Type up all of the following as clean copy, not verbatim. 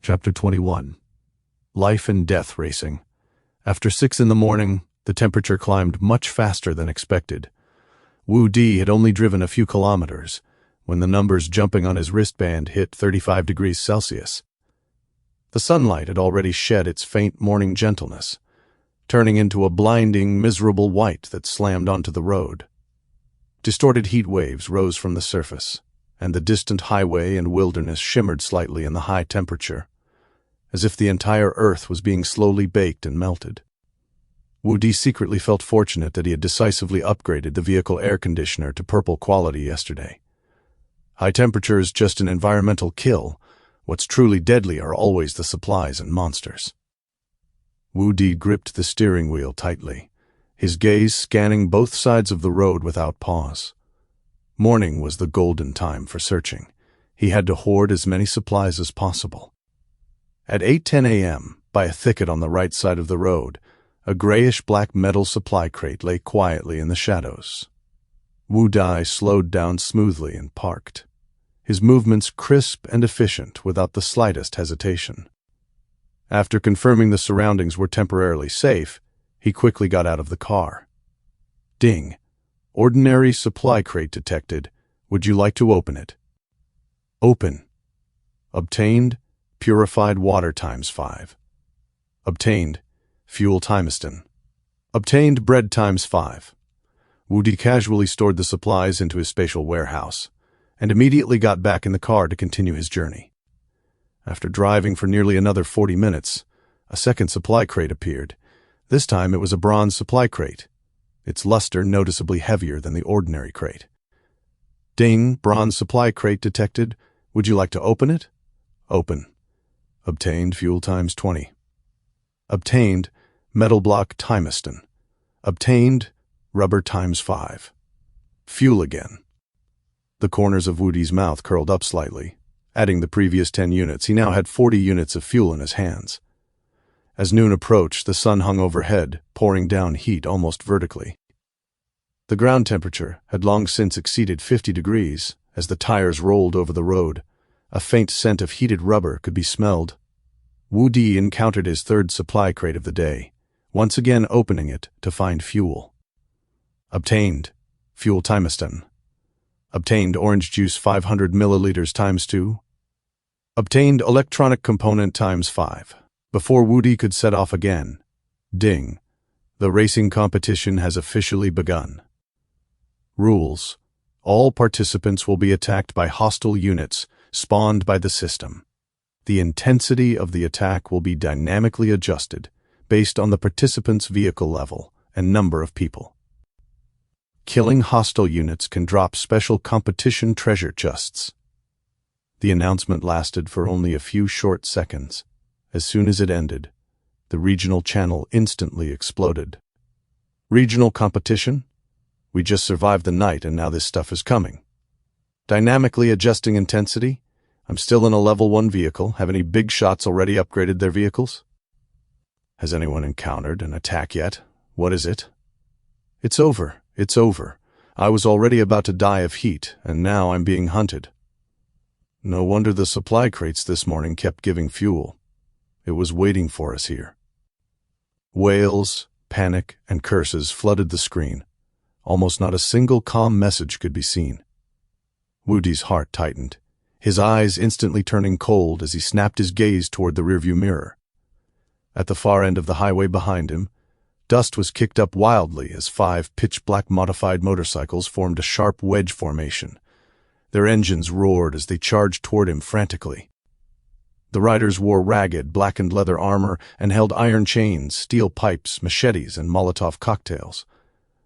Chapter 21. Life and Death Racing. After 6 in the morning, the temperature climbed much faster than expected. Wu Di had only driven a few kilometers when the numbers jumping on his wristband hit 35 degrees Celsius. The sunlight had already shed its faint morning gentleness, turning into a blinding, miserable white that slammed onto the road. Distorted heat waves rose from the surface, and the distant highway and wilderness shimmered slightly in the high temperature, as if the entire earth was being slowly baked and melted. Wu Di secretly felt fortunate that he had decisively upgraded the vehicle air conditioner to purple quality yesterday. High temperature is just an environmental kill. What's truly deadly are always the supplies and monsters. Wu Di gripped the steering wheel tightly, his gaze scanning both sides of the road without pause. Morning was the golden time for searching. He had to hoard as many supplies as possible. At 8:10 a.m., by a thicket on the right side of the road, a grayish-black metal supply crate lay quietly in the shadows. Wu Di slowed down smoothly and parked, his movements crisp and efficient without the slightest hesitation. After confirming the surroundings were temporarily safe, he quickly got out of the car. Ding. Ordinary supply crate detected. Would you like to open it? Open. Obtained. Purified water ×5. Obtained. Fuel tungsten. Obtained bread ×5. Wu Di casually stored the supplies into his spatial warehouse, and immediately got back in the car to continue his journey. After driving for nearly another 40 minutes, a second supply crate appeared. This time it was a bronze supply crate, its luster noticeably heavier than the ordinary crate. Ding, bronze supply crate detected. Would you like to open it? Open. Obtained fuel ×20. Obtained metal block tungsten. Obtained rubber ×5. Fuel again. The corners of Wu Di's mouth curled up slightly. Adding the previous 10 units, he now had 40 units of fuel in his hands. As noon approached, the sun hung overhead, pouring down heat almost vertically. The ground temperature had long since exceeded 50 degrees as the tires rolled over the road. A faint scent of heated rubber could be smelled. Wu Di encountered his third supply crate of the day, once again opening it to find fuel. Obtained. Fuel tungsten. Obtained orange juice 500 milliliters ×2. Obtained electronic component ×5. Before Wu Di could set off again, ding, the racing competition has officially begun. Rules. All participants will be attacked by hostile units spawned by the system. The intensity of the attack will be dynamically adjusted based on the participant's vehicle level and number of people. Killing hostile units can drop special competition treasure chests. The announcement lasted for only a few short seconds. As soon as it ended, the regional channel instantly exploded. Regional competition? We just survived the night and now this stuff is coming. Dynamically adjusting intensity? I'm still in a level 1 vehicle. Have any big shots already upgraded their vehicles? Has anyone encountered an attack yet? What is it? It's over. It's over. I was already about to die of heat, and now I'm being hunted. No wonder the supply crates this morning kept giving fuel. It was waiting for us here. Wails, panic, and curses flooded the screen. Almost not a single calm message could be seen. Wu Di's heart tightened, his eyes instantly turning cold as he snapped his gaze toward the rearview mirror. At the far end of the highway behind him, dust was kicked up wildly as 5 pitch-black modified motorcycles formed a sharp wedge formation. Their engines roared as they charged toward him frantically. The riders wore ragged, blackened leather armor and held iron chains, steel pipes, machetes, and Molotov cocktails.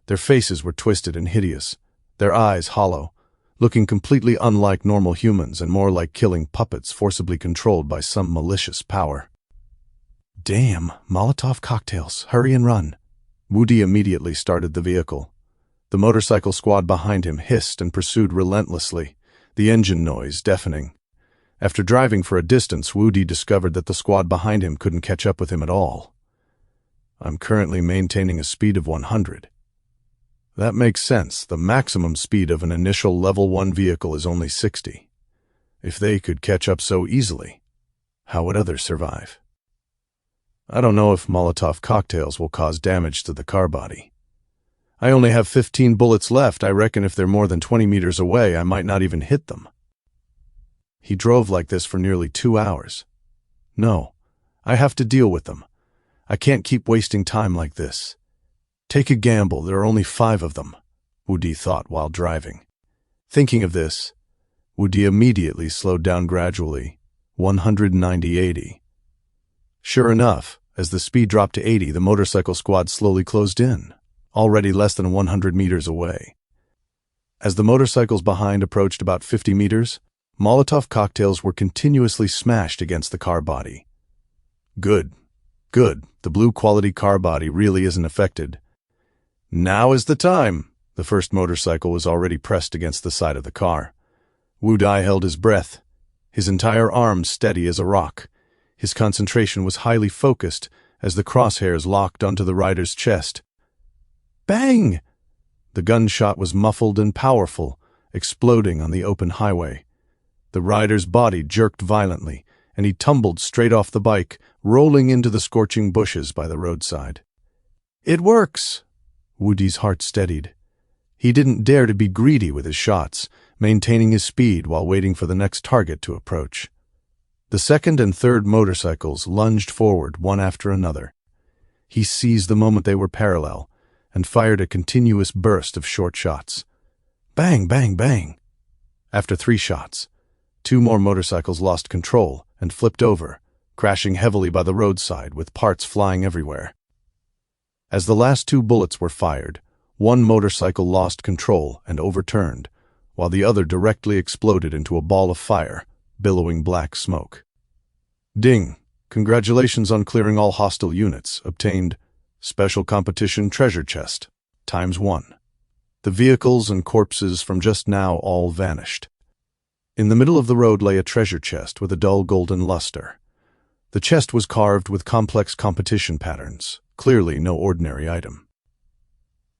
Their faces were twisted and hideous, their eyes hollow, looking completely unlike normal humans and more like killing puppets forcibly controlled by some malicious power. Damn, Molotov cocktails, hurry and run. Wu Di immediately started the vehicle. The motorcycle squad behind him hissed and pursued relentlessly, the engine noise deafening. After driving for a distance, Wu Di discovered that the squad behind him couldn't catch up with him at all. I'm currently maintaining a speed of 100. That makes sense. The maximum speed of an initial level 1 vehicle is only 60. If they could catch up so easily. How would others survive? I don't know if Molotov cocktails will cause damage to the car body. I only have 15 bullets left. I reckon if they're more than 20 meters away, I might not even hit them. He drove like this for nearly 2 hours. No, I have to deal with them. I can't keep wasting time like this. Take a gamble, there are only 5 of them, Woody thought while driving. Thinking of this, Woody immediately slowed down gradually, 190-80. Sure enough, as the speed dropped to 80, the motorcycle squad slowly closed in, already less than 100 meters away. As the motorcycles behind approached about 50 meters, Molotov cocktails were continuously smashed against the car body. Good. The blue quality car body really isn't affected. Now is the time. The first motorcycle was already pressed against the side of the car. Wu Dai held his breath, his entire arm steady as a rock. His concentration was highly focused as the crosshairs locked onto the rider's chest. Bang! The gunshot was muffled and powerful, exploding on the open highway. The rider's body jerked violently, and he tumbled straight off the bike, rolling into the scorching bushes by the roadside. It works! Woody's heart steadied. He didn't dare to be greedy with his shots, maintaining his speed while waiting for the next target to approach. The second and third motorcycles lunged forward one after another. He seized the moment they were parallel and fired a continuous burst of short shots. Bang, bang, bang! After 3 shots, 2 more motorcycles lost control and flipped over, crashing heavily by the roadside with parts flying everywhere. As the last 2 bullets were fired, 1 motorcycle lost control and overturned, while the other directly exploded into a ball of fire, billowing black smoke. Ding! Congratulations on clearing all hostile units. Obtained Special Competition Treasure Chest, ×1. The vehicles and corpses from just now all vanished. In the middle of the road lay a treasure chest with a dull golden luster. The chest was carved with complex competition patterns, clearly no ordinary item.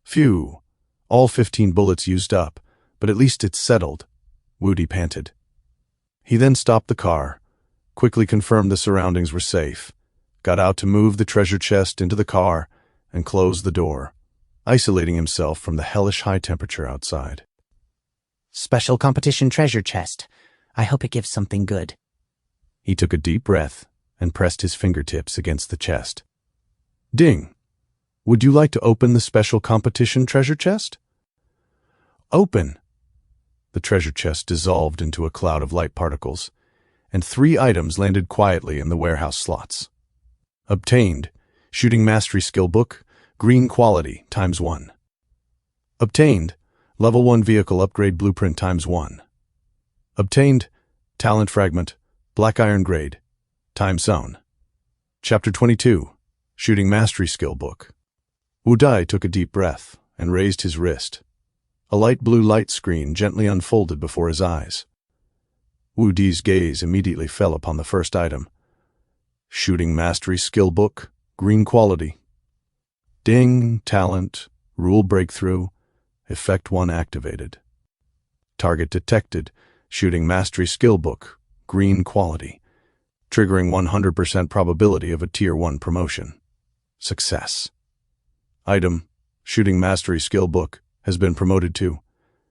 Phew! All 15 bullets used up, but at least it's settled, Woody panted. He then stopped the car, quickly confirmed the surroundings were safe, got out to move the treasure chest into the car, and closed the door, isolating himself from the hellish high temperature outside. Special Competition Treasure Chest. I hope it gives something good. He took a deep breath and pressed his fingertips against the chest. Ding! Would you like to open the Special Competition Treasure Chest? Open! The treasure chest dissolved into a cloud of light particles, and 3 items landed quietly in the warehouse slots. Obtained Shooting Mastery Skill Book, Green Quality, ×1. Obtained Level 1 Vehicle Upgrade Blueprint, ×1. Obtained Talent Fragment, Black Iron Grade, ×. Chapter 22, Shooting Mastery Skill Book. Wu Dai took a deep breath and raised his wrist. A light blue light screen gently unfolded before his eyes. Wu Dai's gaze immediately fell upon the first item. Shooting Mastery Skill Book, Green Quality. Ding, Talent, Rule Breakthrough, Effect 1 activated. Target detected, Shooting Mastery Skill Book, Green Quality, triggering 100% probability of a Tier 1 promotion. Success. Item, Shooting Mastery Skill Book, has been promoted to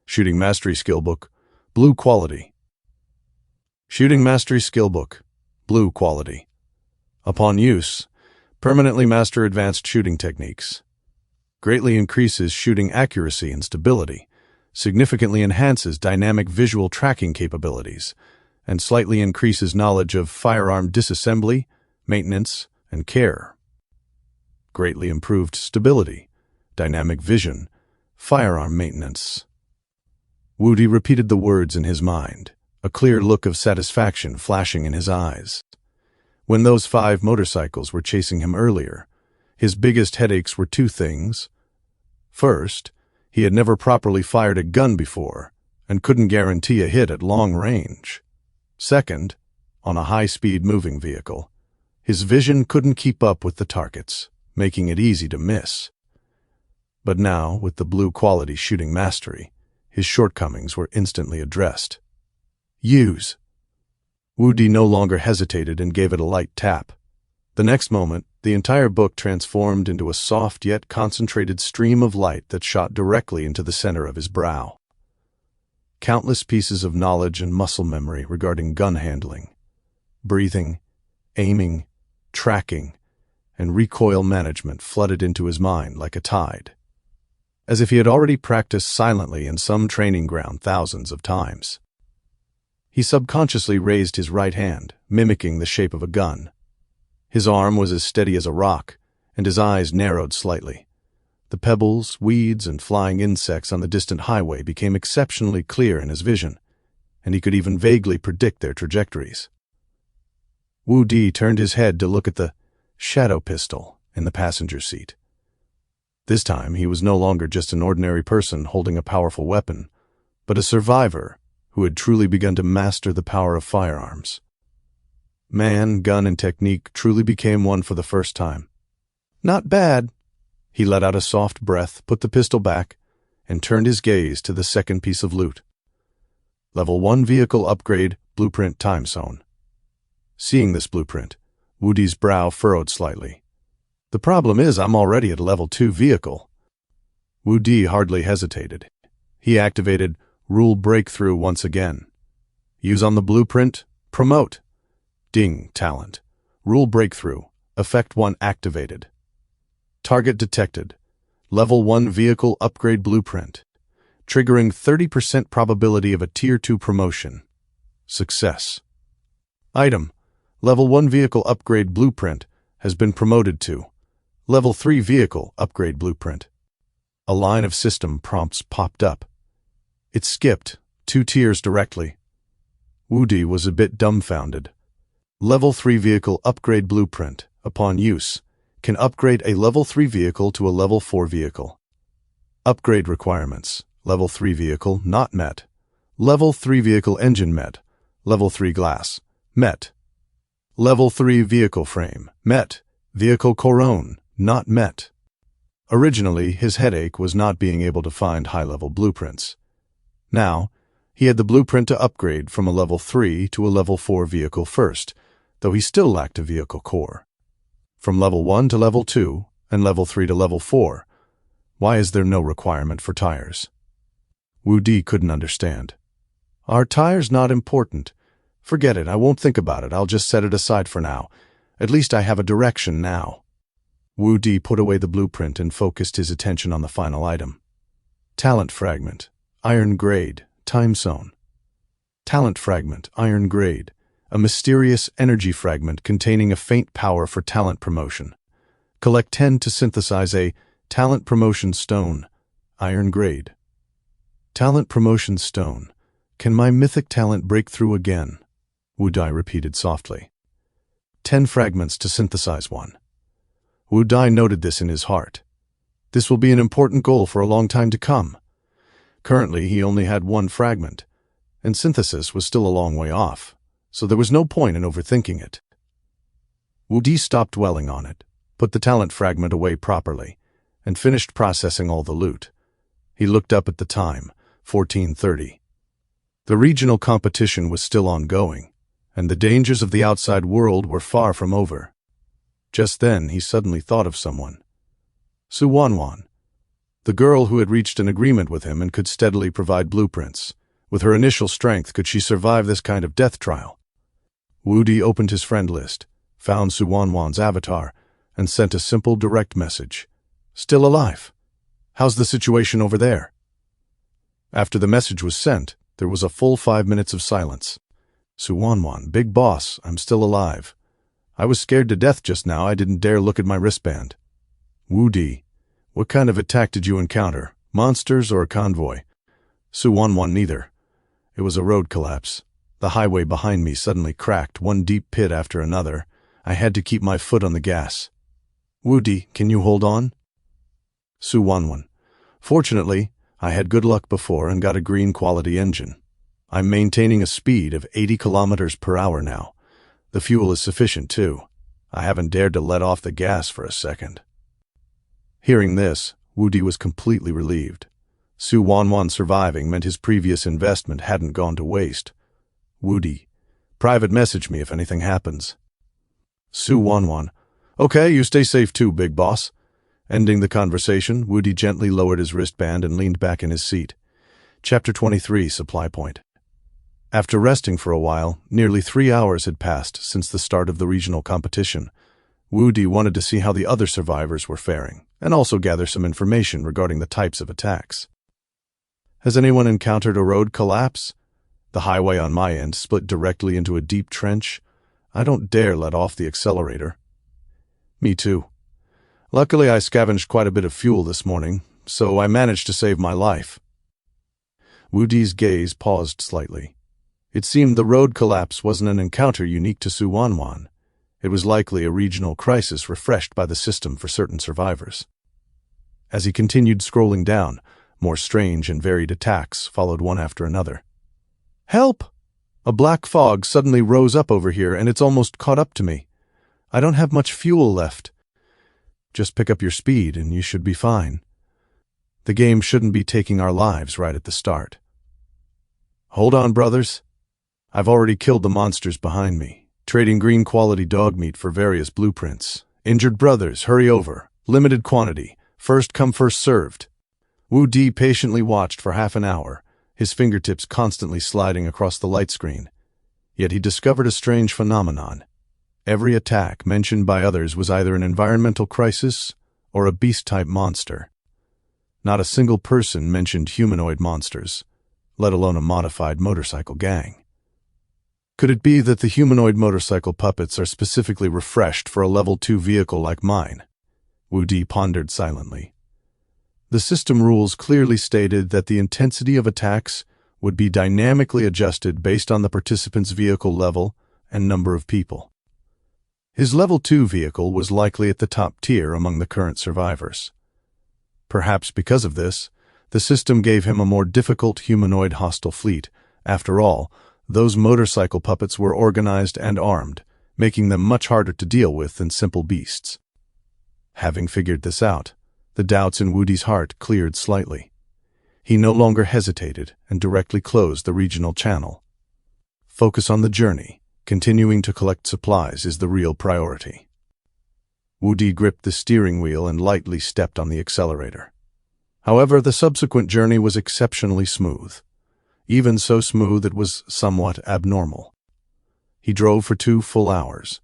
Shooting Mastery Skill Book, Blue Quality. Shooting Mastery Skill Book, Blue Quality. Upon use, permanently master advanced shooting techniques. Greatly increases shooting accuracy and stability, significantly enhances dynamic visual tracking capabilities, and slightly increases knowledge of firearm disassembly, maintenance, and care. Greatly improved stability, dynamic vision, firearm maintenance. Woody repeated the words in his mind, a clear look of satisfaction flashing in his eyes. When those 5 motorcycles were chasing him earlier, his biggest headaches were 2 things. First, he had never properly fired a gun before and couldn't guarantee a hit at long range. Second, on a high-speed moving vehicle, his vision couldn't keep up with the targets, making it easy to miss. But now, with the blue quality shooting mastery, his shortcomings were instantly addressed. Use. Wu Di no longer hesitated and gave it a light tap. The next moment, the entire book transformed into a soft yet concentrated stream of light that shot directly into the center of his brow. Countless pieces of knowledge and muscle memory regarding gun handling, breathing, aiming, tracking, and recoil management flooded into his mind like a tide, as if he had already practiced silently in some training ground thousands of times. He subconsciously raised his right hand, mimicking the shape of a gun. His arm was as steady as a rock, and his eyes narrowed slightly. The pebbles, weeds, and flying insects on the distant highway became exceptionally clear in his vision, and he could even vaguely predict their trajectories. Wu Di turned his head to look at the shadow pistol in the passenger seat. This time he was no longer just an ordinary person holding a powerful weapon, but a survivor who had truly begun to master the power of firearms. Man, gun, and technique truly became one for the first time. Not bad. He let out a soft breath, put the pistol back, and turned his gaze to the second piece of loot. Level 1 Vehicle Upgrade Blueprint Time Zone. Seeing this blueprint, Wu Di's brow furrowed slightly. The problem is I'm already at a Level 2 vehicle. Wu Di hardly hesitated. He activated Rule Breakthrough once again. Use on the blueprint, promote. Ding, talent. Rule Breakthrough, Effect 1 activated. Target detected. Level 1 Vehicle Upgrade Blueprint. Triggering 30% probability of a Tier 2 promotion. Success. Item. Level 1 Vehicle Upgrade Blueprint has been promoted to Level 3 Vehicle Upgrade Blueprint. A line of system prompts popped up. It skipped 2 tiers directly. Wu Di was a bit dumbfounded. Level 3 Vehicle Upgrade Blueprint, upon use, can upgrade a Level 3 vehicle to a Level 4 vehicle. Upgrade requirements. Level 3 vehicle not met. Level 3 vehicle engine met. Level 3 glass met. Level 3 vehicle frame met. Vehicle couronne not met. Originally, his headache was not being able to find high-level blueprints. Now, he had the blueprint to upgrade from a Level 3 to a Level 4 vehicle first, though he still lacked a vehicle core. From Level 1 to Level 2 and Level 3 to Level 4, why is there no requirement for tires? Wu Di couldn't understand. Are tires not important? Forget it, I won't think about it, I'll just set it aside for now. At least I have a direction now. Wu Di put away the blueprint and focused his attention on the final item. Talent Fragment, Iron Grade, Time Zone. Talent Fragment, Iron Grade. A mysterious energy fragment containing a faint power for talent promotion. Collect 10 to synthesize a Talent Promotion Stone, Iron Grade. Talent Promotion Stone. Can my mythic talent break through again? Wu Di repeated softly. 10 fragments to synthesize one. Wu Di noted this in his heart. This will be an important goal for a long time to come. Currently, he only had 1 fragment, and synthesis was still a long way off, so there was no point in overthinking it. Wu Di stopped dwelling on it, put the talent fragment away properly, and finished processing all the loot. He looked up at the time, 14:30. The regional competition was still ongoing, and the dangers of the outside world were far from over. Just then, he suddenly thought of someone. Su Wanwan, the girl who had reached an agreement with him and could steadily provide blueprints. With her initial strength, could she survive this kind of death trial? Wu Di opened his friend list, found Su Wanwan's avatar, and sent a simple, direct message. Still alive. How's the situation over there? After the message was sent, there was a full 5 minutes of silence. Su Wanwan, big boss, I'm still alive. I was scared to death just now, I didn't dare look at my wristband. Wu Di, what kind of attack did you encounter? Monsters or a convoy? Su Wanwan, neither. It was a road collapse. The highway behind me suddenly cracked, one deep pit after another. I had to keep my foot on the gas. Wu Di, can you hold on? Su Wanwan, fortunately, I had good luck before and got a green quality engine. I'm maintaining a speed of 80 kilometers per hour now. The fuel is sufficient too. I haven't dared to let off the gas for a second. Hearing this, Wu Di was completely relieved. Su Wanwan surviving meant his previous investment hadn't gone to waste. Wu Di, Private message me if anything happens. Su Wanwan. Okay, you stay safe too, big boss. Ending the conversation, Woody gently lowered his wristband and leaned back in his seat. Chapter 23, Supply Point. After resting for a while, nearly 3 hours had passed since the start of the regional competition. Woody wanted to see how the other survivors were faring, and also gather some information regarding the types of attacks. Has anyone encountered a road collapse? The highway on my end split directly into a deep trench. I don't dare let off the accelerator. Me too. Luckily, I scavenged quite a bit of fuel this morning, so I managed to save my life. Woody's gaze paused slightly. It seemed the road collapse wasn't an encounter unique to Su Wanwan. It was likely a regional crisis refreshed by the system for certain survivors. As he continued scrolling down, more strange and varied attacks followed one after another. Help! A black fog suddenly rose up over here and it's almost caught up to me. I don't have much fuel left. Just pick up your speed and you should be fine. The game shouldn't be taking our lives right at the start. Hold on, brothers. I've already killed the monsters behind me, trading green quality dog meat for various blueprints. Injured brothers, hurry over. Limited quantity. First come, first served. Wu Di patiently watched for half an hour, his fingertips constantly sliding across the light screen. Yet he discovered a strange phenomenon. Every attack mentioned by others was either an environmental crisis or a beast-type monster. Not a single person mentioned humanoid monsters, let alone a modified motorcycle gang. Could it be that the humanoid motorcycle puppets are specifically refreshed for a level 2 vehicle like mine? Wu Di pondered silently. The system rules clearly stated that the intensity of attacks would be dynamically adjusted based on the participant's vehicle level and number of people. His level 2 vehicle was likely at the top tier among the current survivors. Perhaps because of this, the system gave him a more difficult humanoid hostile fleet. After all, those motorcycle puppets were organized and armed, making them much harder to deal with than simple beasts. Having figured this out, the doubts in Woody's heart cleared slightly. He no longer hesitated and directly closed the regional channel. Focus on the journey. Continuing to collect supplies is the real priority. Wu Di gripped the steering wheel and lightly stepped on the accelerator. However, the subsequent journey was exceptionally smooth. Even so smooth it was somewhat abnormal. He drove for 2 full hours,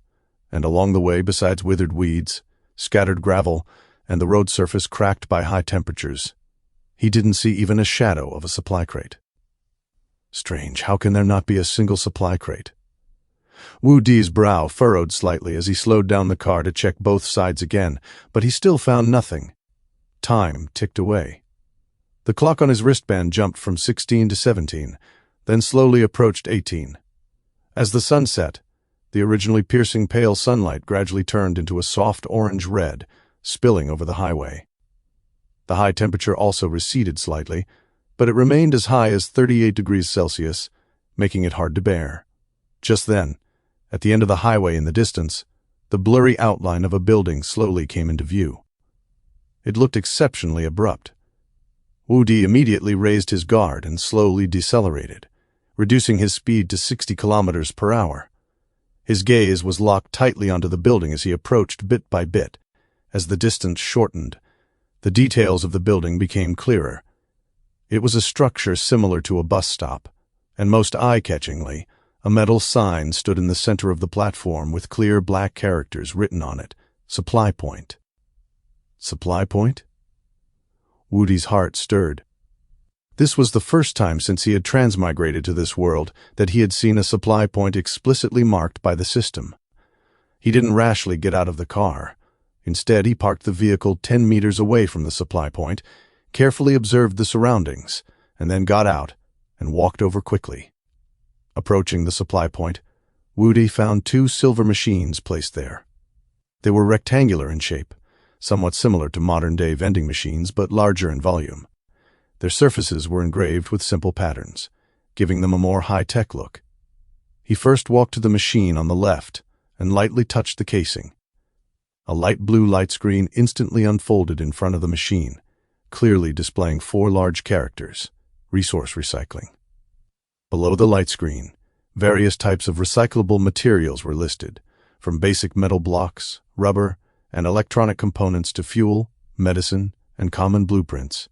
and along the way, besides withered weeds, scattered gravel, and the road surface cracked by high temperatures, he didn't see even a shadow of a supply crate. Strange, how can there not be a single supply crate? Wu Di's brow furrowed slightly as he slowed down the car to check both sides again, but he still found nothing. Time ticked away. The clock on his wristband jumped from 16 to 17, then slowly approached 18. As the sun set, the originally piercing pale sunlight gradually turned into a soft orange-red, spilling over the highway. The high temperature also receded slightly, but it remained as high as 38 degrees Celsius, making it hard to bear. Just then, at the end of the highway in the distance, the blurry outline of a building slowly came into view. It looked exceptionally abrupt. Wu Di immediately raised his guard and slowly decelerated, reducing his speed to 60 kilometers per hour. His gaze was locked tightly onto the building as he approached bit by bit. As the distance shortened, the details of the building became clearer. It was a structure similar to a bus stop, and most eye-catchingly, a metal sign stood in the center of the platform with clear black characters written on it, Supply Point. Supply Point? Woody's heart stirred. This was the first time since he had transmigrated to this world that he had seen a supply point explicitly marked by the system. He didn't rashly get out of the car. Instead, he parked the vehicle 10 meters away from the supply point, carefully observed the surroundings, and then got out and walked over quickly. Approaching the supply point, Woody found 2 silver machines placed there. They were rectangular in shape, somewhat similar to modern-day vending machines but larger in volume. Their surfaces were engraved with simple patterns, giving them a more high-tech look. He first walked to the machine on the left and lightly touched the casing. A light blue light screen instantly unfolded in front of the machine, clearly displaying 4 large characters, Resource Recycling. Below the light screen, Various types of recyclable materials were listed, from basic metal blocks, rubber, and electronic components to fuel, medicine, and common blueprints,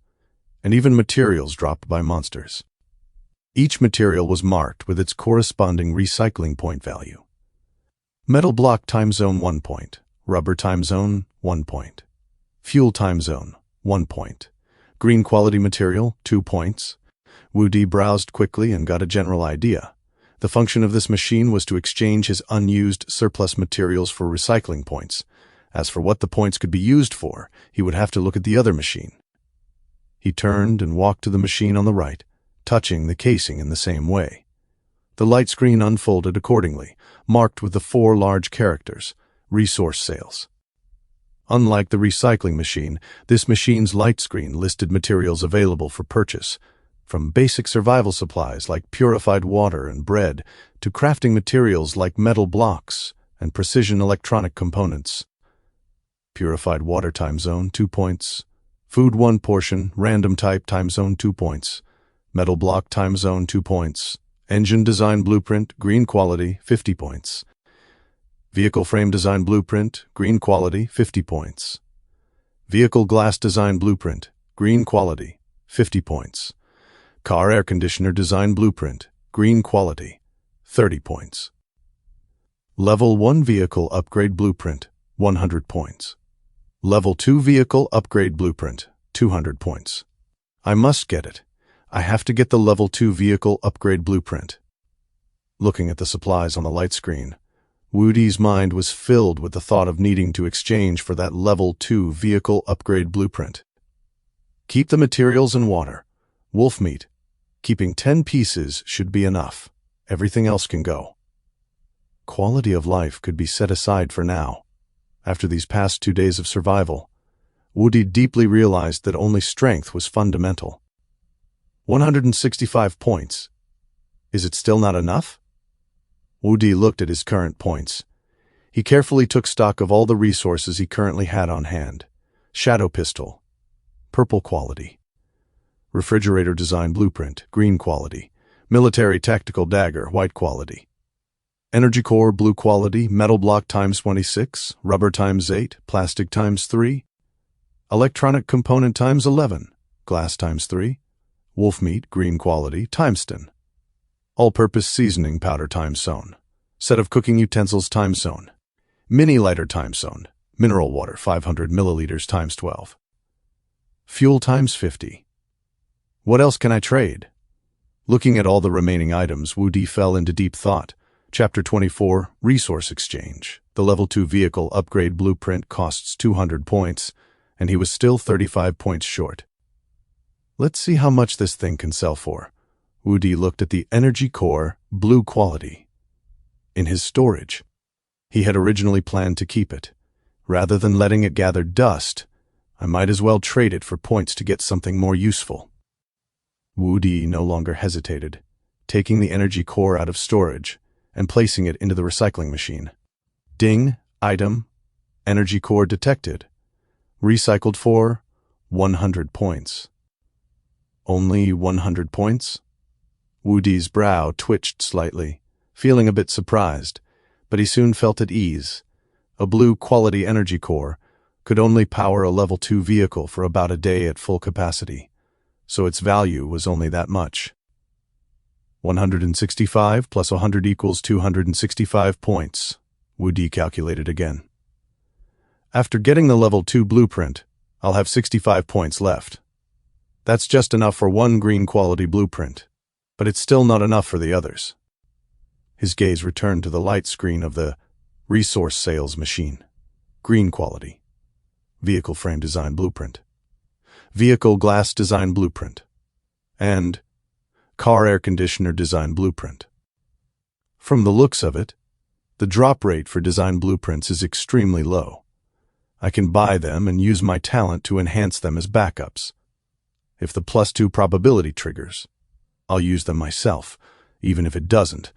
and even materials dropped by monsters. Each material was marked with its corresponding recycling point value. Metal block time zone 1 point, rubber time zone 1 point, fuel time zone 1 point, green quality material 2 points. Wu Di browsed quickly and got a general idea. The function of this machine was to exchange his unused surplus materials for recycling points. As for what the points could be used for, he would have to look at the other machine. He turned and walked to the machine on the right, touching the casing in the same way. The light screen unfolded accordingly, marked with the 4 large characters, resource sales. Unlike the recycling machine, this machine's light screen listed materials available for purchase, from basic survival supplies like purified water and bread to crafting materials like metal blocks and precision electronic components. Purified water time zone 2 points, food 1 portion, random type time zone 2 points, metal block time zone 2 points, engine design blueprint, green quality, 50 points, vehicle frame design blueprint, green quality, 50 points, vehicle glass design blueprint, green quality, 50 points, car air conditioner design blueprint, green quality, 30 points, level 1 vehicle upgrade blueprint, 100 points, level 2 vehicle upgrade blueprint, 200 points. I must get it. I have to get the level 2 vehicle upgrade blueprint. Looking at the supplies on the light screen, Wu Di's mind was filled with the thought of needing to exchange for that level 2 vehicle upgrade blueprint. Keep the materials and water. Wolf meat. Keeping 10 pieces should be enough. Everything else can go. Quality of life could be set aside for now. After these past 2 days of survival, Wu Di deeply realized that only strength was fundamental. 165 points. Is it still not enough? Wu Di looked at his current points. He carefully took stock of all the resources he currently had on hand. Shadow pistol, purple quality. Refrigerator design blueprint, green quality. Military tactical dagger, white quality. Energy core, blue quality. Metal block times 26, rubber times 8, plastic times 3. Electronic component times 11, glass times 3. Wolf meat, green quality, timeston. All-purpose seasoning powder time zone. Set of cooking utensils time zone. Mini lighter time zone. Mineral water 500 milliliters times 12. Fuel times 50. What else can I trade? Looking at all the remaining items, Wu Di fell into deep thought. Chapter 24, Resource Exchange. The Level 2 vehicle upgrade blueprint costs 200 points, and he was still 35 points short. Let's see how much this thing can sell for. Wu Di looked at the energy core, blue quality. In his storage. He had originally planned to keep it. Rather than letting it gather dust, I might as well trade it for points to get something more useful. Wu Di no longer hesitated, taking the energy core out of storage and placing it into the recycling machine. Ding, item, energy core detected. Recycled for 100 points. Only 100 points? Wu Di's brow twitched slightly, feeling a bit surprised, but he soon felt at ease. A blue quality energy core could only power a level 2 vehicle for about a day at full capacity, so its value was only that much. 165 plus 100 equals 265 points, Wu Di calculated again. After getting the level 2 blueprint, I'll have 65 points left. That's just enough for one green quality blueprint, but it's still not enough for the others. His gaze returned to the light screen of the resource sales machine. Green quality. Vehicle frame design blueprint. Vehicle glass design blueprint. And car air conditioner design blueprint. From the looks of it, the drop rate for design blueprints is extremely low. I can buy them and use my talent to enhance them as backups. If the +2 probability triggers, I'll use them myself. Even if it doesn't,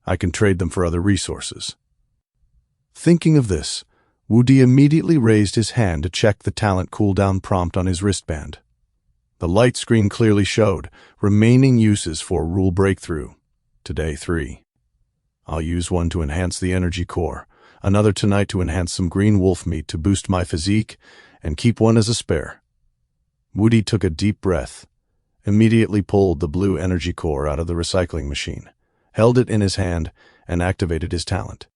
I can trade them for other resources. Thinking of this, Wu Di immediately raised his hand to check the talent cooldown prompt on his wristband. The light screen clearly showed remaining uses for Rule Breakthrough. Today 3. I'll use one to enhance the energy core, another tonight to enhance some green wolf meat to boost my physique, and keep one as a spare. Woody took a deep breath, immediately pulled the blue energy core out of the recycling machine, held it in his hand, and activated his talent.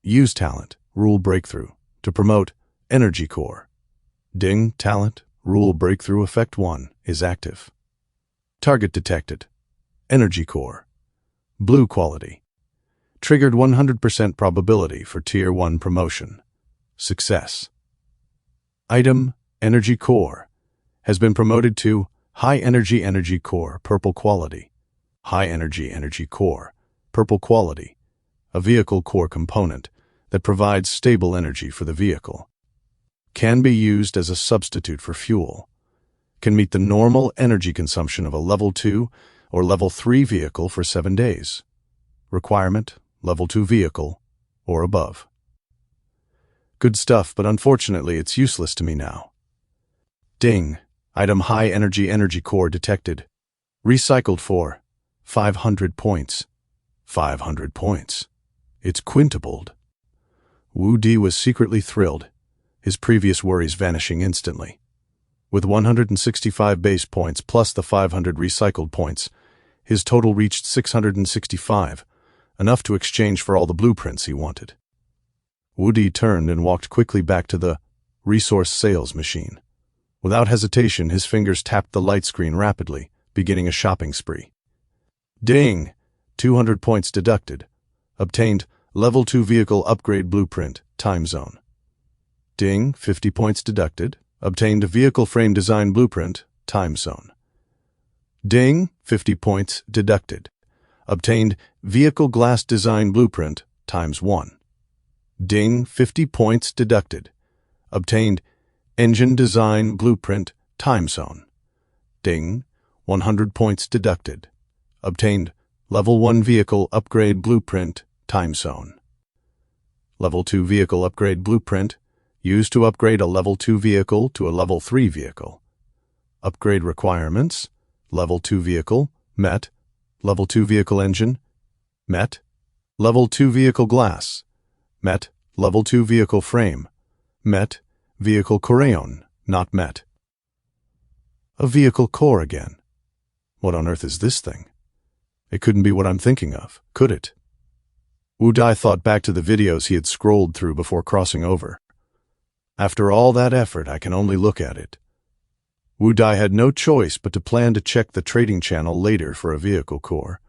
Use talent, rule breakthrough, to promote energy core. Ding, talent, rule breakthrough effect 1 is active. Target detected. Energy core. Blue quality. Triggered 100% probability for Tier 1 promotion. Success. Item, energy core, has been promoted to high energy core, purple quality. High energy core, purple quality. A vehicle core component that provides stable energy for the vehicle. Can be used as a substitute for fuel. Can meet the normal energy consumption of a level 2 or level 3 vehicle for 7 days. Requirement, level 2 vehicle or above. Good stuff, but unfortunately it's useless to me now. Ding, item high energy core detected. Recycled for 500 points. 500 points. It's quintupled. Woody was secretly thrilled, his previous worries vanishing instantly. With 165 base points plus the 500 recycled points, his total reached 665, enough to exchange for all the blueprints he wanted. Woody turned and walked quickly back to the resource sales machine. Without hesitation, his fingers tapped the light screen rapidly, beginning a shopping spree. Ding! 200 points deducted. Obtained Level 2 Vehicle Upgrade Blueprint, Time Zone. Ding! 50 points deducted. Obtained Vehicle Frame Design Blueprint, Time Zone. Ding! 50 points deducted. Obtained Vehicle Glass Design Blueprint, times 1. Ding! 50 points deducted. Obtained Engine Design Blueprint, Time Zone. Ding! 100 points deducted. Obtained Level 1 Vehicle Upgrade Blueprint, Time Zone. Level 2 Vehicle Upgrade Blueprint, used to upgrade a Level 2 vehicle to a Level 3 vehicle. Upgrade requirements: Level 2 vehicle, met. Level 2 vehicle engine, met. Level 2 vehicle glass, met. Level 2 vehicle frame, met. Vehicle coreon, not met. A vehicle core again. What on earth is this thing? It couldn't be what I'm thinking of, could it? Woody thought back to the videos he had scrolled through before crossing over. After all that effort, I can only look at it. Woody had no choice but to plan to check the trading channel later for a vehicle core.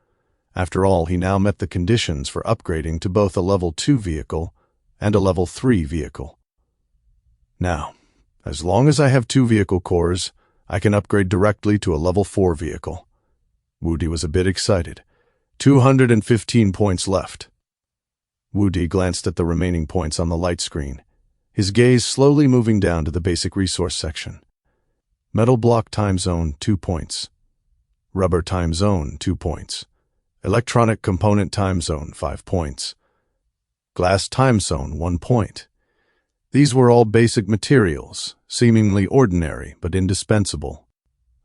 After all, he now met the conditions for upgrading to both a Level 2 vehicle and a Level 3 vehicle. Now, as long as I have 2 vehicle cores, I can upgrade directly to a Level 4 vehicle. Woody was a bit excited. 215 points left. Woody glanced at the remaining points on the light screen, his gaze slowly moving down to the basic resource section. Metal block time zone, 2 points. Rubber time zone, 2 points. Electronic component time zone, 5 points. Glass time zone, 1 point. These were all basic materials, seemingly ordinary but indispensable.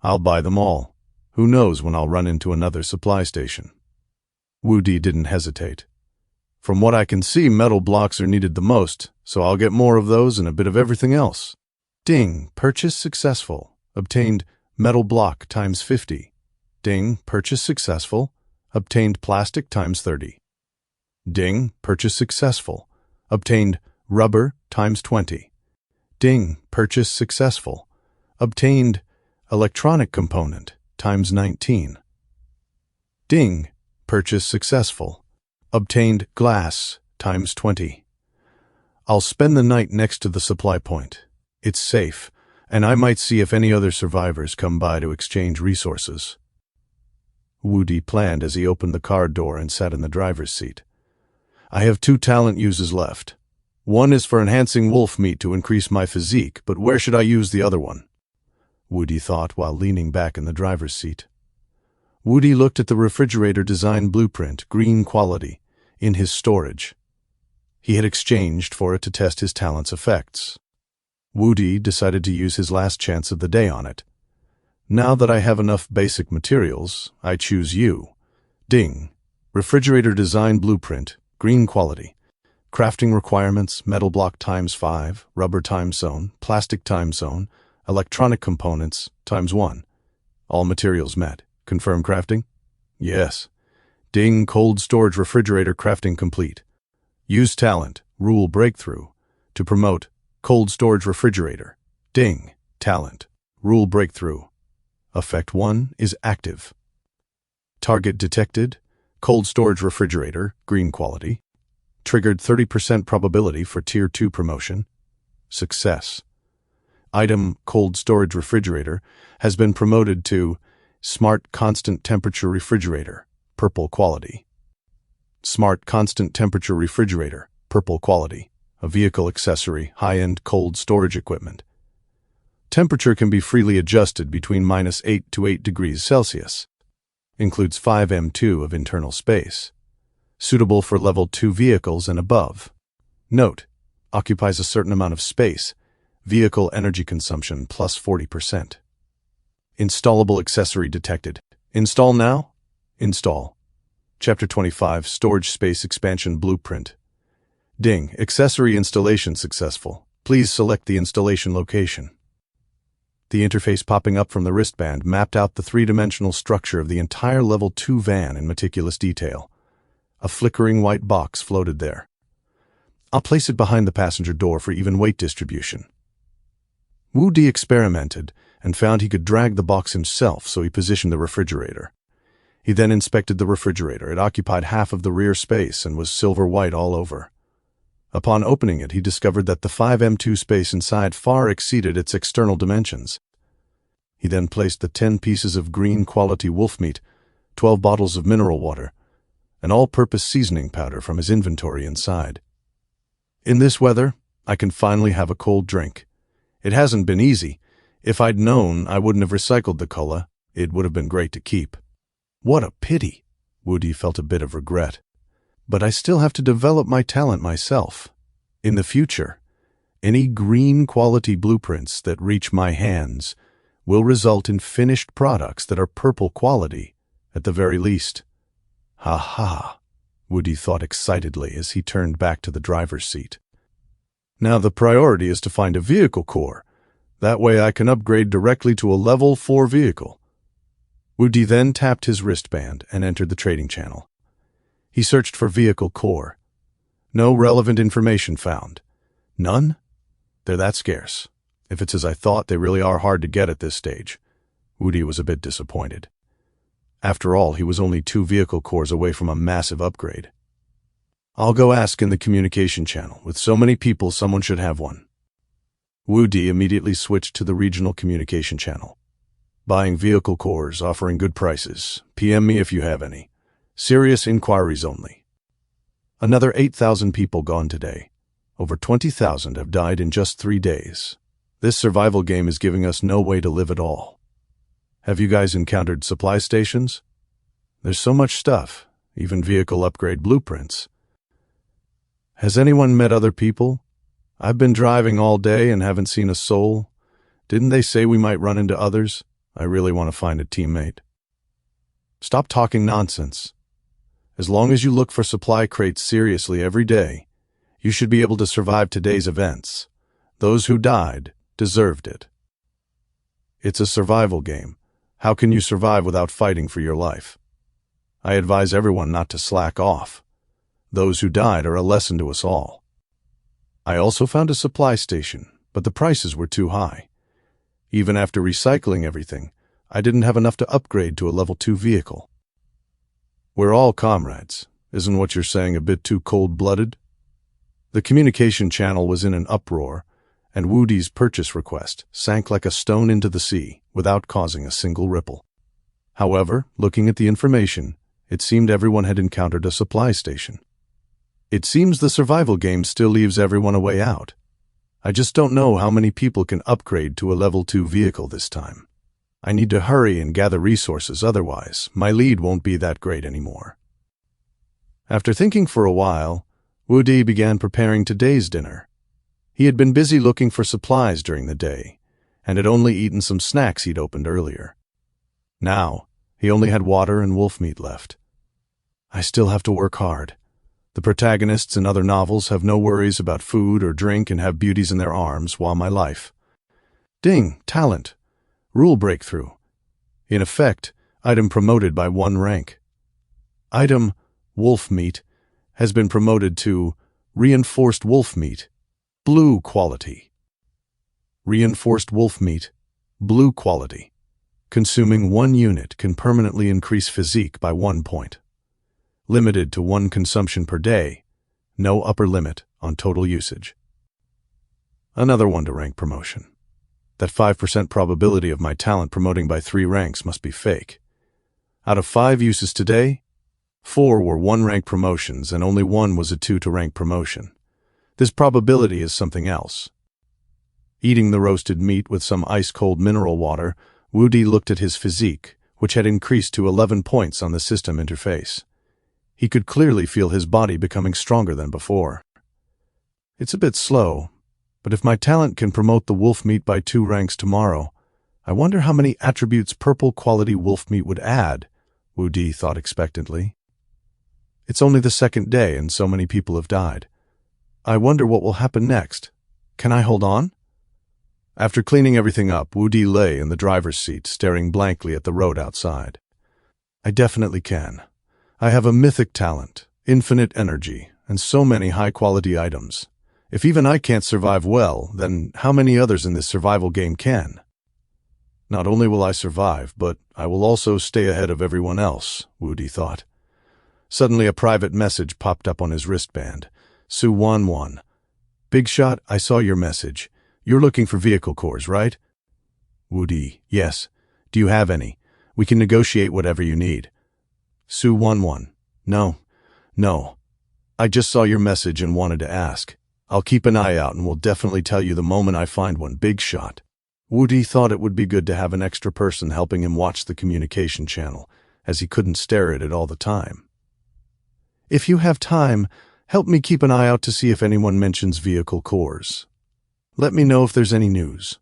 I'll buy them all. Who knows when I'll run into another supply station. Woody didn't hesitate. From what I can see, metal blocks are needed the most, so I'll get more of those and a bit of everything else. Ding, purchase successful. Obtained metal block times 50. Ding, purchase successful. Obtained plastic times 30. Ding, purchase successful. Obtained rubber times 20. Ding, purchase successful. Obtained electronic component times 19. Ding, purchase successful. Obtained glass times 20. I'll spend the night next to the supply point. It's safe, and I might see if any other survivors come by to exchange resources. Woody planned as he opened the car door and sat in the driver's seat. I have 2 talent uses left. One is for enhancing wolf meat to increase my physique, but where should I use the other one? Woody thought while leaning back in the driver's seat. Woody looked at the refrigerator design blueprint, green quality, in his storage. He had exchanged for it to test his talent's effects. Woody decided to use his last chance of the day on it. Now that I have enough basic materials, I choose you. Ding. Refrigerator design blueprint, green quality. Crafting requirements, metal block ×5, rubber time zone, plastic time zone, electronic components ×1. All materials met. Confirm crafting? Yes. Ding, cold storage refrigerator crafting complete. Use talent, rule breakthrough, to promote cold storage refrigerator. Ding, talent, rule breakthrough. Effect 1 is active. Target detected, cold storage refrigerator, green quality. Triggered 30% probability for Tier 2 promotion. Success. Item, cold storage refrigerator, has been promoted to Smart Constant Temperature Refrigerator, purple quality. Smart Constant Temperature Refrigerator, purple quality. A vehicle accessory, high-end cold storage equipment. Temperature can be freely adjusted between -8 to 8 degrees Celsius. Includes 5 m2 of internal space. Suitable for level 2 vehicles and above. Note, occupies a certain amount of space. Vehicle energy consumption plus 40%. Installable accessory detected. Install now? Install. Chapter 25, Storage Space Expansion Blueprint. Ding, accessory installation successful. Please select the installation location. The interface popping up from the wristband mapped out the three-dimensional structure of the entire level 2 van in meticulous detail. A flickering white box floated there. I'll place it behind the passenger door for even weight distribution. Wu Di experimented and found he could drag the box himself, so he positioned the refrigerator. He then inspected the refrigerator. It occupied half of the rear space and was silver white all over. Upon opening it, he discovered that the 5 m2 space inside far exceeded its external dimensions. He then placed the 10 pieces of green quality wolf meat, 12 bottles of mineral water, an all-purpose seasoning powder from his inventory inside. In this weather, I can finally have a cold drink. It hasn't been easy. If I'd known, I wouldn't have recycled the cola. It would have been great to keep. What a pity. Wu Di felt a bit of regret. But I still have to develop my talent myself. In the future, any green quality blueprints that reach my hands will result in finished products that are purple quality, at the very least. Ha ha, Wu Di thought excitedly as he turned back to the driver's seat. Now the priority is to find a vehicle core. That way I can upgrade directly to a level 4 vehicle. Wu Di then tapped his wristband and entered the trading channel. He searched for vehicle core. No relevant information found. None? They're that scarce. If it's as I thought, they really are hard to get at this stage. Wu Di was a bit disappointed. After all, he was only 2 vehicle cores away from a massive upgrade. I'll go ask in the communication channel. With so many people, someone should have one. Wu Di immediately switched to the regional communication channel. Buying vehicle cores, offering good prices. PM me if you have any. Serious inquiries only. Another 8,000 people gone today. Over 20,000 have died in just 3 days. This survival game is giving us no way to live at all. Have you guys encountered supply stations? There's so much stuff, even vehicle upgrade blueprints. Has anyone met other people? I've been driving all day and haven't seen a soul. Didn't they say we might run into others? I really want to find a teammate. Stop talking nonsense. As long as you look for supply crates seriously every day, you should be able to survive today's events. Those who died deserved it. It's a survival game. How can you survive without fighting for your life? I advise everyone not to slack off. Those who died are a lesson to us all. I also found a supply station, but the prices were too high. Even after recycling everything, I didn't have enough to upgrade to a level 2 vehicle. We're all comrades. Isn't what you're saying a bit too cold-blooded? The communication channel was in an uproar, and Wu Di's purchase request sank like a stone into the sea without causing a single ripple. However, looking at the information, it seemed everyone had encountered a supply station. It seems the survival game still leaves everyone a way out. I just don't know how many people can upgrade to a level 2 vehicle this time. I need to hurry and gather resources, otherwise my lead won't be that great anymore. After thinking for a while, Wu Di began preparing today's dinner. He had been busy looking for supplies during the day, and had only eaten some snacks he'd opened earlier. Now, he only had water and wolf meat left. I still have to work hard. The protagonists in other novels have no worries about food or drink and have beauties in their arms, while my life. Ding, talent. Rule breakthrough. In effect, item promoted by 1 rank. Item, wolf meat, has been promoted to reinforced wolf meat, blue quality. Reinforced wolf meat, blue quality. Consuming 1 unit can permanently increase physique by 1 point. Limited to 1 consumption per day. No upper limit on total usage. Another 1-to-rank promotion. That 5% probability of my talent promoting by 3 ranks must be fake. Out of 5 uses today, 4 were 1-rank promotions and only 1 was a 2-to-rank promotion. This probability is something else. Eating the roasted meat with some ice-cold mineral water, Woody looked at his physique, which had increased to 11 points on the system interface. He could clearly feel his body becoming stronger than before. It's a bit slow, but if my talent can promote the wolf meat by 2 ranks tomorrow, I wonder how many attributes purple quality wolf meat would add, Woody thought expectantly. It's only the 2nd day and so many people have died. I wonder what will happen next. Can I hold on? After cleaning everything up, Woody lay in the driver's seat, staring blankly at the road outside. I definitely can. I have a mythic talent, infinite energy, and so many high-quality items. If even I can't survive well, then how many others in this survival game can? Not only will I survive, but I will also stay ahead of everyone else, Woody thought. Suddenly a private message popped up on his wristband. Su-1-1. Big Shot, I saw your message. You're looking for vehicle cores, right? Woody, yes. Do you have any? We can negotiate whatever you need. Su-1-1. No. I just saw your message and wanted to ask. I'll keep an eye out and will definitely tell you the moment I find one. Big Shot. Woody thought it would be good to have an extra person helping him watch the communication channel, as he couldn't stare at it all the time. If you have time, help me keep an eye out to see if anyone mentions vehicle cores. Let me know if there's any news.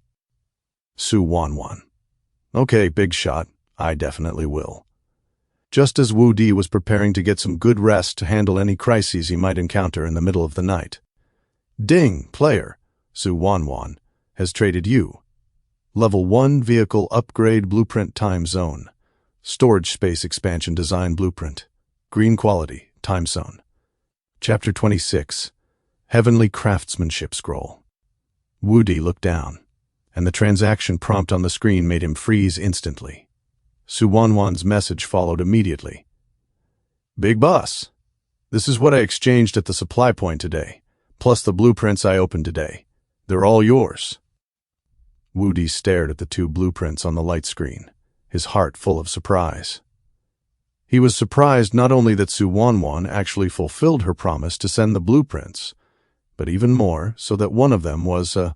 Su-1-1. Okay, Big Shot. I definitely will. Just as Woody was preparing to get some good rest to handle any crises he might encounter in the middle of the night. Ding, player. Su-1-1 has traded you. Level 1 Vehicle Upgrade Blueprint Time Zone. Storage Space Expansion Design Blueprint. Green Quality, Time Zone. Chapter 26. Heavenly Craftsmanship Scroll. Woody looked down, and the transaction prompt on the screen made him freeze instantly. Su-1-1's message followed immediately. Big Boss, this is what I exchanged at the supply point today, plus the blueprints I opened today. They're all yours. Woody stared at the 2 blueprints on the light screen, his heart full of surprise. He was surprised not only that Su-1-1 actually fulfilled her promise to send the blueprints, but even more so that one of them was a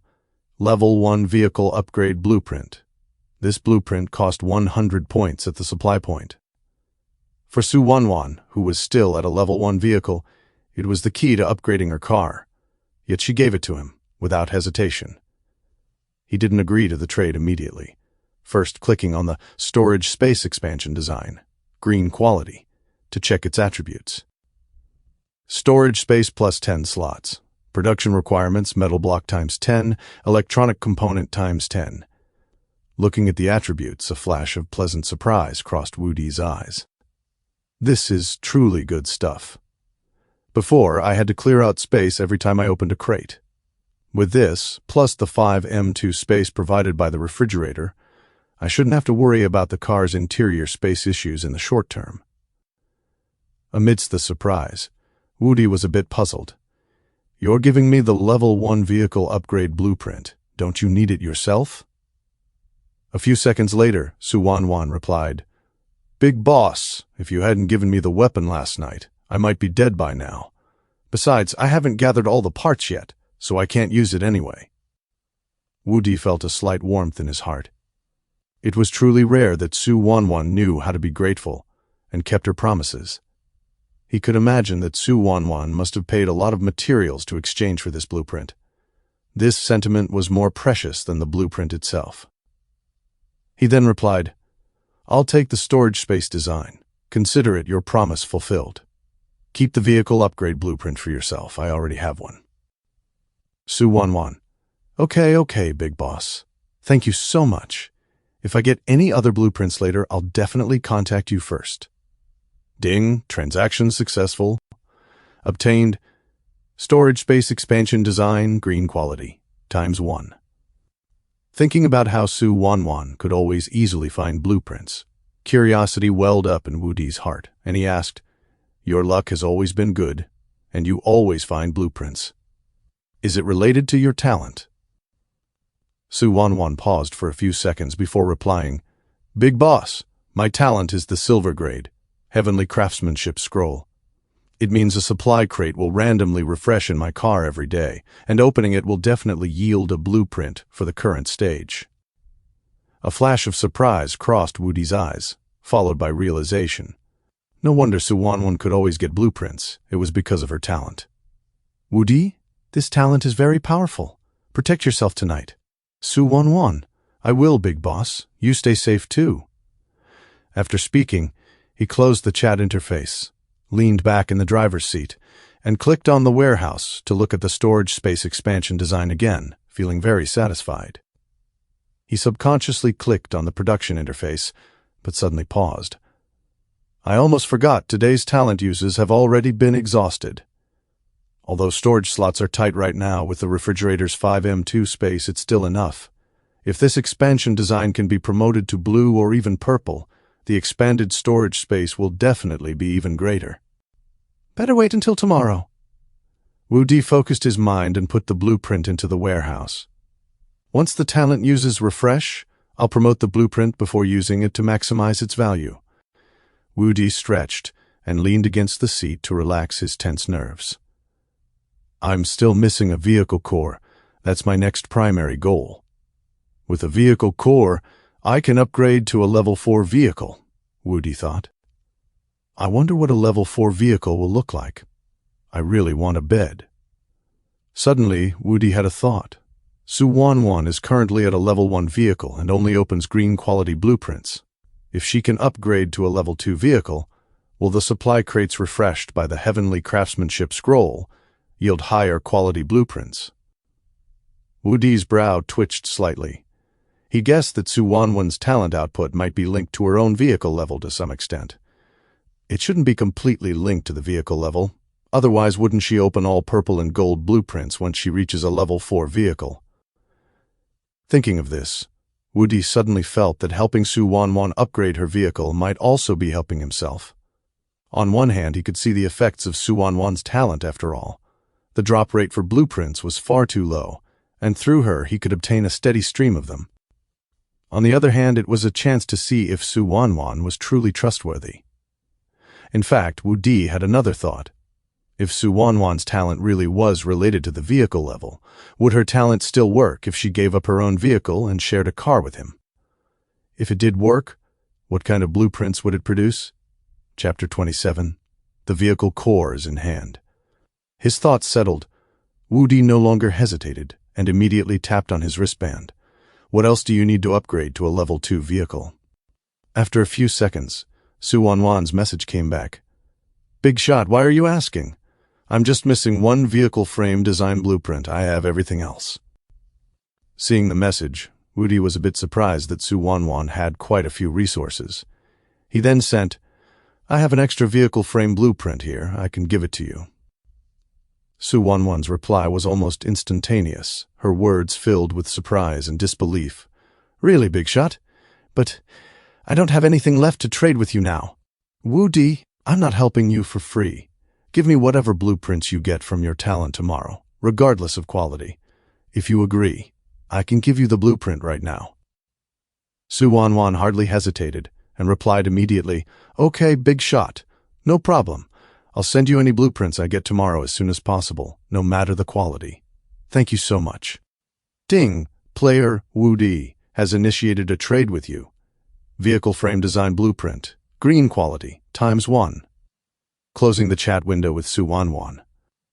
Level 1 Vehicle Upgrade Blueprint. This blueprint cost 100 points at the supply point. For Su-1-1, who was still at a Level 1 vehicle, it was the key to upgrading her car, yet she gave it to him, without hesitation. He didn't agree to the trade immediately, first clicking on the Storage Space Expansion Design, Green Quality, to check its attributes. Storage space plus 10 slots. Production requirements, metal block times 10, electronic component times 10. Looking at the attributes, a flash of pleasant surprise crossed Woody's eyes. This is truly good stuff. Before, I had to clear out space every time I opened a crate. With this, plus the 5M2 space provided by the refrigerator, I shouldn't have to worry about the car's interior space issues in the short term. Amidst the surprise, Woody was a bit puzzled. You're giving me the Level 1 Vehicle Upgrade Blueprint. Don't you need it yourself? A few seconds later, Su-1-1 replied, Big Boss, if you hadn't given me the weapon last night, I might be dead by now. Besides, I haven't gathered all the parts yet, so I can't use it anyway. Woody felt a slight warmth in his heart. It was truly rare that Su-1-1 knew how to be grateful and kept her promises. He could imagine that Su-1-1 must have paid a lot of materials to exchange for this blueprint. This sentiment was more precious than the blueprint itself. He then replied, I'll take the storage space design. Consider it your promise fulfilled. Keep the vehicle upgrade blueprint for yourself. I already have one. Su Wanwan. Okay, big boss. Thank you so much. If I get any other blueprints later, I'll definitely contact you first. Ding, transaction successful. Obtained. Storage space expansion design, green quality, ×1. Thinking about how Su Wanwan could always easily find blueprints, curiosity welled up in Wu Di's heart, and he asked, "Your luck has always been good, and you always find blueprints. Is it related to your talent?" Su Wanwan paused for a few seconds before replying, "Big boss, my talent is the silver grade, heavenly craftsmanship scroll. It means a supply crate will randomly refresh in my car every day, and opening it will definitely yield a blueprint for the current stage." A flash of surprise crossed Wu Di's eyes, followed by realization. No wonder Su Wanwan could always get blueprints. It was because of her talent. "Wu Di, this talent is very powerful. Protect yourself tonight." "Su Wanwan, I will, big boss. You stay safe too." After speaking, he closed the chat interface, leaned back in the driver's seat, and clicked on the warehouse to look at the storage space expansion design again, feeling very satisfied. He subconsciously clicked on the production interface, but suddenly paused. "I almost forgot today's talent uses have already been exhausted. Although storage slots are tight right now with the refrigerator's 5M2 space, it's still enough. If this expansion design can be promoted to blue or even purple, the expanded storage space will definitely be even greater. Better wait until tomorrow." Wu Di focused his mind and put the blueprint into the warehouse. "Once the talent uses refresh, I'll promote the blueprint before using it to maximize its value." Wu Di stretched and leaned against the seat to relax his tense nerves. "I'm still missing a vehicle core. That's my next primary goal. With a vehicle core, I can upgrade to a level 4 vehicle," Wu Di thought. "I wonder what a level 4 vehicle will look like. I really want a bed." Suddenly, Wu Di had a thought. Su Wanwan is currently at a level 1 vehicle and only opens green quality blueprints. If she can upgrade to a level 2 vehicle, will the supply crates refreshed by the heavenly craftsmanship scroll yield higher quality blueprints? Wu Di's brow twitched slightly. He guessed that Su Wanwan's talent output might be linked to her own vehicle level to some extent. It shouldn't be completely linked to the vehicle level, otherwise wouldn't she open all purple and gold blueprints once she reaches a level 4 vehicle? Thinking of this, Wu Di suddenly felt that helping Su Wanwan upgrade her vehicle might also be helping himself. On one hand, he could see the effects of Su Wanwan's talent after all. The drop rate for blueprints was far too low, and through her he could obtain a steady stream of them. On the other hand, it was a chance to see if Su Wanwan was truly trustworthy. In fact, Wu Di had another thought. If Su Wanwan's talent really was related to the vehicle level, would her talent still work if she gave up her own vehicle and shared a car with him? If it did work, what kind of blueprints would it produce? Chapter 27. The vehicle core is in hand. His thoughts settled. Wu Di no longer hesitated and immediately tapped on his wristband. "What else do you need to upgrade to a level 2 vehicle?" After a few seconds, Su Wanwan's message came back. "Big shot, why are you asking? I'm just missing one vehicle frame design blueprint. I have everything else." Seeing the message, Wu Di was a bit surprised that Su Wanwan had quite a few resources. He then sent, "I have an extra vehicle frame blueprint here. I can give it to you." Su Wanwan's reply was almost instantaneous, her words filled with surprise and disbelief. "Really, big shot? But I don't have anything left to trade with you now. Wu Di, I'm not helping you for free. Give me whatever blueprints you get from your talent tomorrow, regardless of quality. If you agree, I can give you the blueprint right now." Su Wanwan hardly hesitated and replied immediately, "Okay, big shot. No problem. I'll send you any blueprints I get tomorrow as soon as possible, no matter the quality. Thank you so much. Ding, player Wu Di has initiated a trade with you. Vehicle frame design blueprint, green quality, ×1. Closing the chat window with Su Wanwan,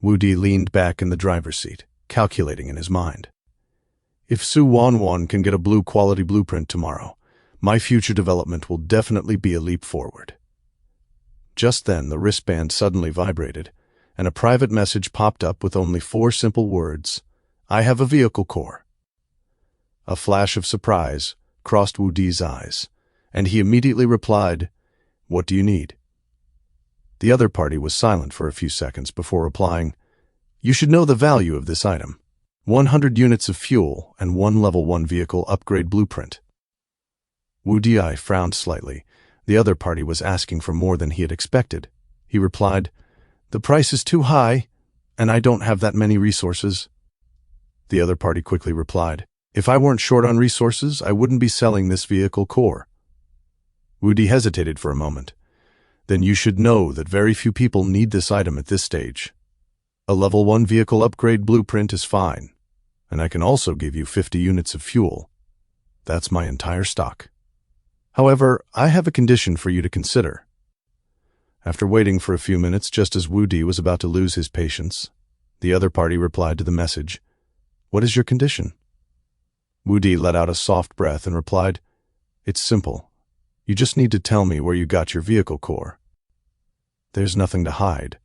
Wu Di leaned back in the driver's seat, calculating in his mind. If Su Wanwan can get a blue quality blueprint tomorrow, my future development will definitely be a leap forward. Just then, the wristband suddenly vibrated, and a private message popped up with only 4 simple words: "I have a vehicle core." A flash of surprise crossed Wu Di's eyes, and he immediately replied, "What do you need?" The other party was silent for a few seconds before replying, "You should know the value of this item. 100 units of fuel and 1 level 1 vehicle upgrade blueprint." Wu Di frowned slightly. The other party was asking for more than he had expected. He replied, "The price is too high, and I don't have that many resources." The other party quickly replied, "If I weren't short on resources, I wouldn't be selling this vehicle core." Wu Di hesitated for a moment. "Then you should know that very few people need this item at this stage. A level 1 vehicle upgrade blueprint is fine, and I can also give you 50 units of fuel. That's my entire stock. However, I have a condition for you to consider." After waiting for a few minutes, just as Wu Di was about to lose his patience, the other party replied to the message, "What is your condition?" Wu Di let out a soft breath and replied, "It's simple. You just need to tell me where you got your vehicle core. There's nothing to hide.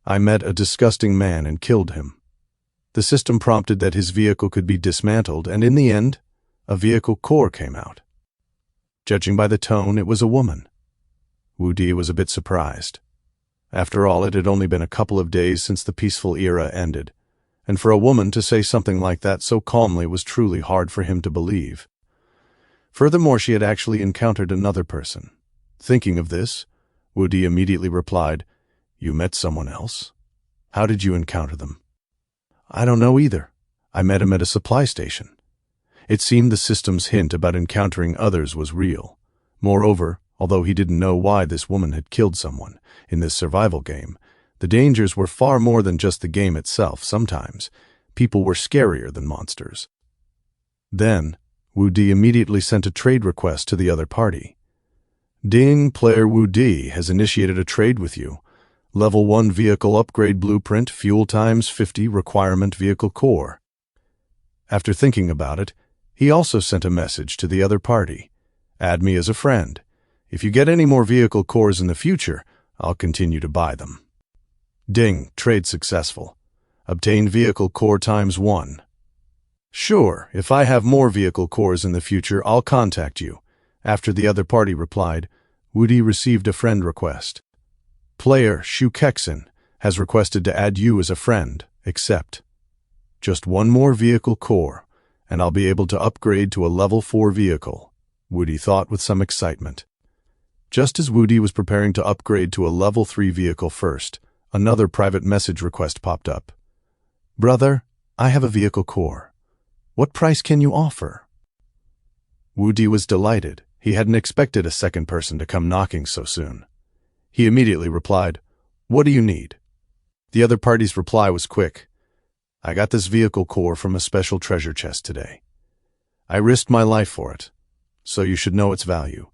I met a disgusting man and killed him. The system prompted that his vehicle could be dismantled, and in the end, a vehicle core came out. Judging by the tone, it was a woman." Wu Di was a bit surprised. After all, it had only been a couple of days since the peaceful era ended, and for a woman to say something like that so calmly was truly hard for him to believe. Furthermore, she had actually encountered another person. Thinking of this, Wu Di immediately replied, "You met someone else? How did you encounter them?" "I don't know either. I met him at a supply station." It seemed the system's hint about encountering others was real. Moreover, although he didn't know why this woman had killed someone, in this survival game, the dangers were far more than just the game itself. Sometimes, people were scarier than monsters. Then, Wu Di immediately sent a trade request to the other party. "Ding, player Wu Di has initiated a trade with you. Level 1 vehicle upgrade blueprint, fuel times 50, requirement vehicle core." After thinking about it, he also sent a message to the other party. "Add me as a friend. If you get any more vehicle cores in the future, I'll continue to buy them." Ding, trade successful. Obtain vehicle core times 1. "Sure, if I have more vehicle cores in the future, I'll contact you." After the other party replied, Wu Di received a friend request. "Player Shu Kexin has requested to add you as a friend. Accept. Just 1 more vehicle core, and I'll be able to upgrade to a level 4 vehicle," Wu Di thought with some excitement. Just as Wu Di was preparing to upgrade to a level 3 vehicle first, another private message request popped up. "Brother, I have a vehicle core. What price can you offer?" Wu Di was delighted. He hadn't expected a second person to come knocking so soon. He immediately replied, "What do you need?" The other party's reply was quick. "I got this vehicle core from a special treasure chest today. I risked my life for it, so you should know its value.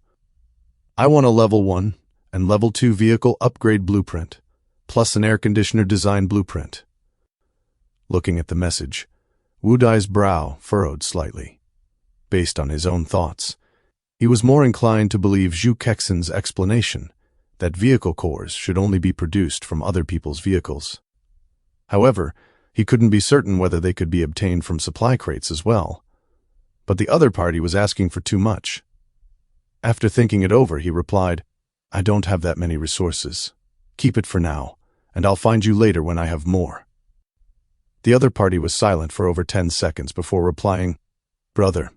I want a level 1 and level 2 vehicle upgrade blueprint, plus an air conditioner design blueprint." Looking at the message, Wu Di's brow furrowed slightly. Based on his own thoughts, he was more inclined to believe Zhu Kexin's explanation that vehicle cores should only be produced from other people's vehicles. However, he couldn't be certain whether they could be obtained from supply crates as well. But the other party was asking for too much. After thinking it over, he replied, "I don't have that many resources. Keep it for now, and I'll find you later when I have more." The other party was silent for over 10 seconds before replying, "Brother,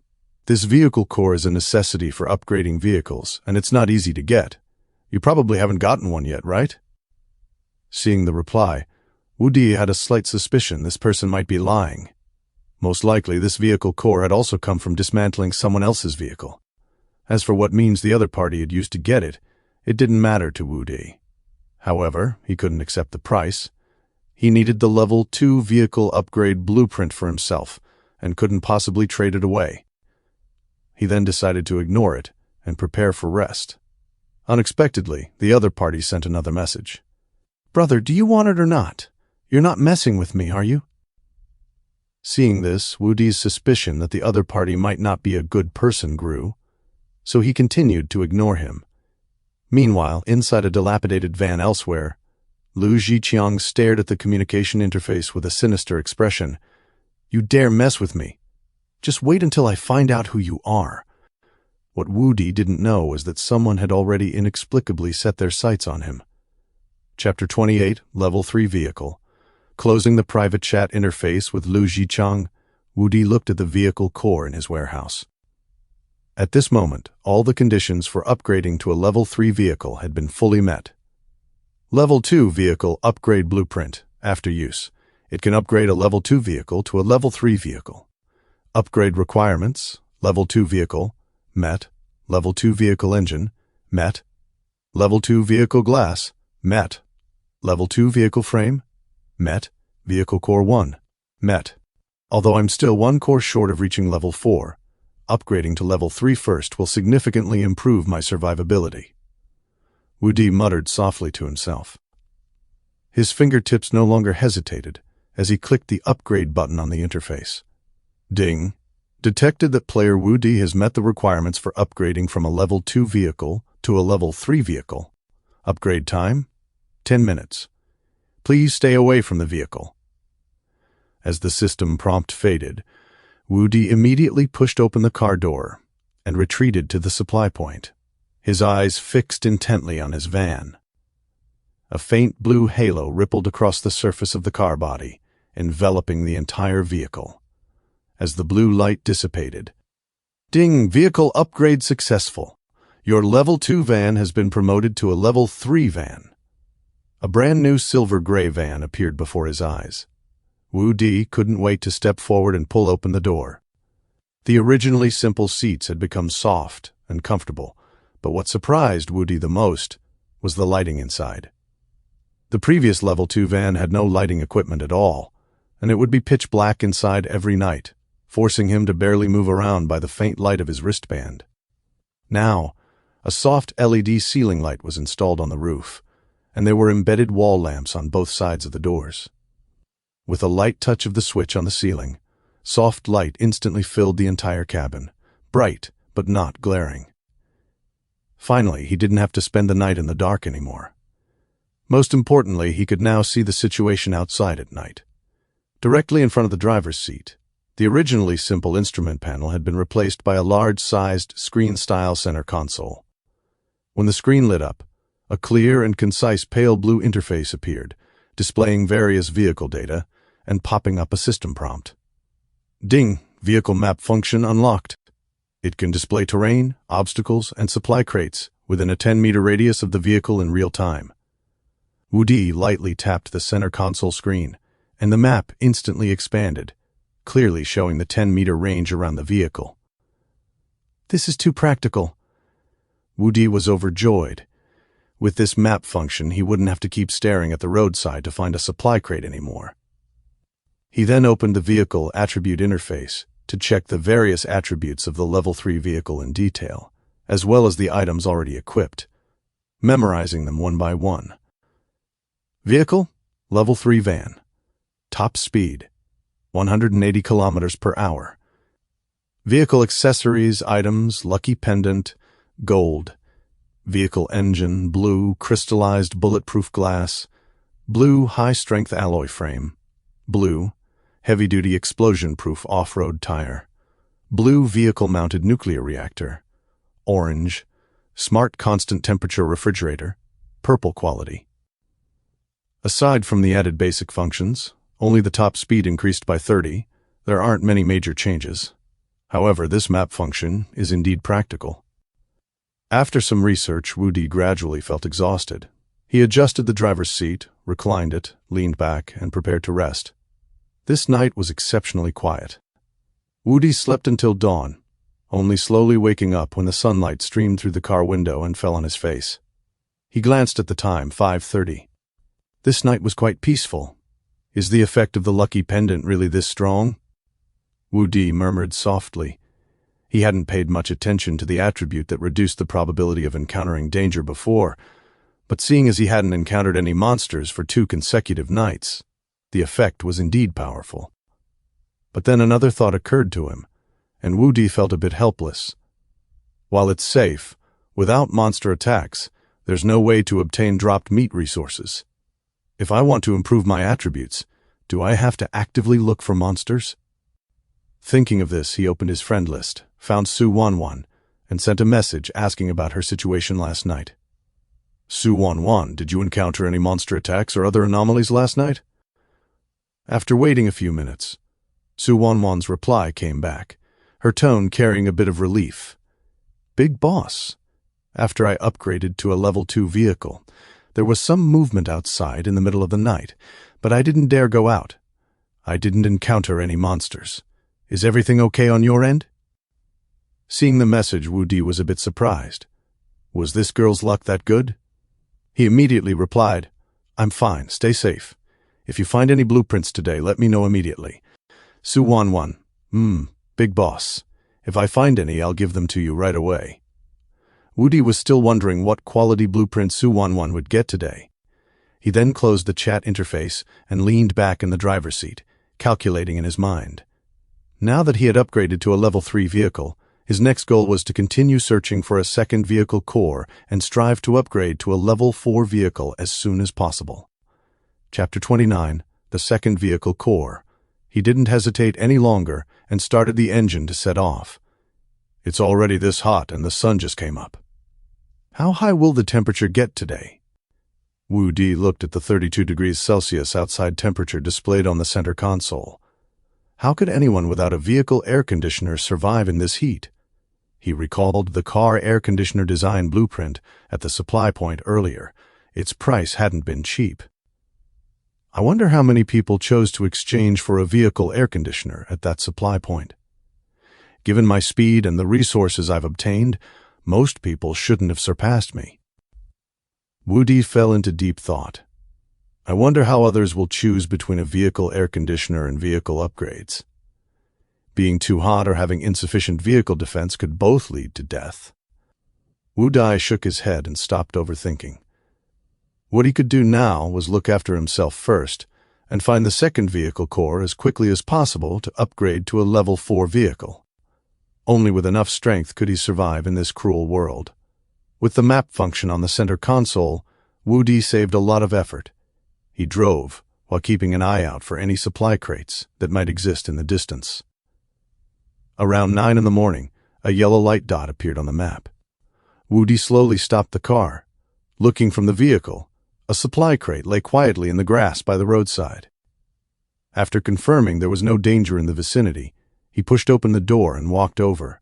this vehicle core is a necessity for upgrading vehicles, and it's not easy to get. You probably haven't gotten one yet, right?" Seeing the reply, Wu Di had a slight suspicion this person might be lying. Most likely, this vehicle core had also come from dismantling someone else's vehicle. As for what means the other party had used to get it, it didn't matter to Wu Di. However, he couldn't accept the price. He needed the level 2 vehicle upgrade blueprint for himself, and couldn't possibly trade it away. He then decided to ignore it and prepare for rest. Unexpectedly, the other party sent another message. "Brother, do you want it or not? You're not messing with me, are you?" Seeing this, Wu Di's suspicion that the other party might not be a good person grew, so he continued to ignore him. Meanwhile, inside a dilapidated van elsewhere, Lu Zhiqiang stared at the communication interface with a sinister expression. "You dare mess with me? Just wait until I find out who you are." What Wu Di didn't know was that someone had already inexplicably set their sights on him. Chapter 28, Level 3 Vehicle. Closing the private chat interface with Lu Zhiqiang, Wu Di looked at the vehicle core in his warehouse. At this moment, all the conditions for upgrading to a Level 3 vehicle had been fully met. Level 2 Vehicle Upgrade Blueprint. After use, it can upgrade a Level 2 vehicle to a Level 3 vehicle. Upgrade requirements: Level 2 vehicle, met. Level 2 vehicle engine, met. Level 2 vehicle glass, met. Level 2 vehicle frame, met. Vehicle core 1, met. Although I'm still one core short of reaching Level 4, upgrading to Level 3 first will significantly improve my survivability. Wu Di muttered softly to himself. His fingertips no longer hesitated as he clicked the upgrade button on the interface. Ding. Detected that player Wu Di has met the requirements for upgrading from a Level 2 vehicle to a Level 3 vehicle. Upgrade time: 10 minutes. Please stay away from the vehicle. As the system prompt faded, Wu Di immediately pushed open the car door and retreated to the supply point, his eyes fixed intently on his van. A faint blue halo rippled across the surface of the car body, enveloping the entire vehicle. As the blue light dissipated, "Ding! Vehicle upgrade successful. Your Level 2 van has been promoted to a Level 3 van." A brand new silver-gray van appeared before his eyes. Wu Di couldn't wait to step forward and pull open the door. The originally simple seats had become soft and comfortable, but what surprised Wu Di the most was the lighting inside. The previous Level 2 van had no lighting equipment at all, and it would be pitch black inside every night, forcing him to barely move around by the faint light of his wristband. Now, a soft LED ceiling light was installed on the roof, and there were embedded wall lamps on both sides of the doors. With a light touch of the switch on the ceiling, soft light instantly filled the entire cabin, bright but not glaring. Finally, he didn't have to spend the night in the dark anymore. Most importantly, he could now see the situation outside at night. Directly in front of the driver's seat, the originally simple instrument panel had been replaced by a large-sized screen-style center console. When the screen lit up, a clear and concise pale blue interface appeared, displaying various vehicle data and popping up a system prompt. Ding! Vehicle map function unlocked. It can display terrain, obstacles, and supply crates within a 10-meter radius of the vehicle in real time. Wu Di lightly tapped the center console screen, and the map instantly expanded, clearly showing the 10-meter range around the vehicle. "This is too practical." Wu Di was overjoyed. With this map function, he wouldn't have to keep staring at the roadside to find a supply crate anymore. He then opened the vehicle attribute interface to check the various attributes of the Level 3 vehicle in detail, as well as the items already equipped, memorizing them one by one. Vehicle, Level 3 van. Top speed, 180 kilometers per hour. Vehicle accessories, items, lucky pendant, gold. Vehicle engine, blue, crystallized bulletproof glass. Blue, high-strength alloy frame. Blue, heavy-duty explosion-proof off-road tire. Blue, vehicle-mounted nuclear reactor. Orange, smart constant-temperature refrigerator. Purple quality. Aside from the added basic functions, only the top speed increased by 30, there aren't many major changes. However, this map function is indeed practical. After some research, Wu Di gradually felt exhausted. He adjusted the driver's seat, reclined it, leaned back, and prepared to rest. This night was exceptionally quiet. Wu Di slept until dawn, only slowly waking up when the sunlight streamed through the car window and fell on his face. He glanced at the time, 5:30. This night was quite peaceful. Is the effect of the lucky pendant really this strong? Wu Di murmured softly. He hadn't paid much attention to the attribute that reduced the probability of encountering danger before, but seeing as he hadn't encountered any monsters for 2 consecutive nights, the effect was indeed powerful. But then another thought occurred to him, and Wu Di felt a bit helpless. While it's safe, without monster attacks, There's no way to obtain dropped meat resources. If I want to improve my attributes, do I have to actively look for monsters? Thinking of this, he opened his friend list, found Su Wanwan, and sent a message asking about her situation last night. Su Wanwan, did you encounter any monster attacks or other anomalies last night? After waiting a few minutes, Su Wanwan's reply came back, her tone carrying a bit of relief. Big boss. After I upgraded to a level 2 vehicle, there was some movement outside in the middle of the night, but I didn't dare go out. I didn't encounter any monsters. Is everything okay on your end? Seeing the message, Wu Di was a bit surprised. Was this girl's luck that good? He immediately replied, I'm fine, stay safe. If you find any blueprints today, let me know immediately. Su Wanwan, big boss. If I find any, I'll give them to you right away. Wu Di was still wondering what quality blueprint Su Wanwan would get today. He then closed the chat interface and leaned back in the driver's seat, calculating in his mind. Now that he had upgraded to a level 3 vehicle, his next goal was to continue searching for a second vehicle core and strive to upgrade to a level 4 vehicle as soon as possible. Chapter 29, The Second Vehicle Core. He didn't hesitate any longer and started the engine to set off. It's already this hot and the sun just came up. How high will the temperature get today? Wu Di looked at the 32 degrees Celsius outside temperature displayed on the center console. How could anyone without a vehicle air conditioner survive in this heat? He recalled the car air conditioner design blueprint at the supply point earlier. Its price hadn't been cheap. I wonder how many people chose to exchange for a vehicle air conditioner at that supply point. Given my speed and the resources I've obtained, most people shouldn't have surpassed me. Wu Di fell into deep thought. I wonder how others will choose between a vehicle air conditioner and vehicle upgrades. Being too hot or having insufficient vehicle defense could both lead to death. Wu Di shook his head and stopped overthinking. What he could do now was look after himself first and find the second vehicle core as quickly as possible to upgrade to a level 4 vehicle. Only with enough strength could he survive in this cruel world. With the map function on the center console, Wu Di saved a lot of effort. He drove while keeping an eye out for any supply crates that might exist in the distance. Around 9 in the morning, a yellow light dot appeared on the map. Wu Di slowly stopped the car. Looking from the vehicle, a supply crate lay quietly in the grass by the roadside. After confirming there was no danger in the vicinity, he pushed open the door and walked over.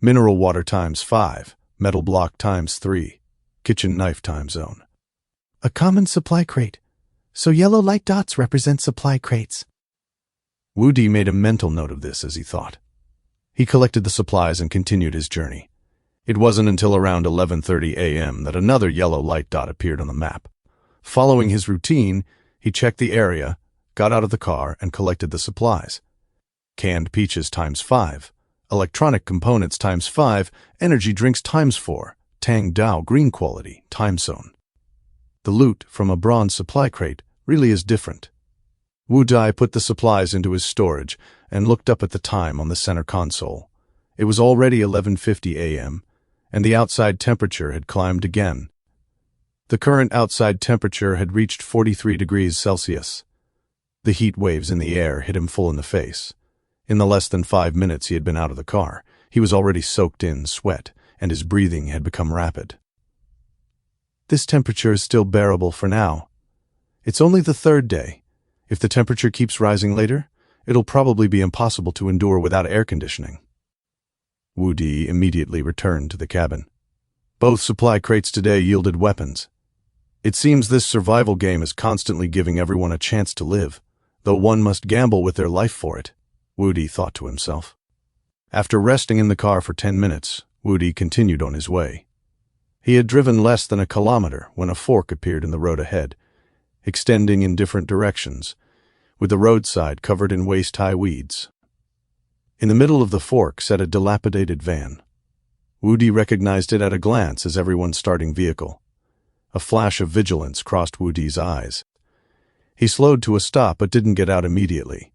Mineral water ×5, metal block ×3, kitchen knife time zone. A common supply crate. So yellow light dots represent supply crates. Wu Di made a mental note of this as he thought. He collected the supplies and continued his journey. It wasn't until around 11:30 a.m. that another yellow light dot appeared on the map. Following his routine, he checked the area, got out of the car, and collected the supplies. Canned peaches ×5, electronic components ×5, energy drinks ×4, Tang Dao green quality, time zone. The loot from a bronze supply crate really is different. Wu Di put the supplies into his storage and looked up at the time on the center console. It was already 11:50 a.m., and the outside temperature had climbed again. The current outside temperature had reached 43 degrees Celsius. The heat waves in the air hit him full in the face. In the less than 5 minutes he had been out of the car, he was already soaked in sweat, and his breathing had become rapid. This temperature is still bearable for now. It's only the 3rd day. If the temperature keeps rising later, it'll probably be impossible to endure without air conditioning. Wu Di immediately returned to the cabin. Both supply crates today yielded weapons. It seems this survival game is constantly giving everyone a chance to live, though one must gamble with their life for it, Wu Di thought to himself. After resting in the car for 10 minutes, Wu Di continued on his way. He had driven less than a kilometer when a fork appeared in the road ahead, extending in different directions, with the roadside covered in waist-high weeds. In the middle of the fork sat a dilapidated van. Wu Di recognized it at a glance as everyone's starting vehicle. A flash of vigilance crossed Wu Di's eyes. He slowed to a stop but didn't get out immediately.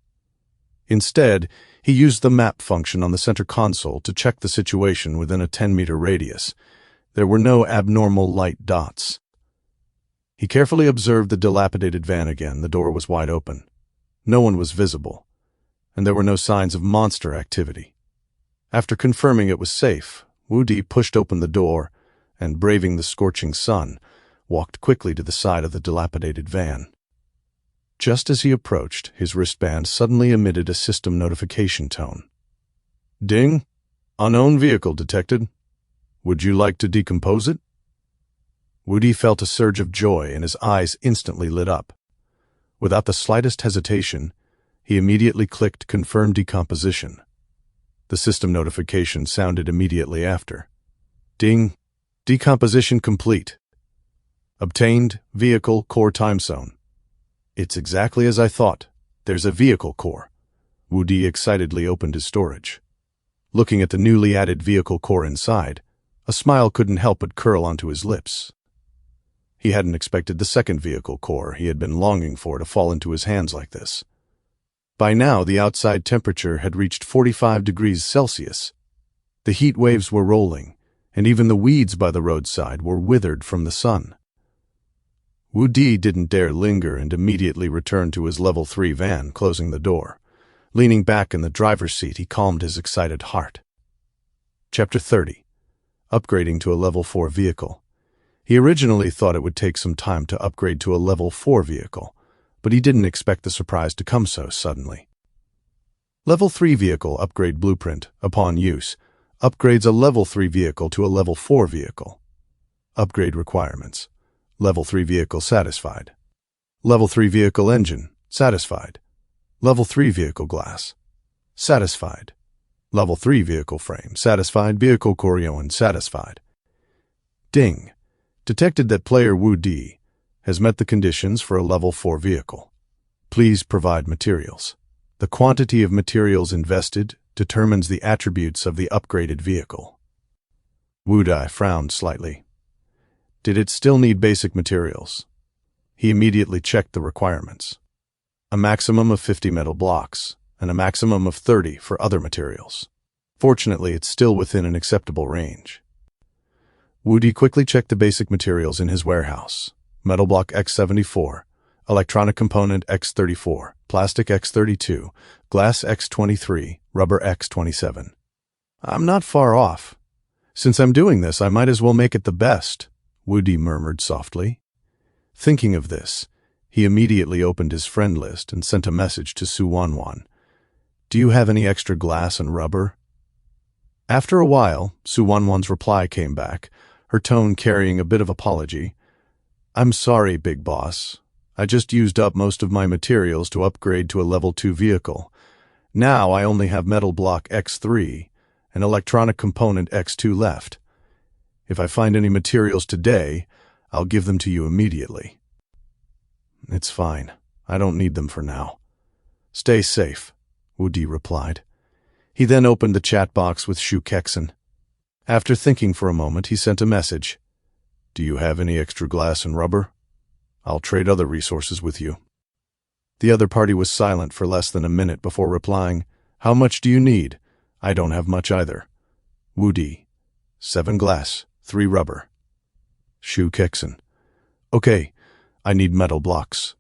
Instead, he used the map function on the center console to check the situation within a 10-meter radius, There were no abnormal light dots. He carefully observed the dilapidated van again. The door was wide open. No one was visible, and there were no signs of monster activity. After confirming it was safe, Wu Di pushed open the door and, braving the scorching sun, walked quickly to the side of the dilapidated van. Just as he approached, his wristband suddenly emitted a system notification tone. "Ding! Unknown vehicle detected. Would you like to decompose it?" Wu Di felt a surge of joy and his eyes instantly lit up. Without the slightest hesitation, he immediately clicked Confirm Decomposition. The system notification sounded immediately after. "Ding! Decomposition complete. Obtained vehicle core time zone." "It's exactly as I thought. There's a vehicle core." Wu Di excitedly opened his storage. Looking at the newly added vehicle core inside, a smile couldn't help but curl onto his lips. He hadn't expected the second vehicle core he had been longing for to fall into his hands like this. By now, the outside temperature had reached 45 degrees Celsius. The heat waves were rolling, and even the weeds by the roadside were withered from the sun. Wu Di didn't dare linger and immediately returned to his level 3 van, closing the door. Leaning back in the driver's seat, he calmed his excited heart. Chapter 30. Upgrading to a level 4 vehicle. He originally thought it would take some time to upgrade to a level 4 vehicle, but he didn't expect the surprise to come so suddenly. Level 3 vehicle upgrade blueprint, upon use, upgrades a level 3 vehicle to a level 4 vehicle. Upgrade requirements. Level 3 vehicle satisfied. Level 3 vehicle engine, satisfied. Level 3 vehicle glass, satisfied. Level 3 vehicle frame, satisfied. Vehicle Coriolan, satisfied. Ding. Detected that player Wu Di has met the conditions for a level 4 vehicle. Please provide materials. The quantity of materials invested determines the attributes of the upgraded vehicle. Wu Di frowned slightly. Did it still need basic materials? He immediately checked the requirements. A maximum of 50 metal blocks, and a maximum of 30 for other materials. Fortunately, it's still within an acceptable range. Wu Di quickly checked the basic materials in his warehouse. Metal block X74, electronic component X34, plastic X32, glass X23, rubber X27. I'm not far off. Since I'm doing this, I might as well make it the best, Wu Di murmured softly. Thinking of this, he immediately opened his friend list and sent a message to Su Wanwan. Do you have any extra glass and rubber? After a while, Su Wanwan's reply came back, her tone carrying a bit of apology. I'm sorry, big boss. I just used up most of my materials to upgrade to a level 2 vehicle. Now I only have metal block X3 and electronic component X2 left. If I find any materials today, I'll give them to you immediately. It's fine. I don't need them for now. Stay safe, Wu Di replied. He then opened the chat box with Shu Kexen. After thinking for a moment, he sent a message. Do you have any extra glass and rubber? I'll trade other resources with you. The other party was silent for less than a minute before replying, How much do you need? I don't have much either. Wu Di. 7 glass, 3 rubber. Shu Kexen. Okay, I need metal blocks.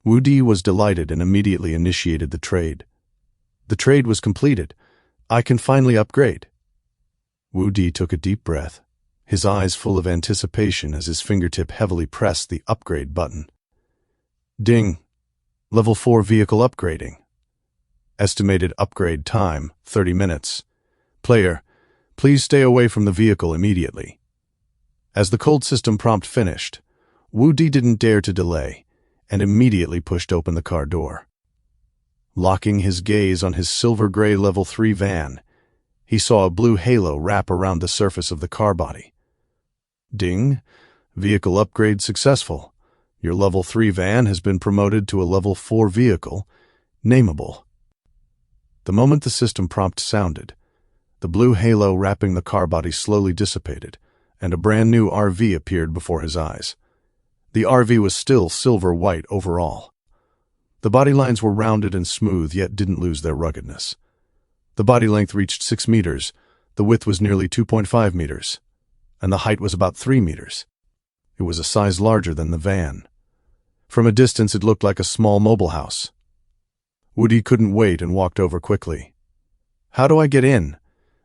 Wu Di was delighted and immediately initiated the trade. The trade was completed. I can finally upgrade. Wu Di took a deep breath, his eyes full of anticipation as his fingertip heavily pressed the upgrade button. Ding. Level 4 vehicle upgrading. Estimated upgrade time, 30 minutes. Player, please stay away from the vehicle immediately. As the cold system prompt finished, Wu Di didn't dare to delay and immediately pushed open the car door. Locking his gaze on his silver-gray level 3 van, he saw a blue halo wrap around the surface of the car body. Ding. Vehicle upgrade successful. Your level 3 van has been promoted to a level 4 vehicle, nameable. The moment the system prompt sounded, the blue halo wrapping the car body slowly dissipated, and a brand new RV appeared before his eyes. The RV was still silver-white overall. The body lines were rounded and smooth, yet didn't lose their ruggedness. The body length reached 6 meters. The width was nearly 2.5 meters. and the height was about 3 meters. It was a size larger than the van. From a distance, it looked like a small mobile house. Woody couldn't wait and walked over quickly. "How do I get in?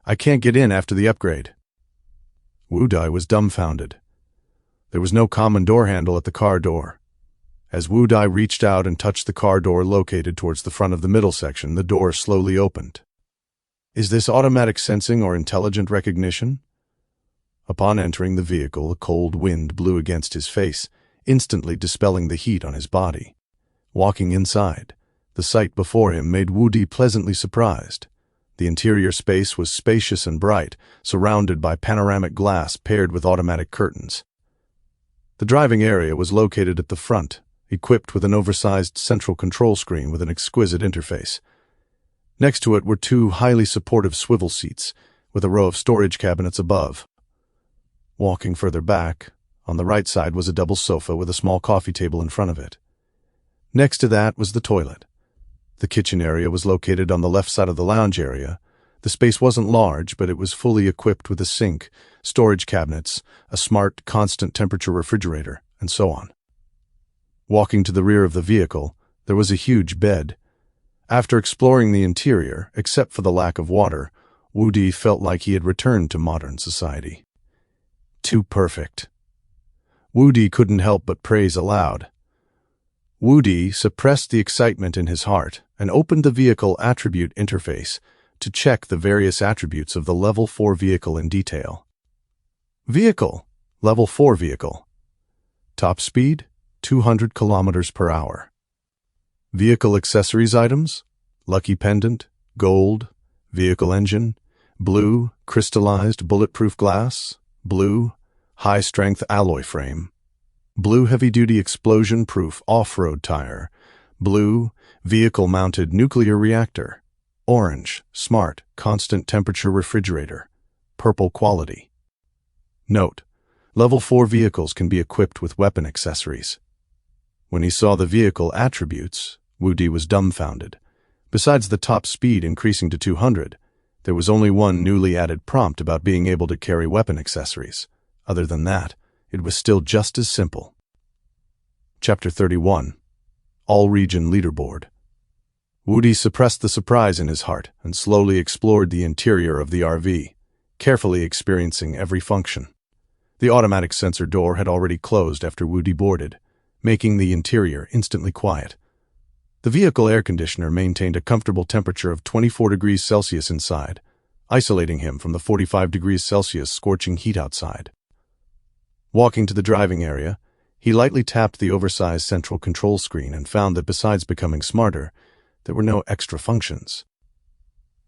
I can't get in after the upgrade." Wu-Dai was dumbfounded. There was no common door handle at the car door. As Wu-Dai reached out and touched the car door located towards the front of the middle section, the door slowly opened. Is this automatic sensing or intelligent recognition? Upon entering the vehicle, a cold wind blew against his face, instantly dispelling the heat on his body. Walking inside, the sight before him made Woody pleasantly surprised. The interior space was spacious and bright, surrounded by panoramic glass paired with automatic curtains. The driving area was located at the front, equipped with an oversized central control screen with an exquisite interface. Next to it were 2 highly supportive swivel seats, with a row of storage cabinets above. Walking further back, on the right side was a double sofa with a small coffee table in front of it. Next to that was the toilet. The kitchen area was located on the left side of the lounge area. The space wasn't large, but it was fully equipped with a sink, storage cabinets, a smart, constant temperature refrigerator, and so on. Walking to the rear of the vehicle, there was a huge bed. After exploring the interior, except for the lack of water, Woody felt like he had returned to modern society. Too perfect. Woody couldn't help but praise aloud. Woody suppressed the excitement in his heart and opened the vehicle attribute interface to check the various attributes of the Level 4 vehicle in detail. Vehicle, Level 4 vehicle. Top speed, 200 kilometers per hour. Vehicle accessories items, lucky pendant, gold, vehicle engine, blue, crystallized bulletproof glass, blue, high-strength alloy frame, blue heavy-duty explosion-proof off-road tire, blue, vehicle-mounted nuclear reactor, orange, smart, constant temperature refrigerator, purple quality. Note: Level 4 vehicles can be equipped with weapon accessories. When he saw the vehicle attributes, Woody was dumbfounded. Besides the top speed increasing to 200, there was only one newly added prompt about being able to carry weapon accessories. Other than that, it was still just as simple. Chapter 31. All-Region Leaderboard. Woody suppressed the surprise in his heart and slowly explored the interior of the RV, carefully experiencing every function. The automatic sensor door had already closed after Woody boarded, making the interior instantly quiet. The vehicle air conditioner maintained a comfortable temperature of 24 degrees Celsius inside, isolating him from the 45 degrees Celsius scorching heat outside. Walking to the driving area, he lightly tapped the oversized central control screen and found that besides becoming smarter, there were no extra functions.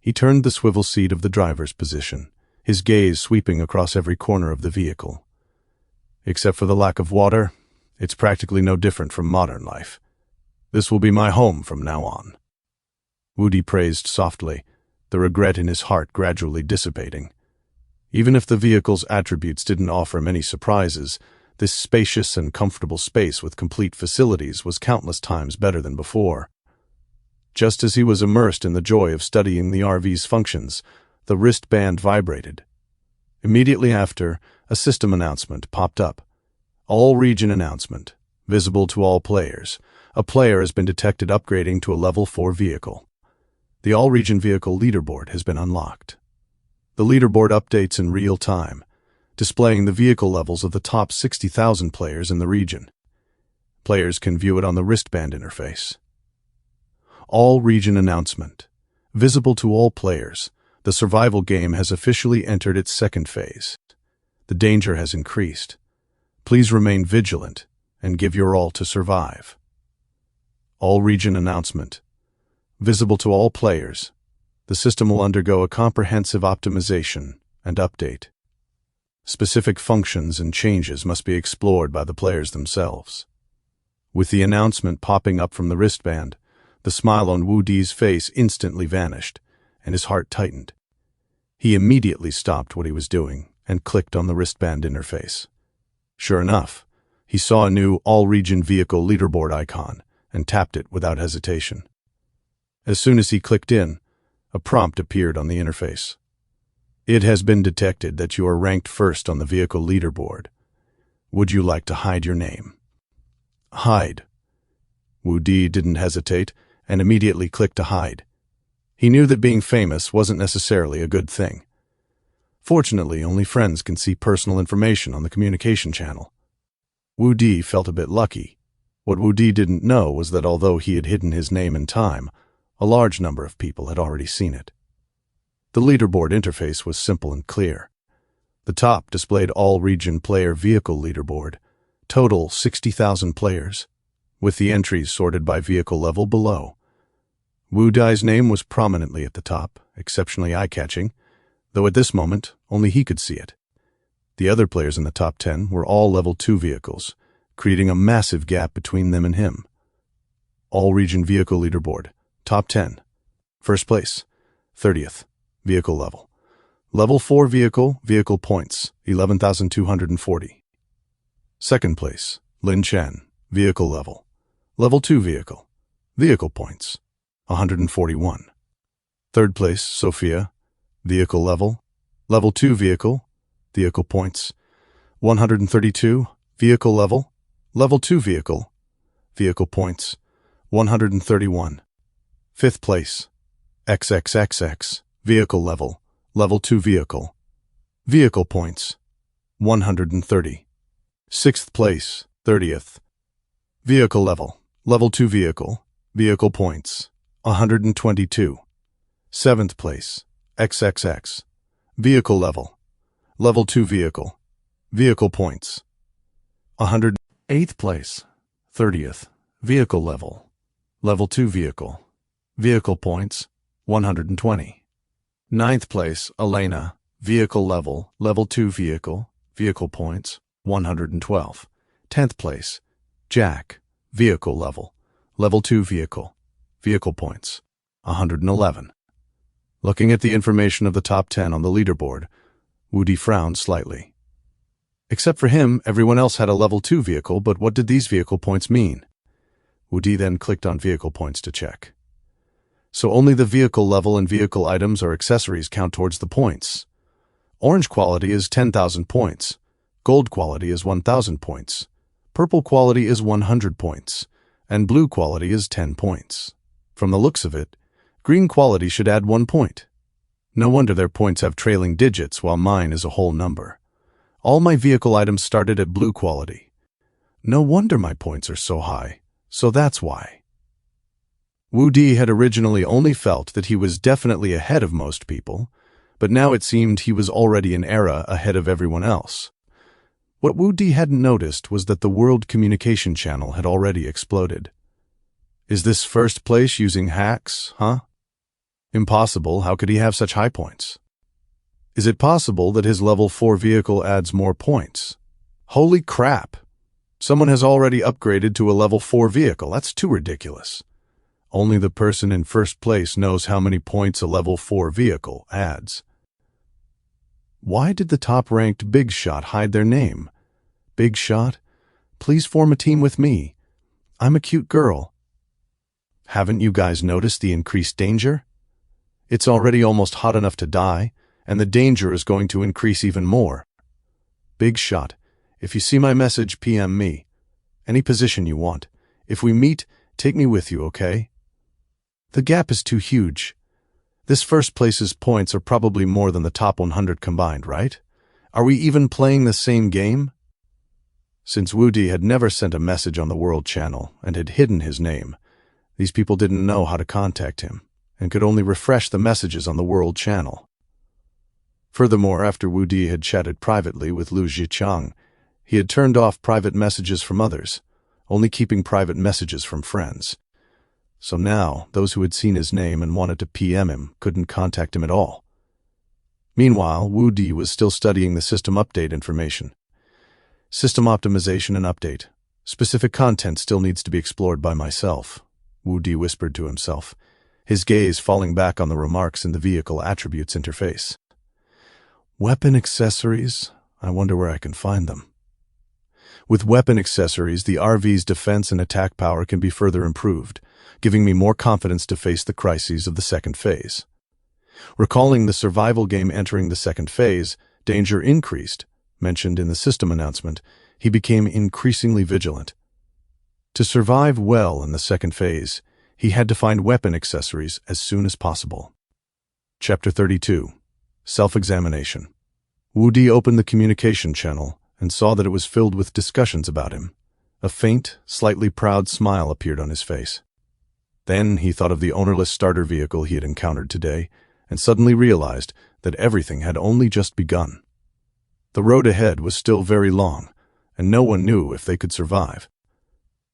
He turned the swivel seat of the driver's position, his gaze sweeping across every corner of the vehicle. Except for the lack of water, it's practically no different from modern life. This will be my home from now on. Woody praised softly, the regret in his heart gradually dissipating. Even if the vehicle's attributes didn't offer many surprises, this spacious and comfortable space with complete facilities was countless times better than before. Just as he was immersed in the joy of studying the RV's functions, the wristband vibrated. Immediately after, a system announcement popped up. All-Region announcement, visible to all players. A player has been detected upgrading to a Level 4 vehicle. The All-Region Vehicle Leaderboard has been unlocked. The leaderboard updates in real time, displaying the vehicle levels of the top 60,000 players in the region. Players can view it on the wristband interface. All-Region announcement, visible to all players. The survival game has officially entered its second phase. The danger has increased. Please remain vigilant and give your all to survive. All-Region announcement, visible to all players. The system will undergo a comprehensive optimization and update. Specific functions and changes must be explored by the players themselves. With the announcement popping up from the wristband, the smile on Woody's face instantly vanished, and his heart tightened. He immediately stopped what he was doing and clicked on the wristband interface. Sure enough, he saw a new All-Region Vehicle Leaderboard icon and tapped it without hesitation. As soon as he clicked in, a prompt appeared on the interface. It has been detected that you are ranked first on the vehicle leaderboard. Would you like to hide your name? Hide. Wu Di didn't hesitate and immediately clicked to hide. He knew that being famous wasn't necessarily a good thing. Fortunately, only friends can see personal information on the communication channel. Wu Di felt a bit lucky. What Wu Di didn't know was that although he had hidden his name and time, a large number of people had already seen it. The leaderboard interface was simple and clear. The top displayed all-region player vehicle leaderboard, total 60,000 players, with the entries sorted by vehicle level below. Wu Di's name was prominently at the top, exceptionally eye-catching, though at this moment only he could see it. The other players in the top 10 were all level 2 vehicles, creating a massive gap between them and him. All-region vehicle leaderboard, top 10. First place, 30th, vehicle level. Level 4 vehicle points, 11,240. Second place, Lin Chen, vehicle level. Level 2 vehicle points, 141. Third place, Sophia, vehicle level. Level 2 vehicle points, 132. Vehicle level. Level 2 vehicle points, 131. Fifth place, XXXX, vehicle level. Level 2 vehicle points, 130. Sixth place, 30th, vehicle level. Level 2 vehicle points, 122. Seventh place, XXX, vehicle level. Level 2 vehicle points, 100. Eighth place, 30th, vehicle level. Level 2 vehicle points, 120. Ninth place, Elena, vehicle level. Level 2 vehicle points, 112. 10th place, Jack, vehicle level. Level 2 vehicle points, 111. Looking at the information of the top 10 on the leaderboard, Wu Di frowned slightly. Except for him, everyone else had a level 2 vehicle, but what did these vehicle points mean? Wu Di then clicked on vehicle points to check. So only the vehicle level and vehicle items or accessories count towards the points. Orange quality is 10,000 points. Gold quality is 1,000 points. Purple quality is 100 points. And blue quality is 10 points. From the looks of it, green quality should add 1 point. No wonder their points have trailing digits while mine is a whole number. All my vehicle items started at blue quality. No wonder my points are so high. So that's why. Wu Di had originally only felt that he was definitely ahead of most people, but now it seemed he was already an era ahead of everyone else. What Wu Di hadn't noticed was that the world communication channel had already exploded. Is this first place using hacks, huh? Impossible. How could he have such high points? Is it possible that his level 4 vehicle adds more points? Holy crap! Someone has already upgraded to a level 4 vehicle. That's too ridiculous. Only the person in first place knows how many points a level 4 vehicle adds. Why did the top-ranked Big Shot hide their name? Big Shot, please form a team with me. I'm a cute girl. Haven't you guys noticed the increased danger? It's already almost hot enough to die, and the danger is going to increase even more. Big Shot, if you see my message, PM me. Any position you want. If we meet, take me with you, okay? The gap is too huge. This first place's points are probably more than the top 100 combined, right? Are we even playing the same game? Since Wu Di had never sent a message on the World Channel and had hidden his name, these people didn't know how to contact him and could only refresh the messages on the World Channel. Furthermore, after Wu Di had chatted privately with Lu Zhiqiang, he had turned off private messages from others, only keeping private messages from friends. So now, those who had seen his name and wanted to PM him couldn't contact him at all. Meanwhile, Wu Di was still studying the system update information. System optimization and update. Specific content still needs to be explored by myself, Wu Di whispered to himself, his gaze falling back on the remarks in the vehicle attributes interface. Weapon accessories? I wonder where I can find them. With weapon accessories, the RV's defense and attack power can be further improved, giving me more confidence to face the crises of the second phase. Recalling the survival game entering the second phase, danger increased, mentioned in the system announcement, he became increasingly vigilant. To survive well in the second phase, he had to find weapon accessories as soon as possible. Chapter 32. Self-Examination. Wu Di opened the communication channel and saw that it was filled with discussions about him. A faint, slightly proud smile appeared on his face. Then he thought of the ownerless starter vehicle he had encountered today and suddenly realized that everything had only just begun. The road ahead was still very long, and no one knew if they could survive.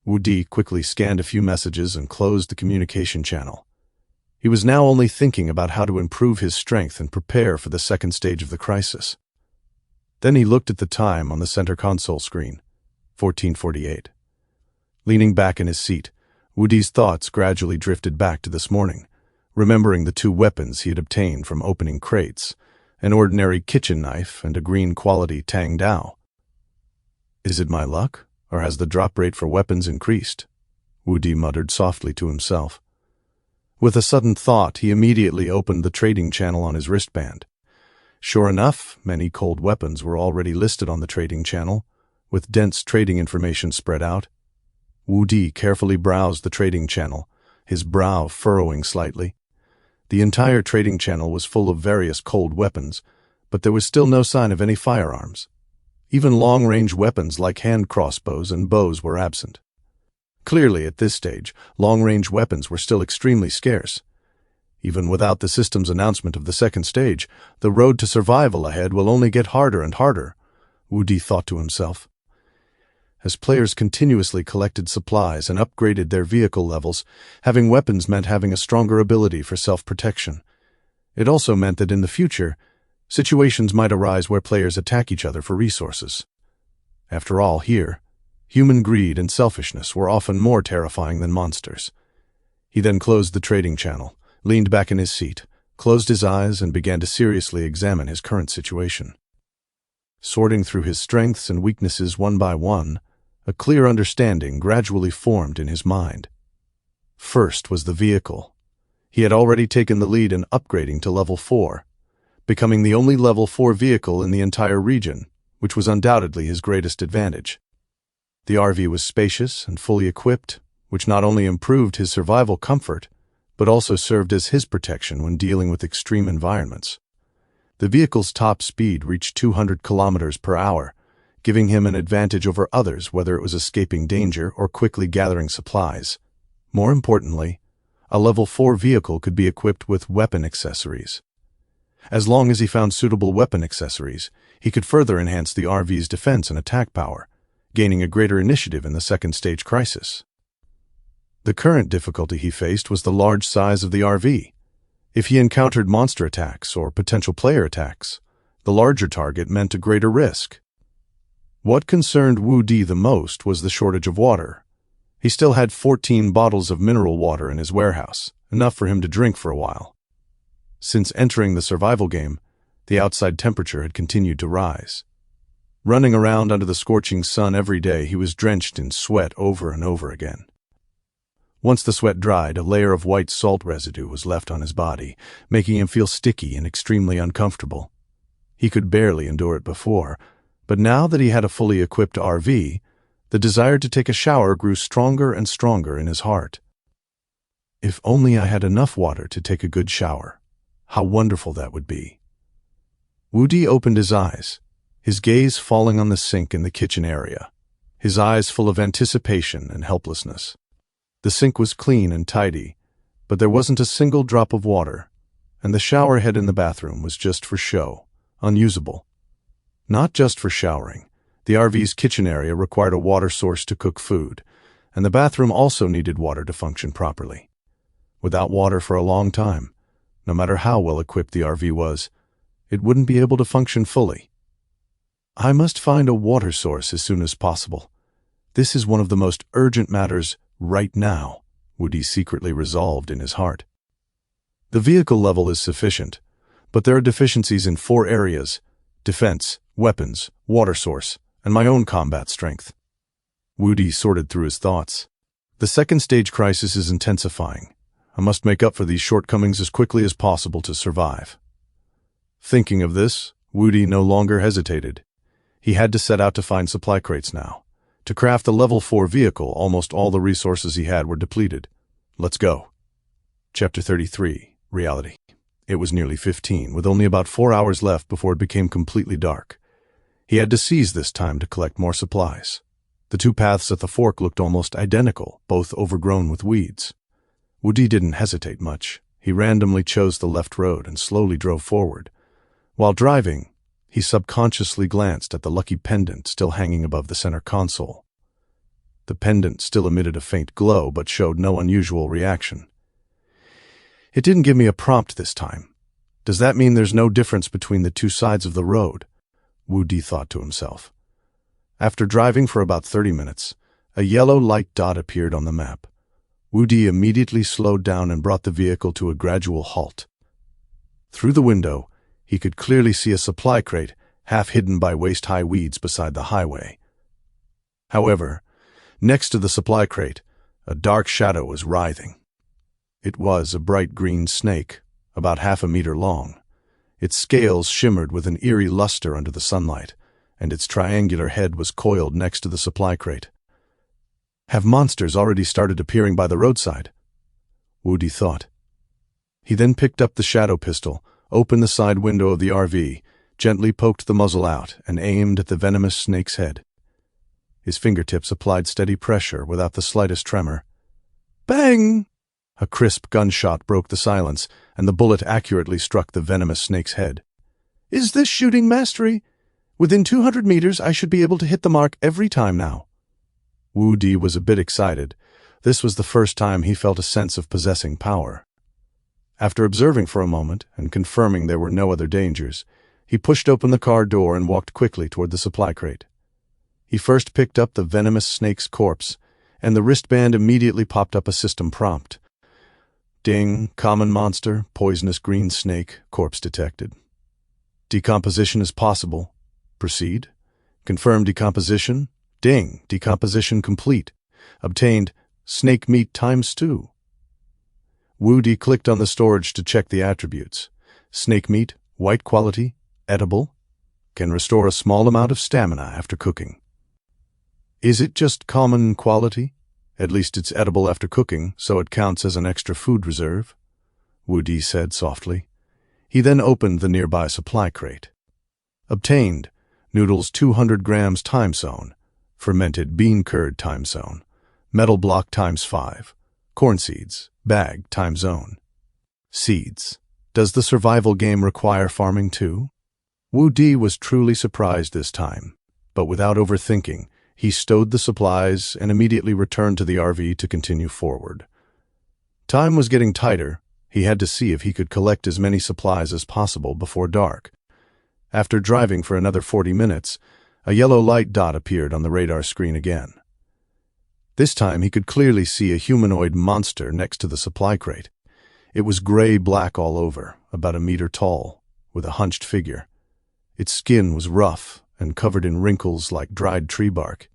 Wu Di quickly scanned a few messages and closed the communication channel. He was now only thinking about how to improve his strength and prepare for the second stage of the crisis. Then he looked at the time on the center console screen, 14:48. Leaning back in his seat, Wu Di's thoughts gradually drifted back to this morning, remembering the two weapons he had obtained from opening crates, an ordinary kitchen knife and a green-quality Tang Dao. Is it my luck, or has the drop rate for weapons increased? Wu Di muttered softly to himself. With a sudden thought, he immediately opened the trading channel on his wristband. Sure enough, many cold weapons were already listed on the trading channel, with dense trading information spread out. Wu Di carefully browsed the trading channel, his brow furrowing slightly. The entire trading channel was full of various cold weapons, but there was still no sign of any firearms. Even long-range weapons like hand crossbows and bows were absent. Clearly, at this stage, long-range weapons were still extremely scarce. Even without the system's announcement of the second stage, the road to survival ahead will only get harder and harder, Wu Di thought to himself. As players continuously collected supplies and upgraded their vehicle levels, having weapons meant having a stronger ability for self-protection. It also meant that in the future, situations might arise where players attack each other for resources. After all, here, human greed and selfishness were often more terrifying than monsters. He then closed the trading channel, leaned back in his seat, closed his eyes, and began to seriously examine his current situation. Sorting through his strengths and weaknesses one by one, a clear understanding gradually formed in his mind. First was the vehicle. He had already taken the lead in upgrading to level 4, becoming the only level 4 vehicle in the entire region, which was undoubtedly his greatest advantage. The RV was spacious and fully equipped, which not only improved his survival comfort, but also served as his protection when dealing with extreme environments. The vehicle's top speed reached 200 kilometers per hour, giving him an advantage over others whether it was escaping danger or quickly gathering supplies. More importantly, a level 4 vehicle could be equipped with weapon accessories. As long as he found suitable weapon accessories, he could further enhance the RV's defense and attack power, gaining a greater initiative in the second stage crisis. The current difficulty he faced was the large size of the RV. If he encountered monster attacks or potential player attacks, the larger target meant a greater risk. What concerned Wu Di the most was the shortage of water. He still had 14 bottles of mineral water in his warehouse, enough for him to drink for a while. Since entering the survival game, the outside temperature had continued to rise. Running around under the scorching sun every day, he was drenched in sweat over and over again. Once the sweat dried, a layer of white salt residue was left on his body, making him feel sticky and extremely uncomfortable. He could barely endure it before, but now that he had a fully equipped RV, the desire to take a shower grew stronger and stronger in his heart. If only I had enough water to take a good shower, how wonderful that would be. Wu Di opened his eyes, his gaze falling on the sink in the kitchen area, his eyes full of anticipation and helplessness. The sink was clean and tidy, but there wasn't a single drop of water, and the shower head in the bathroom was just for show, unusable. Not just for showering, the RV's kitchen area required a water source to cook food, and the bathroom also needed water to function properly. Without water for a long time, no matter how well equipped the RV was, it wouldn't be able to function fully. I must find a water source as soon as possible. This is one of the most urgent matters right now, Wu Di secretly resolved in his heart. The vehicle level is sufficient, but there are deficiencies in 4 areas: defense, weapons, water source, and my own combat strength. Wu Di sorted through his thoughts. The second stage crisis is intensifying. I must make up for these shortcomings as quickly as possible to survive. Thinking of this, Woody no longer hesitated. He had to set out to find supply crates now. To craft the level 4 vehicle, almost all the resources he had were depleted. Let's go. Chapter 33, Reality. It was nearly 15, with only about 4 hours left before it became completely dark. He had to seize this time to collect more supplies. The two paths at the fork looked almost identical, both overgrown with weeds. Woody didn't hesitate much. He randomly chose the left road and slowly drove forward. While driving, he subconsciously glanced at the lucky pendant still hanging above the center console. The pendant still emitted a faint glow but showed no unusual reaction. It didn't give me a prompt this time. Does that mean there's no difference between the two sides of the road? Woody thought to himself. After driving for about 30 minutes, a yellow light dot appeared on the map. Woody immediately slowed down and brought the vehicle to a gradual halt. Through the window, he could clearly see a supply crate, half hidden by waist-high weeds beside the highway. However, next to the supply crate, a dark shadow was writhing. It was a bright green snake, about half a meter long. Its scales shimmered with an eerie luster under the sunlight, and its triangular head was coiled next to the supply crate. Have monsters already started appearing by the roadside? Woody thought. He then picked up the shadow pistol, opened the side window of the RV, gently poked the muzzle out, and aimed at the venomous snake's head. His fingertips applied steady pressure without the slightest tremor. Bang! A crisp gunshot broke the silence, and the bullet accurately struck the venomous snake's head. Is this shooting mastery? Within 200 meters, I should be able to hit the mark every time now. Woody was a bit excited. This was the first time he felt a sense of possessing power. After observing for a moment and confirming there were no other dangers, he pushed open the car door and walked quickly toward the supply crate. He first picked up the venomous snake's corpse, and the wristband immediately popped up a system prompt. Ding, common monster, poisonous green snake, corpse detected. Decomposition is possible. Proceed. Confirm decomposition. Ding, decomposition complete. Obtained, snake meat ×2. Woody clicked on the storage to check the attributes. Snake meat, white quality, edible. Can restore a small amount of stamina after cooking. Is it just common quality? At least it's edible after cooking, so it counts as an extra food reserve, Woody said softly. He then opened the nearby supply crate. Obtained, noodles 200 grams time zone, fermented bean curd time zone, metal block ×5, corn seeds, bag time zone. Seeds. Does the survival game require farming too? Woody was truly surprised this time, but without overthinking, he stowed the supplies and immediately returned to the RV to continue forward. Time was getting tighter. He had to see if he could collect as many supplies as possible before dark. After driving for another 40 minutes, a yellow light dot appeared on the radar screen again. This time he could clearly see a humanoid monster next to the supply crate. It was gray-black all over, about a meter tall, with a hunched figure. Its skin was rough and covered in wrinkles like dried tree bark.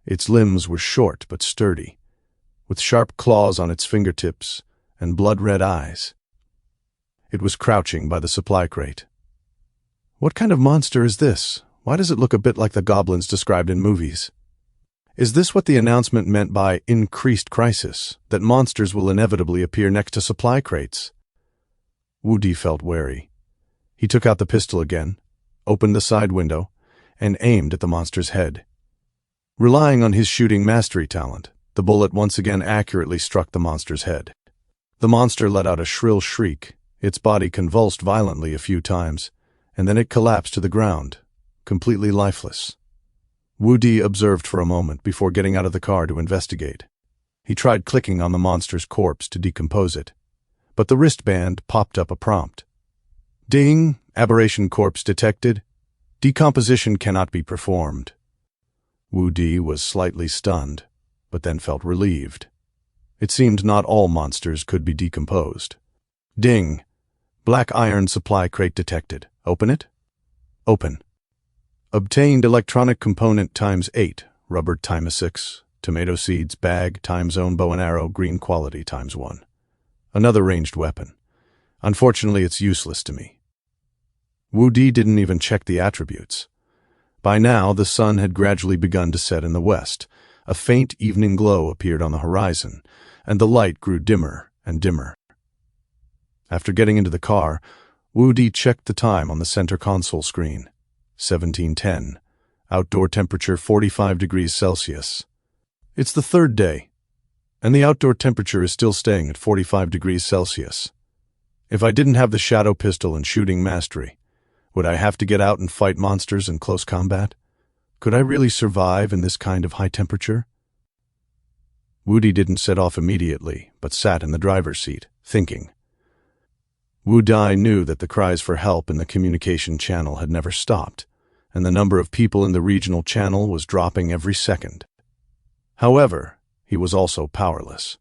Its limbs were short but sturdy, with sharp claws on its fingertips and blood-red eyes. It was crouching by the supply crate. What kind of monster is this? Why does it look a bit like the goblins described in movies? Is this what the announcement meant by increased crisis, that monsters will inevitably appear next to supply crates? Woody felt wary. He took out the pistol again, opened the side window, and aimed at the monster's head. Relying on his shooting mastery talent, the bullet once again accurately struck the monster's head. The monster let out a shrill shriek. Its body convulsed violently a few times, and then it collapsed to the ground, completely lifeless. Woody observed for a moment before getting out of the car to investigate. He tried clicking on the monster's corpse to decompose it, but the wristband popped up a prompt. Ding, aberration corpse detected. Decomposition cannot be performed. Woody was slightly stunned, but then felt relieved. It seemed not all monsters could be decomposed. Ding, black iron supply crate detected. Open it? Open. Obtained electronic component ×8, rubber ×6, tomato seeds, bag, time zone, bow and arrow, green quality ×1. Another ranged weapon. Unfortunately, it's useless to me. Wu Di didn't even check the attributes. By now, the sun had gradually begun to set in the west. A faint evening glow appeared on the horizon, and the light grew dimmer and dimmer. After getting into the car, Wu Di checked the time on the center console screen. 17:10. Outdoor temperature 45 degrees Celsius. It's the third day, and the outdoor temperature is still staying at 45 degrees Celsius. If I didn't have the shadow pistol and shooting mastery, would I have to get out and fight monsters in close combat? Could I really survive in this kind of high temperature? Wu Di didn't set off immediately, but sat in the driver's seat, thinking. Wu Di knew that the cries for help in the communication channel had never stopped, and the number of people in the regional channel was dropping every second. However, he was also powerless.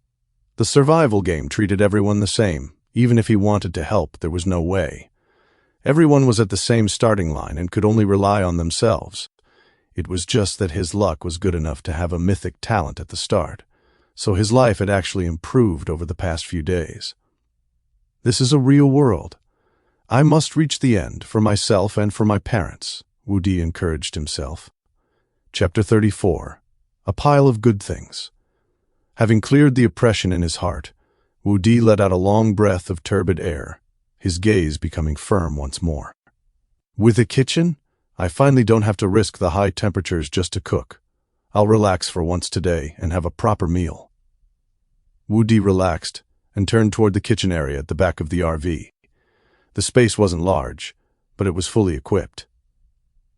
The survival game treated everyone the same. Even if he wanted to help, there was no way. Everyone was at the same starting line and could only rely on themselves. It was just that his luck was good enough to have a mythic talent at the start, so his life had actually improved over the past few days. This is a real world. I must reach the end for myself and for my parents, Wu Di encouraged himself. Chapter 34. A Pile of Good Things. Having cleared the oppression in his heart, Wu Di let out a long breath of turbid air, his gaze becoming firm once more. With a kitchen, I finally don't have to risk the high temperatures just to cook. I'll relax for once today and have a proper meal. Wu Di relaxed and turned toward the kitchen area at the back of the RV. The space wasn't large, but it was fully equipped.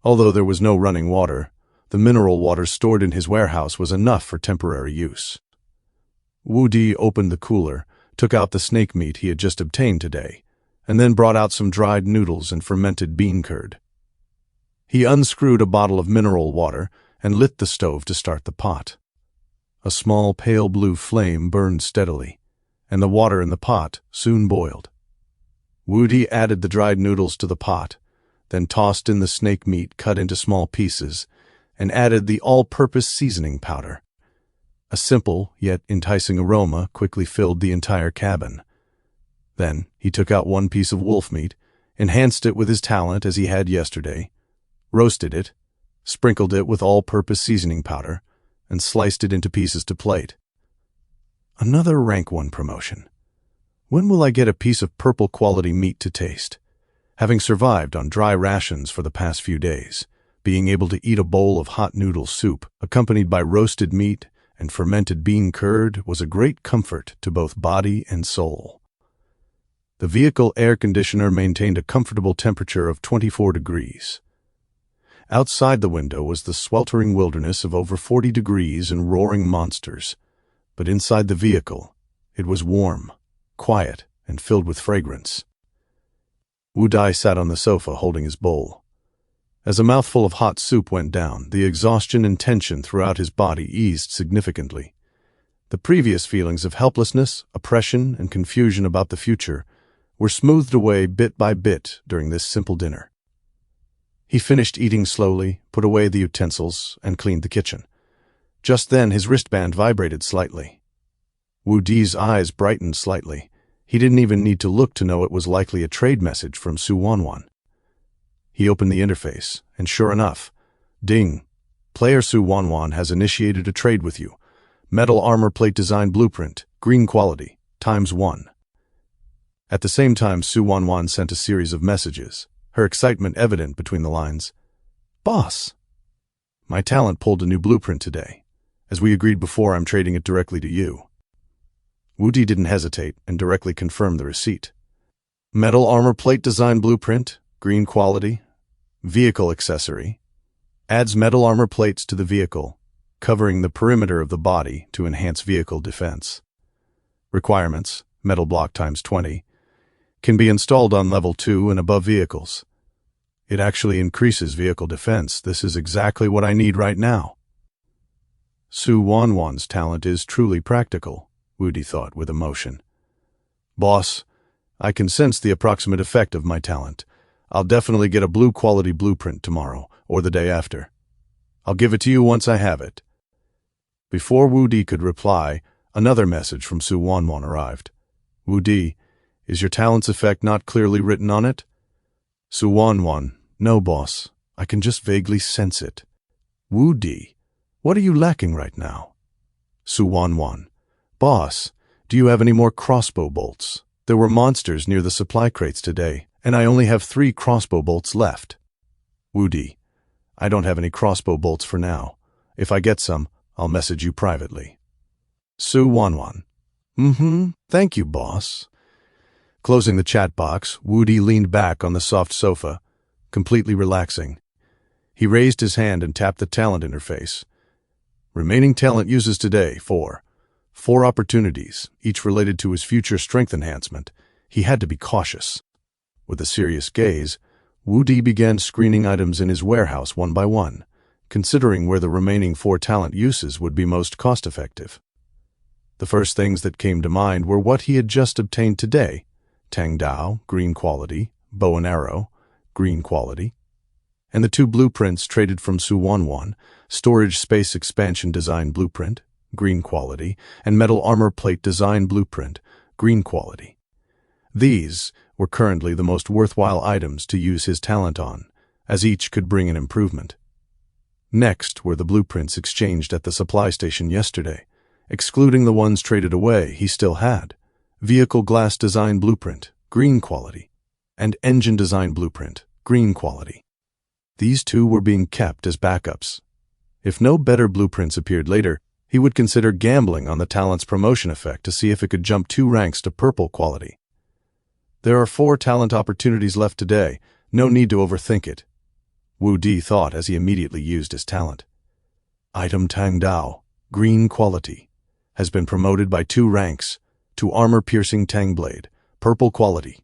Although there was no running water, the mineral water stored in his warehouse was enough for temporary use. Wu Di opened the cooler, took out the snake meat he had just obtained today, and then brought out some dried noodles and fermented bean curd. He unscrewed a bottle of mineral water and lit the stove to start the pot. A small pale blue flame burned steadily, and the water in the pot soon boiled. Wu Di added the dried noodles to the pot, then tossed in the snake meat cut into small pieces, and added the all-purpose seasoning powder. A simple yet enticing aroma quickly filled the entire cabin. Then he took out one piece of wolf meat, enhanced it with his talent as he had yesterday, roasted it, sprinkled it with all-purpose seasoning powder, and sliced it into pieces to plate. Another rank 1 promotion. When will I get a piece of purple quality meat to taste? Having survived on dry rations for the past few days, being able to eat a bowl of hot noodle soup accompanied by roasted meat and fermented bean curd was a great comfort to both body and soul. The vehicle air conditioner maintained a comfortable temperature of 24 degrees. Outside the window was the sweltering wilderness of over 40 degrees and roaring monsters, but inside the vehicle, it was warm, quiet, and filled with fragrance. Wu Di sat on the sofa holding his bowl. As a mouthful of hot soup went down, the exhaustion and tension throughout his body eased significantly. The previous feelings of helplessness, oppression, and confusion about the future were smoothed away bit by bit during this simple dinner. He finished eating slowly, put away the utensils, and cleaned the kitchen. Just then his wristband vibrated slightly. Wu Di's eyes brightened slightly. He didn't even need to look to know it was likely a trade message from Su Wanwan. He opened the interface, and sure enough, ding, player Su Wanwan has initiated a trade with you. Metal armor plate design blueprint, green quality, ×1. At the same time, Su Wanwan sent a series of messages, her excitement evident between the lines. Boss, my talent pulled a new blueprint today. As we agreed before, I'm trading it directly to you. Wu Di didn't hesitate and directly confirmed the receipt. Metal armor plate design blueprint, green quality, vehicle accessory. Adds metal armor plates to the vehicle, covering the perimeter of the body to enhance vehicle defense. Requirements, metal block ×20. Can be installed on level 2 and above vehicles. It actually increases vehicle defense. This is exactly what I need right now. Su Wanwan's talent is truly practical, Wu Di thought with emotion. Boss, I can sense the approximate effect of my talent. I'll definitely get a blue quality blueprint tomorrow or the day after. I'll give it to you once I have it. Before Wu Di could reply, another message from Su Wanwan arrived. Wu Di, is your talent's effect not clearly written on it? Su Wanwan, no boss, I can just vaguely sense it. Wu Di, what are you lacking right now? Su Wanwan, boss, do you have any more crossbow bolts? There were monsters near the supply crates today, and I only have 3 crossbow bolts left. Wu Di, I don't have any crossbow bolts for now. If I get some, I'll message you privately. Su Wanwan, thank you, boss. Closing the chat box, Wu Di leaned back on the soft sofa, completely relaxing. He raised his hand and tapped the talent interface. Remaining talent uses today, 4. 4 opportunities, each related to his future strength enhancement. He had to be cautious. With a serious gaze, Wu Di began screening items in his warehouse one by one, considering where the remaining 4 talent uses would be most cost-effective. The first things that came to mind were what he had just obtained today: Tang Dao, green quality; bow and arrow, green quality; and the 2 blueprints traded from Su Wanwan, storage space expansion design blueprint, green quality, and metal armor plate design blueprint, green quality. These were currently the most worthwhile items to use his talent on, as each could bring an improvement. Next were the blueprints exchanged at the supply station yesterday, excluding the ones traded away he still had: vehicle glass design blueprint, green quality, and engine design blueprint, green quality. These 2 were being kept as backups. If no better blueprints appeared later, he would consider gambling on the talent's promotion effect to see if it could jump 2 ranks to purple quality. There are 4 talent opportunities left today, no need to overthink it, Wu Di thought as he immediately used his talent. Item Tang Dao, green quality, has been promoted by 2 ranks to armor-piercing Tang Blade, purple quality.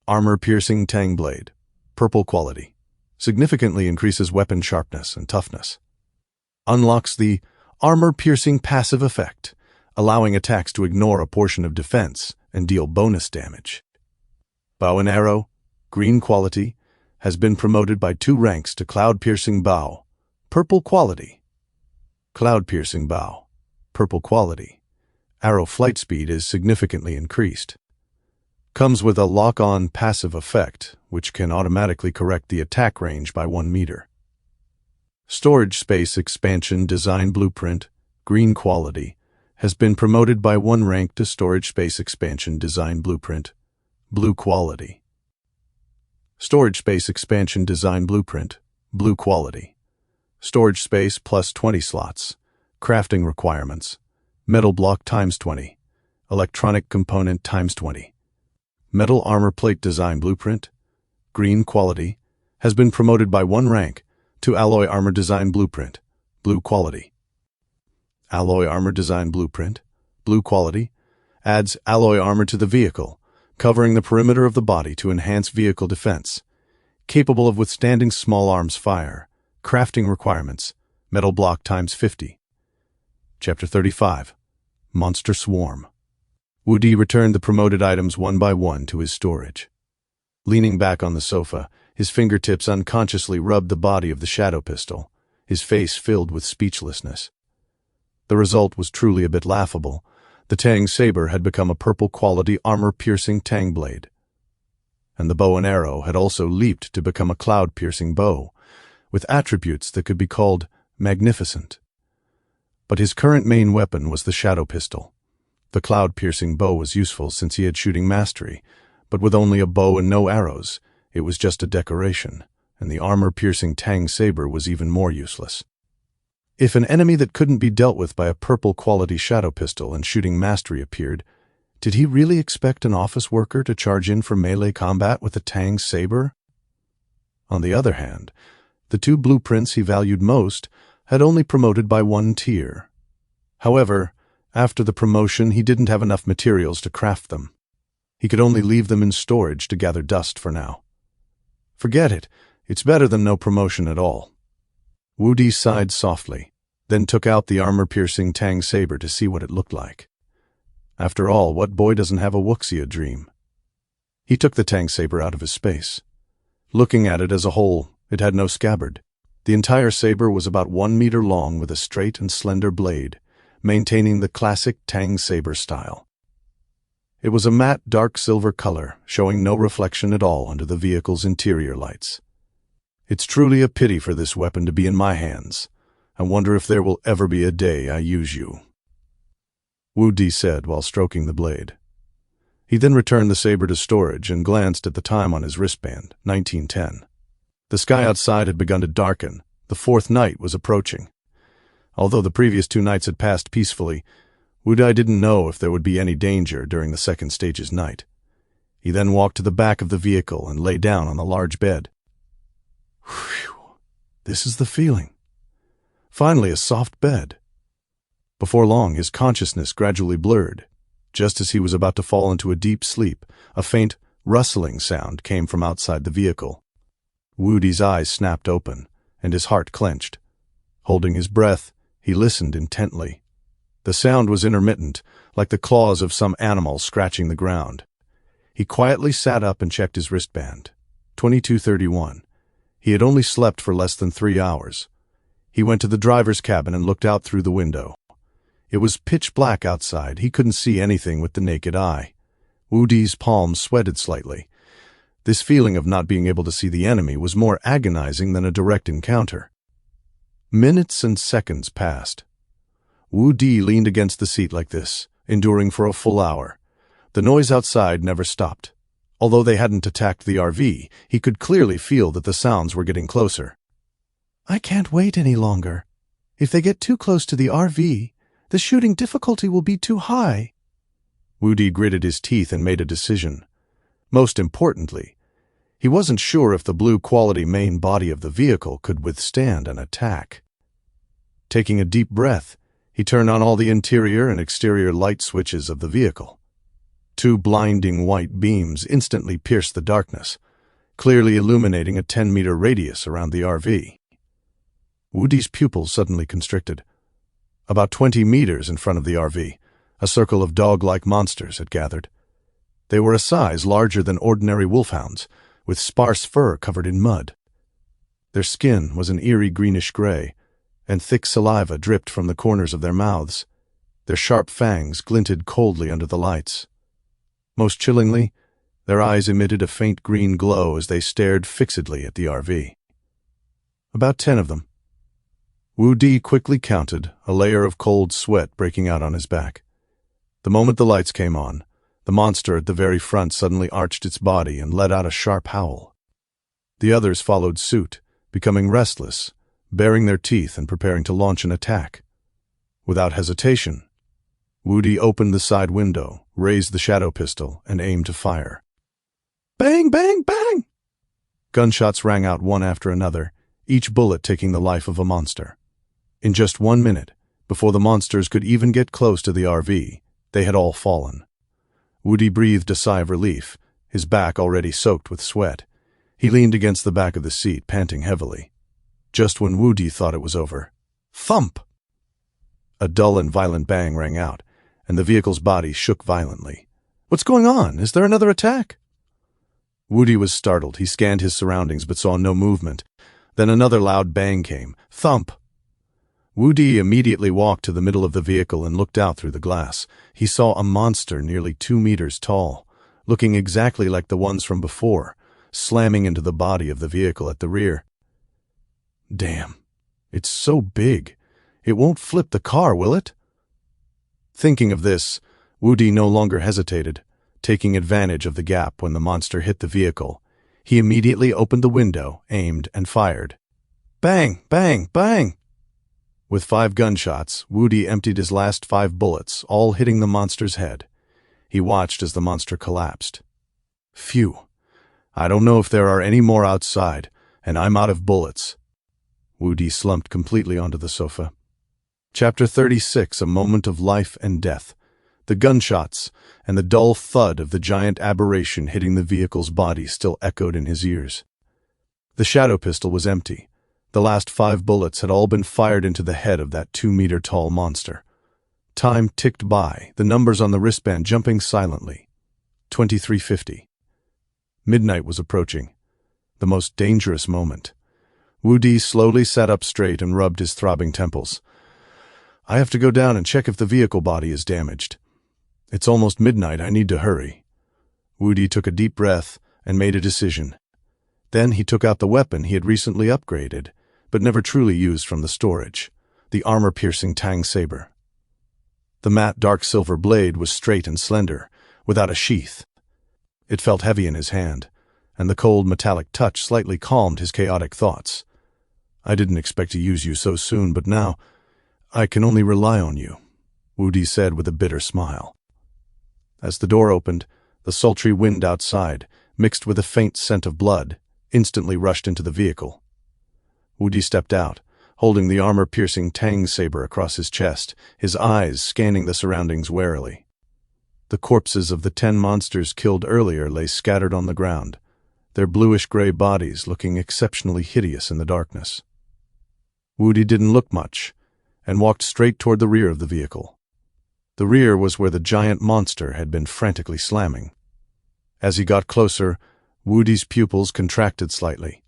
Armor-piercing Tang Blade, purple quality, significantly increases weapon sharpness and toughness. Unlocks the armor-piercing passive effect, allowing attacks to ignore a portion of defense and deal bonus damage. Bow and arrow, green quality, has been promoted by 2 ranks to cloud-piercing bow, purple quality. Cloud-piercing bow, purple quality. Arrow flight speed is significantly increased. Comes with a lock-on passive effect, which can automatically correct the attack range by 1 meter. Storage space expansion design blueprint, green quality, has been promoted by 1 rank to storage space expansion design blueprint, blue quality. Storage space expansion design blueprint, blue quality. Storage space plus 20 slots. Crafting requirements: metal block times 20, electronic component times 20. Metal armor plate design blueprint, green quality, has been promoted by 1 rank to alloy armor design blueprint, blue quality. Alloy armor design blueprint, blue quality, adds alloy armor to the vehicle, covering the perimeter of the body to enhance vehicle defense. Capable of withstanding small arms fire. Crafting requirements: metal block times 50. Chapter 35. Monster Swarm. Wu Di returned the promoted items one by one to his storage. Leaning back on the sofa, his fingertips unconsciously rubbed the body of the shadow pistol, his face filled with speechlessness. The result was truly a bit laughable. The Tang saber had become a purple-quality armor-piercing Tang blade. And the bow and arrow had also leaped to become a cloud-piercing bow, with attributes that could be called magnificent. But his current main weapon was the shadow pistol. The cloud-piercing bow was useful since he had shooting mastery, but with only a bow and no arrows, it was just a decoration, and the armor-piercing Tang saber was even more useless. If an enemy that couldn't be dealt with by a purple-quality shadow pistol and shooting mastery appeared, did he really expect an office worker to charge in for melee combat with a Tang saber? On the other hand, the 2 blueprints he valued most had only promoted by 1 tier. However, after the promotion, he didn't have enough materials to craft them. He could only leave them in storage to gather dust for now. Forget it. It's better than no promotion at all. Wu Di sighed softly, then took out the armor-piercing Tang saber to see what it looked like. After all, what boy doesn't have a Wuxia dream? He took the Tang saber out of his space. Looking at it as a whole, it had no scabbard. The entire saber was about 1 meter long with a straight and slender blade, maintaining the classic Tang saber style. It was a matte, dark silver color, showing no reflection at all under the vehicle's interior lights. "It's truly a pity for this weapon to be in my hands. I wonder if there will ever be a day I use you," Wu Di said while stroking the blade. He then returned the saber to storage and glanced at the time on his wristband, 19:10. The sky outside had begun to darken. The fourth night was approaching. Although the previous 2 nights had passed peacefully, Wu Di didn't know if there would be any danger during the second stage's night. He then walked to the back of the vehicle and lay down on the large bed. Whew, this is the feeling. Finally, a soft bed. Before long, his consciousness gradually blurred. Just as he was about to fall into a deep sleep, a faint, rustling sound came from outside the vehicle. Wu Di's eyes snapped open, and his heart clenched. Holding his breath, he listened intently. The sound was intermittent, like the claws of some animal scratching the ground. He quietly sat up and checked his wristband. 22:31. He had only slept for less than 3 hours. He went to the driver's cabin and looked out through the window. It was pitch black outside. He couldn't see anything with the naked eye. Wu Di's palms sweated slightly. This feeling of not being able to see the enemy was more agonizing than a direct encounter. Minutes and seconds passed. Wu Di leaned against the seat like this, enduring for a full hour. The noise outside never stopped. Although they hadn't attacked the RV, he could clearly feel that the sounds were getting closer. "I can't wait any longer. If they get too close to the RV, the shooting difficulty will be too high." Wu Di gritted his teeth and made a decision. Most importantly, he wasn't sure if the blue-quality main body of the vehicle could withstand an attack. Taking a deep breath, he turned on all the interior and exterior light switches of the vehicle. 2 blinding white beams instantly pierced the darkness, clearly illuminating a 10-meter radius around the RV. Wu Di's pupils suddenly constricted. About 20 meters in front of the RV, a circle of dog-like monsters had gathered. They were a size larger than ordinary wolfhounds, with sparse fur covered in mud. Their skin was an eerie greenish gray, and thick saliva dripped from the corners of their mouths. Their sharp fangs glinted coldly under the lights. Most chillingly, their eyes emitted a faint green glow as they stared fixedly at the RV. About 10 of them. Wu Di quickly counted, a layer of cold sweat breaking out on his back. The moment the lights came on, the monster at the very front suddenly arched its body and let out a sharp howl. The others followed suit, becoming restless, baring their teeth and preparing to launch an attack. Without hesitation, Wu Di opened the side window, raised the shadow pistol, and aimed to fire. Bang, bang, bang! Gunshots rang out one after another, each bullet taking the life of a monster. In just 1 minute, before the monsters could even get close to the RV, they had all fallen. Wu Di breathed a sigh of relief, his back already soaked with sweat. He leaned against the back of the seat, panting heavily. Just when Wu Di thought it was over, thump! A dull and violent bang rang out, and the vehicle's body shook violently. "What's going on? Is there another attack?" Wu Di was startled. He scanned his surroundings but saw no movement. Then another loud bang came. Thump! Wu Di immediately walked to the middle of the vehicle and looked out through the glass. He saw a monster nearly 2 meters tall, looking exactly like the ones from before, slamming into the body of the vehicle at the rear. Damn, it's so big. It won't flip the car, will it? Thinking of this, Wu Di no longer hesitated. Taking advantage of the gap when the monster hit the vehicle, he immediately opened the window, aimed, and fired. Bang, bang, bang! With 5 gunshots, Wu Di emptied his last 5 bullets, all hitting the monster's head. He watched as the monster collapsed. Phew. I don't know if there are any more outside, and I'm out of bullets. Wu Di slumped completely onto the sofa. Chapter 36, A Moment of Life and Death. The gunshots and the dull thud of the giant aberration hitting the vehicle's body still echoed in his ears. The shadow pistol was empty. The last 5 bullets had all been fired into the head of that 2-meter-tall monster. Time ticked by, the numbers on the wristband jumping silently. 23:50. Midnight was approaching. The most dangerous moment. Wu Di slowly sat up straight and rubbed his throbbing temples. I have to go down and check if the vehicle body is damaged. It's almost midnight. I need to hurry. Woody took a deep breath and made a decision. Then he took out the weapon he had recently upgraded, but never truly used from the storage, the armor-piercing Tang saber. The matte dark silver blade was straight and slender, without a sheath. It felt heavy in his hand, and the cold metallic touch slightly calmed his chaotic thoughts. I didn't expect to use you so soon, but now I can only rely on you, Woody said with a bitter smile. As the door opened, the sultry wind outside, mixed with a faint scent of blood, instantly rushed into the vehicle. Woody stepped out, holding the armor-piercing Tang saber across his chest, his eyes scanning the surroundings warily. The corpses of the 10 monsters killed earlier lay scattered on the ground, their bluish-gray bodies looking exceptionally hideous in the darkness. Woody didn't look much, and walked straight toward the rear of the vehicle. The rear was where the giant monster had been frantically slamming. As he got closer, Woody's pupils contracted slightly.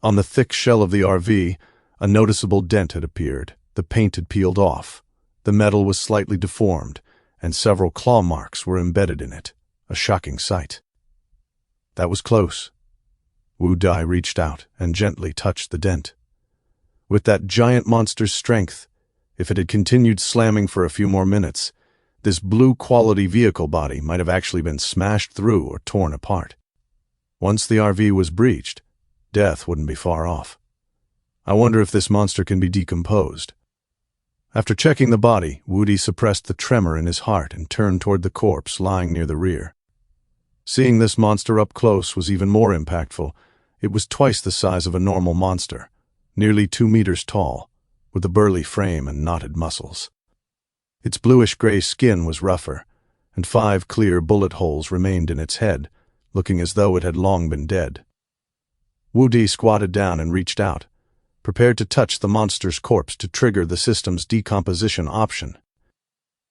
On the thick shell of the RV, a noticeable dent had appeared. The paint had peeled off. The metal was slightly deformed, and several claw marks were embedded in it, a shocking sight. That was close. Woody reached out and gently touched the dent. With that giant monster's strength, if it had continued slamming for a few more minutes, this blue-quality vehicle body might have actually been smashed through or torn apart. Once the RV was breached, death wouldn't be far off. I wonder if this monster can be decomposed. After checking the body, Woody suppressed the tremor in his heart and turned toward the corpse lying near the rear. Seeing this monster up close was even more impactful. It was twice the size of a normal monster, nearly 2 meters tall, with a burly frame and knotted muscles. Its bluish-gray skin was rougher, and 5 clear bullet holes remained in its head, looking as though it had long been dead. Woody squatted down and reached out, prepared to touch the monster's corpse to trigger the system's decomposition option.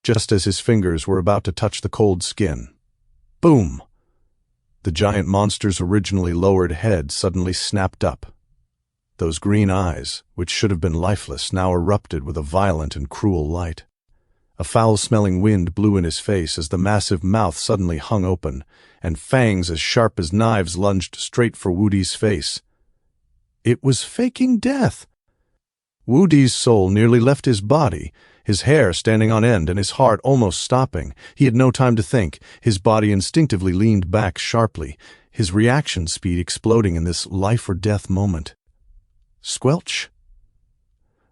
Just as his fingers were about to touch the cold skin, boom! The giant monster's originally lowered head suddenly snapped up. Those green eyes, which should have been lifeless, now erupted with a violent and cruel light. A foul-smelling wind blew in his face as the massive mouth suddenly hung open, and fangs as sharp as knives lunged straight for Woody's face. It was faking death. Woody's soul nearly left his body, his hair standing on end and his heart almost stopping. He had no time to think. His body instinctively leaned back sharply, his reaction speed exploding in this life-or-death moment. Squelch!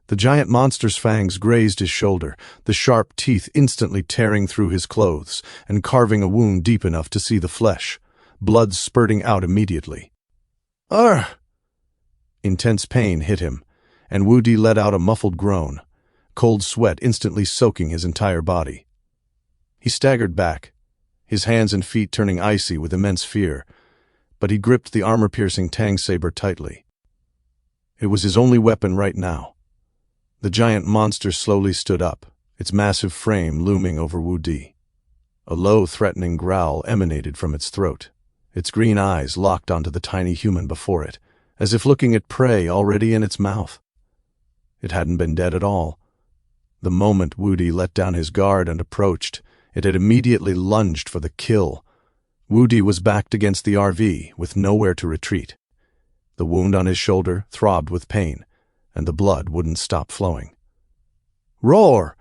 The giant monster's fangs grazed his shoulder, the sharp teeth instantly tearing through his clothes and carving a wound deep enough to see the flesh, blood spurting out immediately. Arr! Intense pain hit him, and Woody let out a muffled groan, cold sweat instantly soaking his entire body. He staggered back, his hands and feet turning icy with immense fear, but he gripped the armor-piercing Tang saber tightly. It was his only weapon right now. The giant monster slowly stood up, its massive frame looming over Woody. A low, threatening growl emanated from its throat, its green eyes locked onto the tiny human before it, as if looking at prey already in its mouth. It hadn't been dead at all. The moment Woody let down his guard and approached, it had immediately lunged for the kill. Woody was backed against the RV, with nowhere to retreat. The wound on his shoulder throbbed with pain, and the blood wouldn't stop flowing. Roar!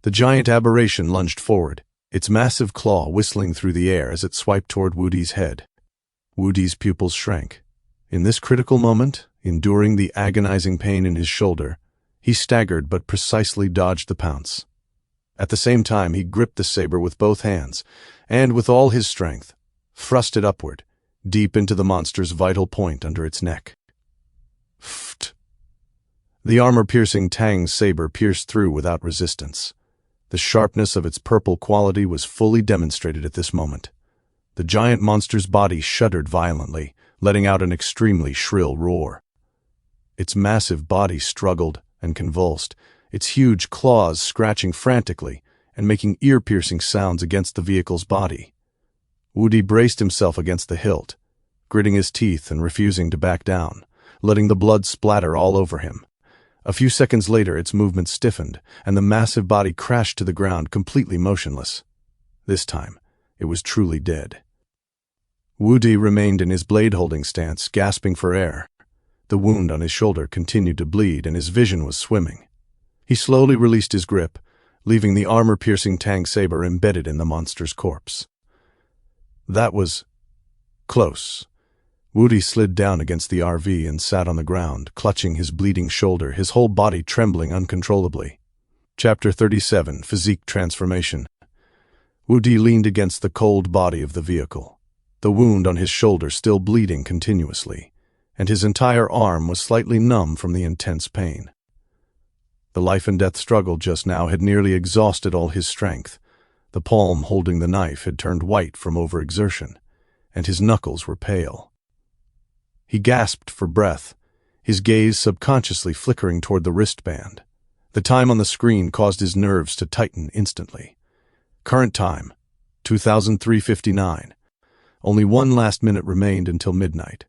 The giant aberration lunged forward, its massive claw whistling through the air as it swiped toward Woody's head. Woody's pupils shrank. In this critical moment, enduring the agonizing pain in his shoulder, he staggered but precisely dodged the pounce. At the same time, he gripped the saber with both hands, and with all his strength, thrust it upward, deep into the monster's vital point under its neck. Pfft! The armor-piercing Tang saber pierced through without resistance. The sharpness of its purple quality was fully demonstrated at this moment. The giant monster's body shuddered violently, letting out an extremely shrill roar. Its massive body struggled and convulsed, its huge claws scratching frantically and making ear-piercing sounds against the vehicle's body. Woody braced himself against the hilt, gritting his teeth and refusing to back down, letting the blood splatter all over him. A few seconds later, its movement stiffened, and the massive body crashed to the ground completely motionless. This time, it was truly dead. Wu Di remained in his blade-holding stance, gasping for air. The wound on his shoulder continued to bleed, and his vision was swimming. He slowly released his grip, leaving the armor-piercing Tang saber embedded in the monster's corpse. That was close. Wu Di slid down against the RV and sat on the ground, clutching his bleeding shoulder, his whole body trembling uncontrollably. Chapter 37, Physique Transformation. Wu Di leaned against the cold body of the vehicle, the wound on his shoulder still bleeding continuously, and his entire arm was slightly numb from the intense pain. The life-and-death struggle just now had nearly exhausted all his strength. The palm holding the knife had turned white from overexertion, and his knuckles were pale. He gasped for breath, his gaze subconsciously flickering toward the wristband. The time on the screen caused his nerves to tighten instantly. Current time, 23:59. Only one last minute remained until midnight.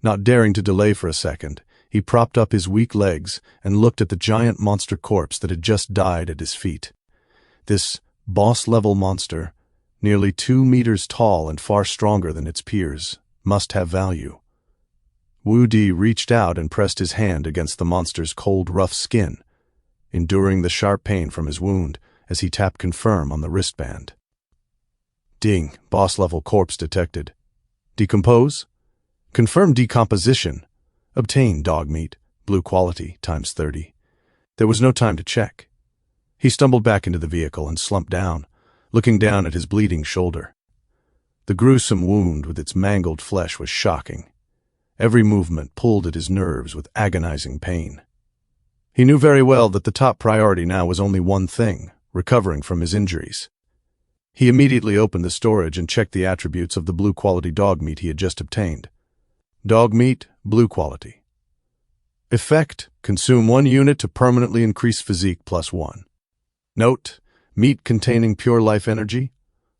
Not daring to delay for a second, he propped up his weak legs and looked at the giant monster corpse that had just died at his feet. This boss-level monster, nearly 2 meters tall and far stronger than its peers, must have value. Wu Di reached out and pressed his hand against the monster's cold, rough skin, enduring the sharp pain from his wound as he tapped confirm on the wristband. Ding, boss-level corpse detected. Decompose? Confirm decomposition. Obtain dog meat, blue quality, times 30. There was no time to check. He stumbled back into the vehicle and slumped down, looking down at his bleeding shoulder. The gruesome wound with its mangled flesh was shocking. Every movement pulled at his nerves with agonizing pain. He knew very well that the top priority now was only one thing: recovering from his injuries. He immediately opened the storage and checked the attributes of the blue-quality dog meat he had just obtained. Dog meat, blue quality. Effect: consume 1 unit to permanently increase physique +1. Note: meat containing pure life energy.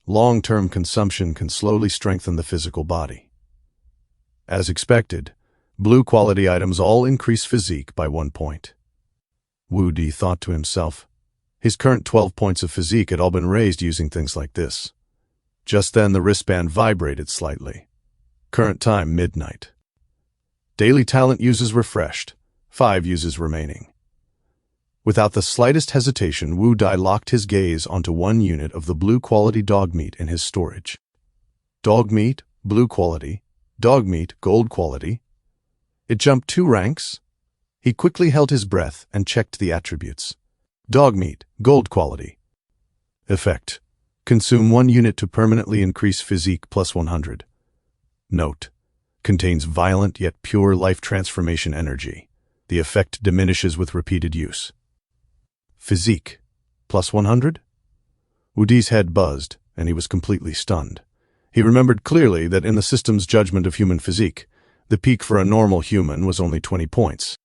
Long-term consumption can slowly strengthen the physical body. As expected, blue-quality items all increase physique by 1 point. Wu Di thought to himself. His current 12 points of physique had all been raised using things like this. Just then the wristband vibrated slightly. Current time, midnight. Daily talent uses refreshed. 5 uses remaining. Without the slightest hesitation, Wu Di locked his gaze onto 1 unit of the blue-quality dog meat in his storage. Dog meat, blue quality. Dog meat, gold quality. It jumped 2 ranks. He quickly held his breath and checked the attributes. Dog meat, gold quality. Effect: consume 1 unit to permanently increase physique +100. Note: contains violent yet pure life transformation energy. The effect diminishes with repeated use. Physique +100? Wu Di's head buzzed, and he was completely stunned. He remembered clearly that in the system's judgment of human physique, the peak for a normal human was only 20 points.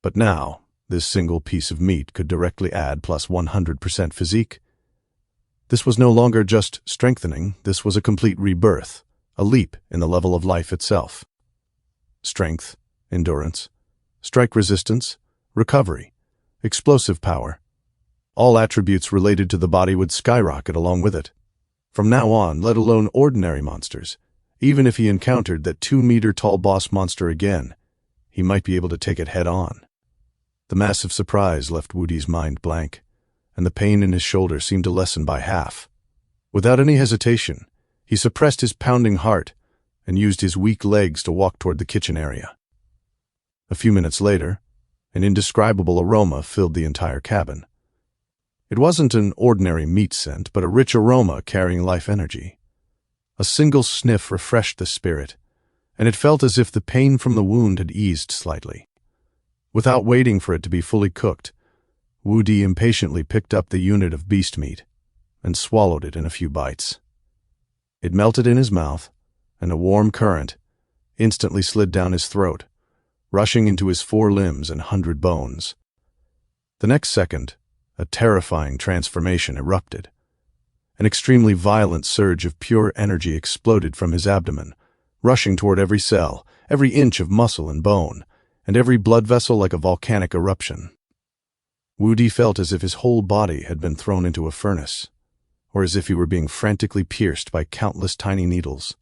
But now, this single piece of meat could directly add +100% physique. This was no longer just strengthening, this was a complete rebirth, a leap in the level of life itself. Strength, endurance, strike resistance, recovery, explosive power. All attributes related to the body would skyrocket along with it. From now on, let alone ordinary monsters, even if he encountered that 2-meter-tall boss monster again, he might be able to take it head-on. The massive surprise left Wu Di's mind blank, and the pain in his shoulder seemed to lessen by half. Without any hesitation, he suppressed his pounding heart and used his weak legs to walk toward the kitchen area. A few minutes later, an indescribable aroma filled the entire cabin. It wasn't an ordinary meat scent, but a rich aroma carrying life energy. A single sniff refreshed the spirit, and it felt as if the pain from the wound had eased slightly. Without waiting for it to be fully cooked, Wu Di impatiently picked up the unit of beast meat and swallowed it in a few bites. It melted in his mouth, and a warm current instantly slid down his throat, rushing into his 4 limbs and 100 bones. The next second, a terrifying transformation erupted. An extremely violent surge of pure energy exploded from his abdomen, rushing toward every cell, every inch of muscle and bone, and every blood vessel like a volcanic eruption. Wu Di felt as if his whole body had been thrown into a furnace. or as if he were being frantically pierced by countless tiny needles.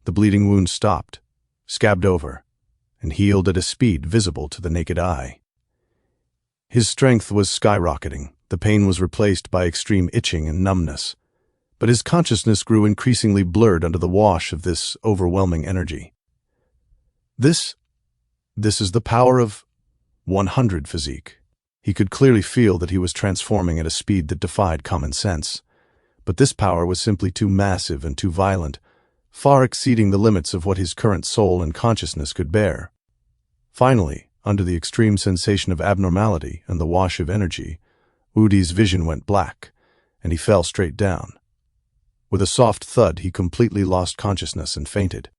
The bleeding wound stopped, scabbed over, and healed at a speed visible to the naked eye. His strength was skyrocketing. The pain was replaced by extreme itching and numbness, but his consciousness grew increasingly blurred under the wash of this overwhelming energy. This is the power of 100 physique. He could clearly feel that he was transforming at a speed that defied common sense. But this power was simply too massive and too violent, far exceeding the limits of what his current soul and consciousness could bear. Finally, under the extreme sensation of abnormality and the wash of energy, Wudi's vision went black, and he fell straight down. With a soft thud, he completely lost consciousness and fainted.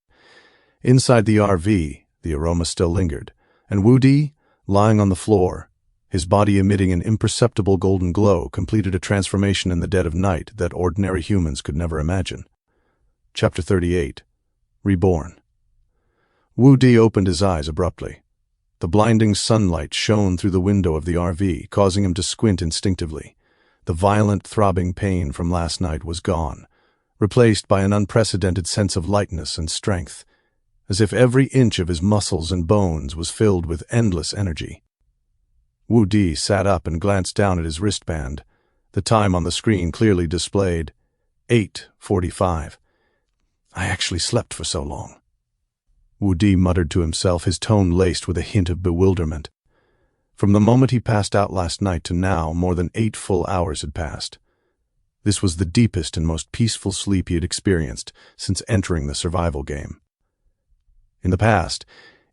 Inside the RV, the aroma still lingered, and Wudi, lying on the floor, his body emitting an imperceptible golden glow, completed a transformation in the dead of night that ordinary humans could never imagine. Chapter 38. Reborn. Wudi opened his eyes abruptly. The blinding sunlight shone through the window of the RV, causing him to squint instinctively. The violent, throbbing pain from last night was gone, replaced by an unprecedented sense of lightness and strength, as if every inch of his muscles and bones was filled with endless energy. Wudi sat up and glanced down at his wristband. The time on the screen clearly displayed 8:45. I actually slept for so long. Wudi muttered to himself, his tone laced with a hint of bewilderment. From the moment he passed out last night to now, more than 8 full hours had passed. This was the deepest and most peaceful sleep he had experienced since entering the survival game. In the past,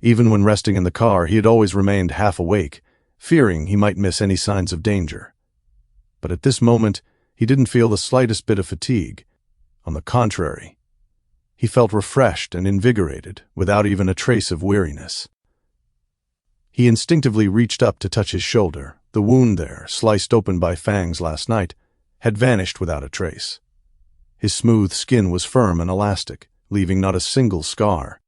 even when resting in the car, he had always remained half awake, fearing he might miss any signs of danger. But at this moment, he didn't feel the slightest bit of fatigue. On the contrary, he felt refreshed and invigorated, without even a trace of weariness. He instinctively reached up to touch his shoulder. The wound there, sliced open by fangs last night, had vanished without a trace. His smooth skin was firm and elastic, leaving not a single scar.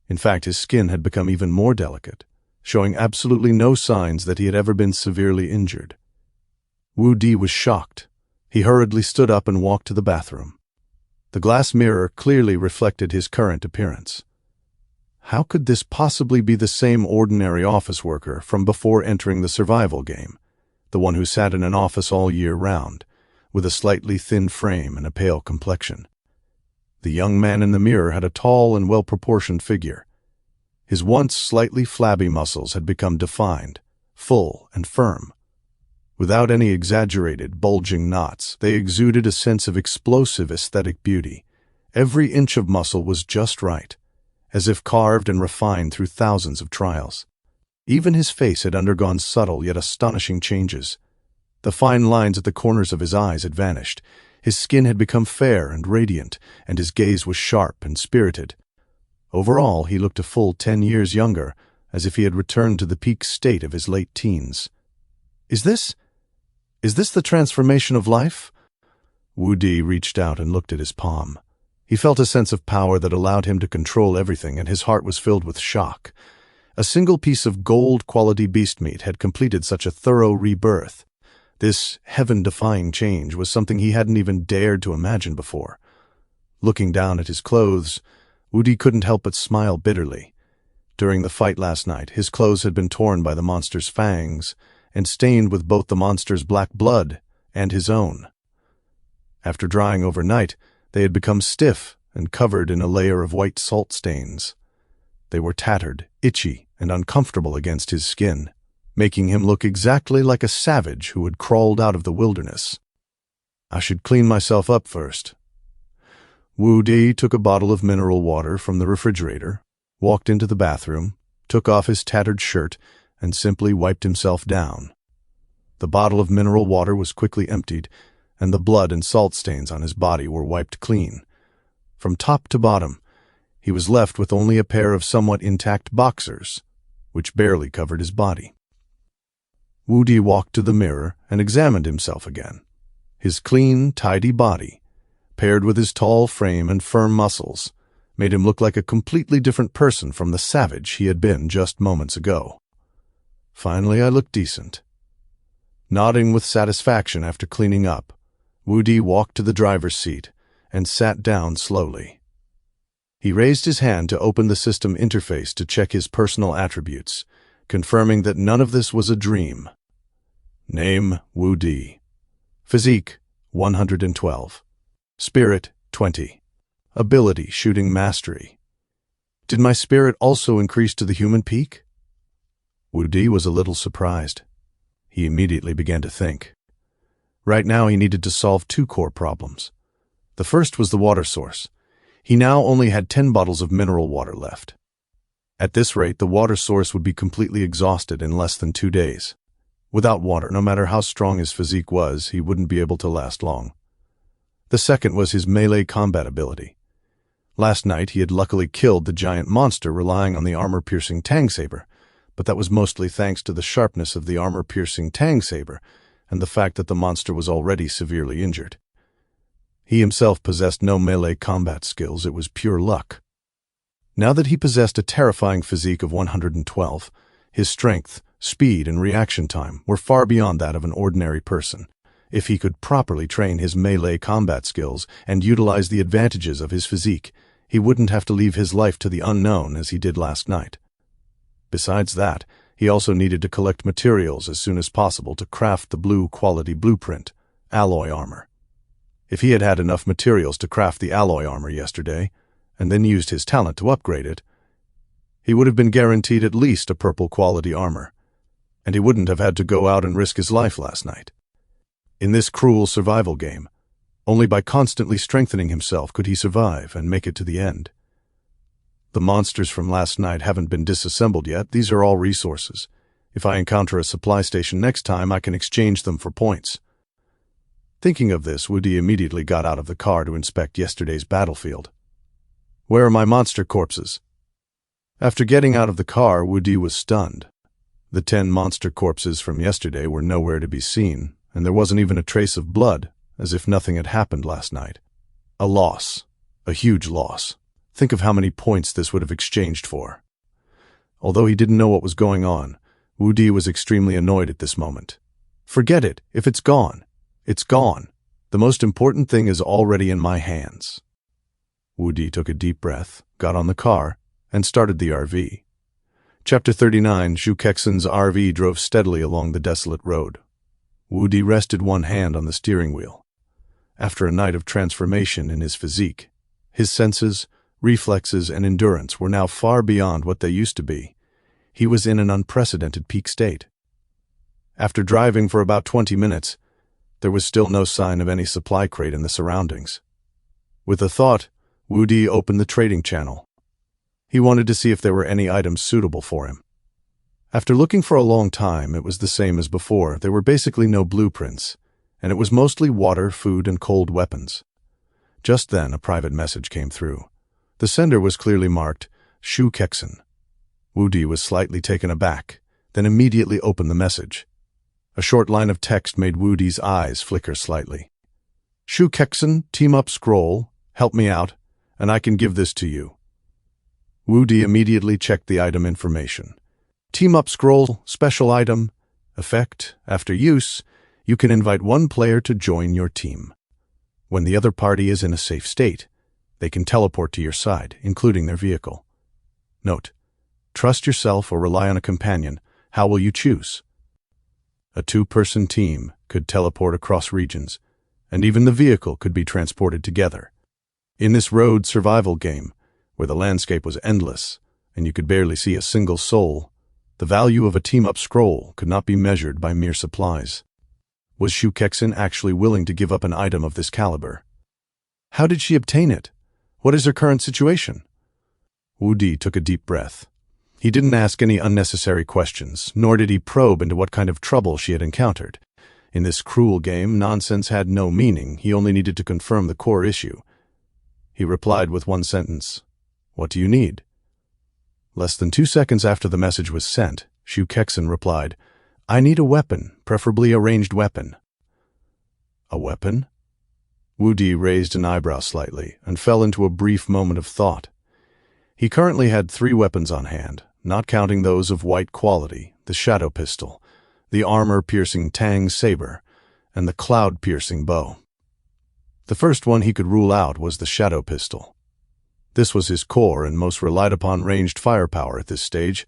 In fact, his skin had become even more delicate, showing absolutely no signs that he had ever been severely injured. Wudi was shocked. He hurriedly stood up and walked to the bathroom. The glass mirror clearly reflected his current appearance. How could this possibly be the same ordinary office worker from before entering the survival game, the one who sat in an office all year round, with a slightly thin frame and a pale complexion? The young man in the mirror had a tall and well-proportioned figure. His once slightly flabby muscles had become defined, full and firm. Without any exaggerated, bulging knots, they exuded a sense of explosive aesthetic beauty. Every inch of muscle was just right, as if carved and refined through thousands of trials. Even his face had undergone subtle yet astonishing changes. The fine lines at the corners of his eyes had vanished. His skin had become fair and radiant, and his gaze was sharp and spirited. Overall, he looked a full 10 years younger, as if he had returned to the peak state of his late teens. Is this the transformation of life? Wudi reached out and looked at his palm. He felt a sense of power that allowed him to control everything, and his heart was filled with shock. A single piece of gold-quality beast meat had completed such a thorough rebirth. This heaven-defying change was something he hadn't even dared to imagine before. Looking down at his clothes, Wudi couldn't help but smile bitterly. During the fight last night, his clothes had been torn by the monster's fangs and stained with both the monster's black blood and his own. After drying overnight, they had become stiff and covered in a layer of white salt stains. They were tattered, itchy, and uncomfortable against his skin, making him look exactly like a savage who had crawled out of the wilderness. I should clean myself up first. Wudi took a bottle of mineral water from the refrigerator, walked into the bathroom, took off his tattered shirt, and simply wiped himself down. The bottle of mineral water was quickly emptied, and the blood and salt stains on his body were wiped clean. From top to bottom, he was left with only a pair of somewhat intact boxers, which barely covered his body. Wudi walked to the mirror and examined himself again. His clean, tidy body, paired with his tall frame and firm muscles, made him look like a completely different person from the savage he had been just moments ago. Finally, I looked decent. Nodding with satisfaction after cleaning up, Wu Di walked to the driver's seat and sat down slowly. He raised his hand to open the system interface to check his personal attributes, confirming that none of this was a dream. Name, Wu Di. Physique, 112. Spirit, 20. Ability, shooting mastery. Did my spirit also increase to the human peak? Wu Di was a little surprised. He immediately began to think. Right now he needed to solve two core problems. The first was the water source. He now only had 10 bottles of mineral water left. At this rate, the water source would be completely exhausted in less than 2 days. Without water, no matter how strong his physique was, he wouldn't be able to last long. The second was his melee combat ability. Last night he had luckily killed the giant monster relying on the armor-piercing Tang Saber, but that was mostly thanks to the sharpness of the armor-piercing Tang Saber and the fact that the monster was already severely injured. He himself possessed no melee combat skills, it was pure luck. Now that he possessed a terrifying physique of 112, his strength, speed, and reaction time were far beyond that of an ordinary person. If he could properly train his melee combat skills and utilize the advantages of his physique, he wouldn't have to leave his life to the unknown as he did last night. Besides that, he also needed to collect materials as soon as possible to craft the blue-quality blueprint, alloy armor. If he had had enough materials to craft the alloy armor yesterday, and then used his talent to upgrade it, he would have been guaranteed at least a purple-quality armor, and he wouldn't have had to go out and risk his life last night. In this cruel survival game, only by constantly strengthening himself could he survive and make it to the end. The monsters from last night haven't been disassembled yet. These are all resources. If I encounter a supply station next time, I can exchange them for points. Thinking of this, Wu Di immediately got out of the car to inspect yesterday's battlefield. Where are my monster corpses? After getting out of the car, Wu Di was stunned. The 10 monster corpses from yesterday were nowhere to be seen, and there wasn't even a trace of blood, as if nothing had happened last night. A loss. A huge loss. Think of how many points this would have exchanged for. Although he didn't know what was going on, Wu Di was extremely annoyed at this moment. Forget it. If it's gone, it's gone. The most important thing is already in my hands. Wu Di took a deep breath, got on the car, and started the RV. Chapter 39. Xu Kexin's RV drove steadily along the desolate road. Wu Di rested one hand on the steering wheel. After a night of transformation in his physique, his senses, reflexes, and endurance were now far beyond what they used to be. He was in an unprecedented peak state. After driving for about 20 minutes, there was still no sign of any supply crate in the surroundings. With a thought, Wu Di opened the trading channel. He wanted to see if there were any items suitable for him. After looking for a long time, it was the same as before. There were basically no blueprints, and it was mostly water, food, and cold weapons. Just then, a private message came through. The sender was clearly marked, Xu Kexin. Wu Di was slightly taken aback, then immediately opened the message. A short line of text made Wu Di's eyes flicker slightly. Xu Kexin, team up scroll, help me out, and I can give this to you. Wu Di immediately checked the item information. Team up scroll, special item, effect, after use, you can invite one player to join your team. When the other party is in a safe state, they can teleport to your side, including their vehicle. Note: trust yourself or rely on a companion. How will you choose? A 2-person team could teleport across regions, and even the vehicle could be transported together. In this road survival game, where the landscape was endless, and you could barely see a single soul, the value of a team-up scroll could not be measured by mere supplies. Was Xu Kexin actually willing to give up an item of this caliber? How did she obtain it? What is her current situation? Wu Di took a deep breath. He didn't ask any unnecessary questions, nor did he probe into what kind of trouble she had encountered. In this cruel game, nonsense had no meaning. He only needed to confirm the core issue. He replied with one sentence, "What do you need?" Less than 2 seconds after the message was sent, Xu Kexin replied, "I need a weapon, preferably a ranged weapon." A weapon? Wu Di raised an eyebrow slightly and fell into a brief moment of thought. He currently had 3 weapons on hand, not counting those of white quality, the shadow pistol, the armor-piercing Tang Saber, and the cloud-piercing bow. The first one he could rule out was the shadow pistol. This was his core and most relied upon ranged firepower at this stage.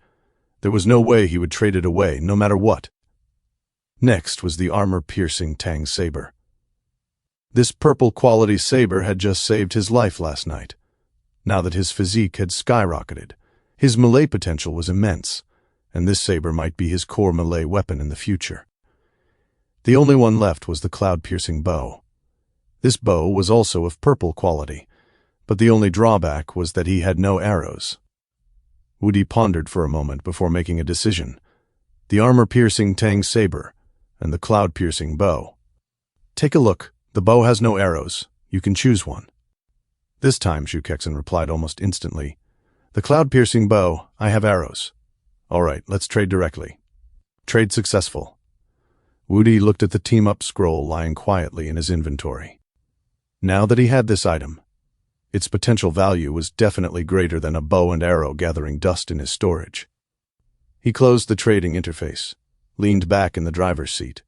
There was no way he would trade it away, no matter what. Next was the armor-piercing Tang saber. This purple-quality saber had just saved his life last night. Now that his physique had skyrocketed, his melee potential was immense, and this saber might be his core melee weapon in the future. The only one left was the cloud-piercing bow. This bow was also of purple quality, but the only drawback was that he had no arrows. Wudi pondered for a moment before making a decision. The armor-piercing Tang saber and the cloud-piercing bow. Take a look. The bow has no arrows. You can choose one. This time, Shu Kexen replied almost instantly. The cloud-piercing bow, I have arrows. All right, let's trade directly. Trade successful. Wudi looked at the team-up scroll lying quietly in his inventory. Now that he had this item, its potential value was definitely greater than a bow and arrow gathering dust in his storage. He closed the trading interface, leaned back in the driver's seat,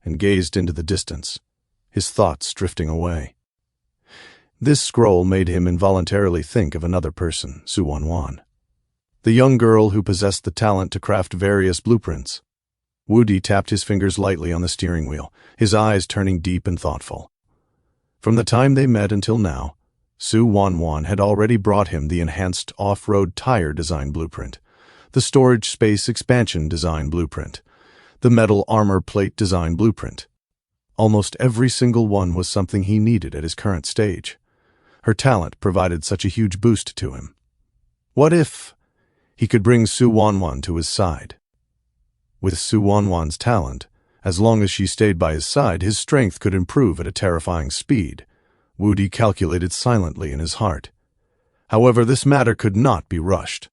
and gazed into the distance, his thoughts drifting away. This scroll made him involuntarily think of another person, Su Wanwan, the young girl who possessed the talent to craft various blueprints. Wudi tapped his fingers lightly on the steering wheel, his eyes turning deep and thoughtful. From the time they met until now, Su Wanwan had already brought him the enhanced off-road tire design blueprint, the storage space expansion design blueprint, the metal armor plate design blueprint. Almost every single one was something he needed at his current stage. Her talent provided such a huge boost to him. What if he could bring Su Wanwan to his side? With Su Wanwan's talent, as long as she stayed by his side, his strength could improve at a terrifying speed. Wudi calculated silently in his heart. However, this matter could not be rushed.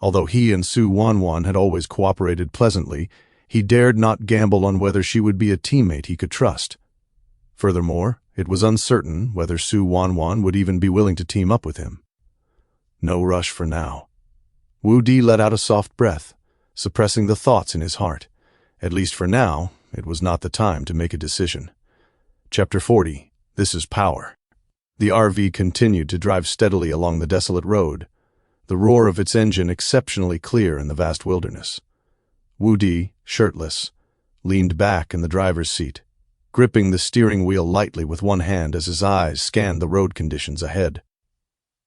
Although he and Su Wanwan had always cooperated pleasantly, he dared not gamble on whether she would be a teammate he could trust. Furthermore, it was uncertain whether Su Wanwan would even be willing to team up with him. No rush for now. Wudi let out a soft breath, suppressing the thoughts in his heart. At least for now, it was not the time to make a decision. Chapter 40. This is Power. The RV continued to drive steadily along the desolate road, the roar of its engine exceptionally clear in the vast wilderness. Wudi, shirtless, leaned back in the driver's seat, gripping the steering wheel lightly with one hand as his eyes scanned the road conditions ahead.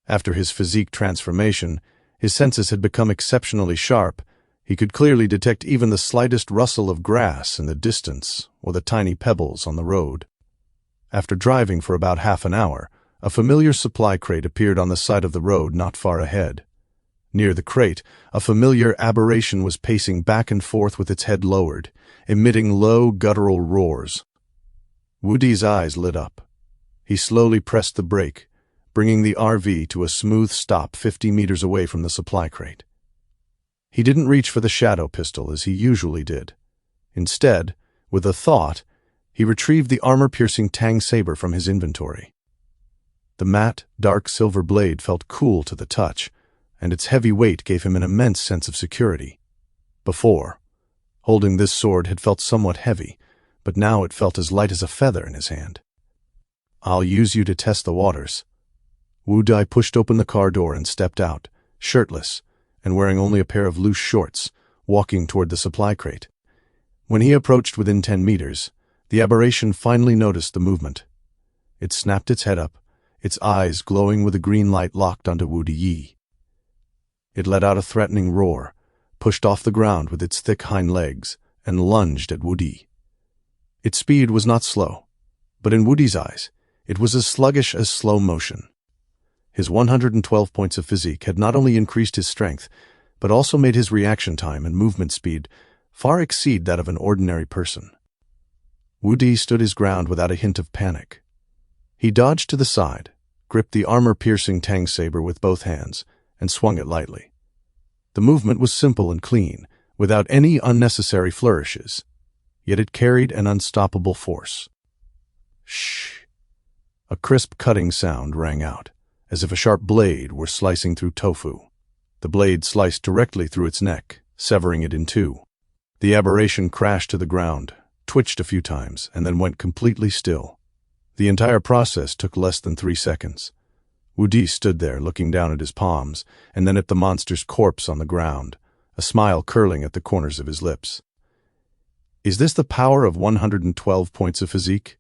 After his physique transformation, his senses had become exceptionally sharp. He could clearly detect even the slightest rustle of grass in the distance or the tiny pebbles on the road. After driving for about half an hour, a familiar supply crate appeared on the side of the road not far ahead. Near the crate, a familiar aberration was pacing back and forth with its head lowered, emitting low, guttural roars. Wudi's eyes lit up. He slowly pressed the brake, bringing the RV to a smooth stop 50 meters away from the supply crate. He didn't reach for the shadow pistol as he usually did. Instead, with a thought, he retrieved the armor-piercing Tang saber from his inventory. The matte, dark silver blade felt cool to the touch, and its heavy weight gave him an immense sense of security. Before, holding this sword had felt somewhat heavy, but now it felt as light as a feather in his hand. I'll use you to test the waters. Wudi pushed open the car door and stepped out, shirtless, and wearing only a pair of loose shorts, walking toward the supply crate. When he approached within 10 meters, the aberration finally noticed the movement. It snapped its head up, its eyes glowing with a green light locked onto Wudi. It let out a threatening roar, pushed off the ground with its thick hind legs, and lunged at Wudi. Its speed was not slow, but in Wudi's eyes, it was as sluggish as slow motion. His 112 points of physique had not only increased his strength, but also made his reaction time and movement speed far exceed that of an ordinary person. Wudi stood his ground without a hint of panic. He dodged to the side, gripped the armor-piercing Tang saber with both hands, and swung it lightly. The movement was simple and clean, without any unnecessary flourishes, yet it carried an unstoppable force. Shh! A crisp cutting sound rang out, as if a sharp blade were slicing through tofu. The blade sliced directly through its neck, severing it in two. The aberration crashed to the ground, twitched a few times, and then went completely still. The entire process took less than 3 seconds. Wu Di stood there looking down at his palms and then at the monster's corpse on the ground, a smile curling at the corners of his lips. Is this the power of 112 points of physique?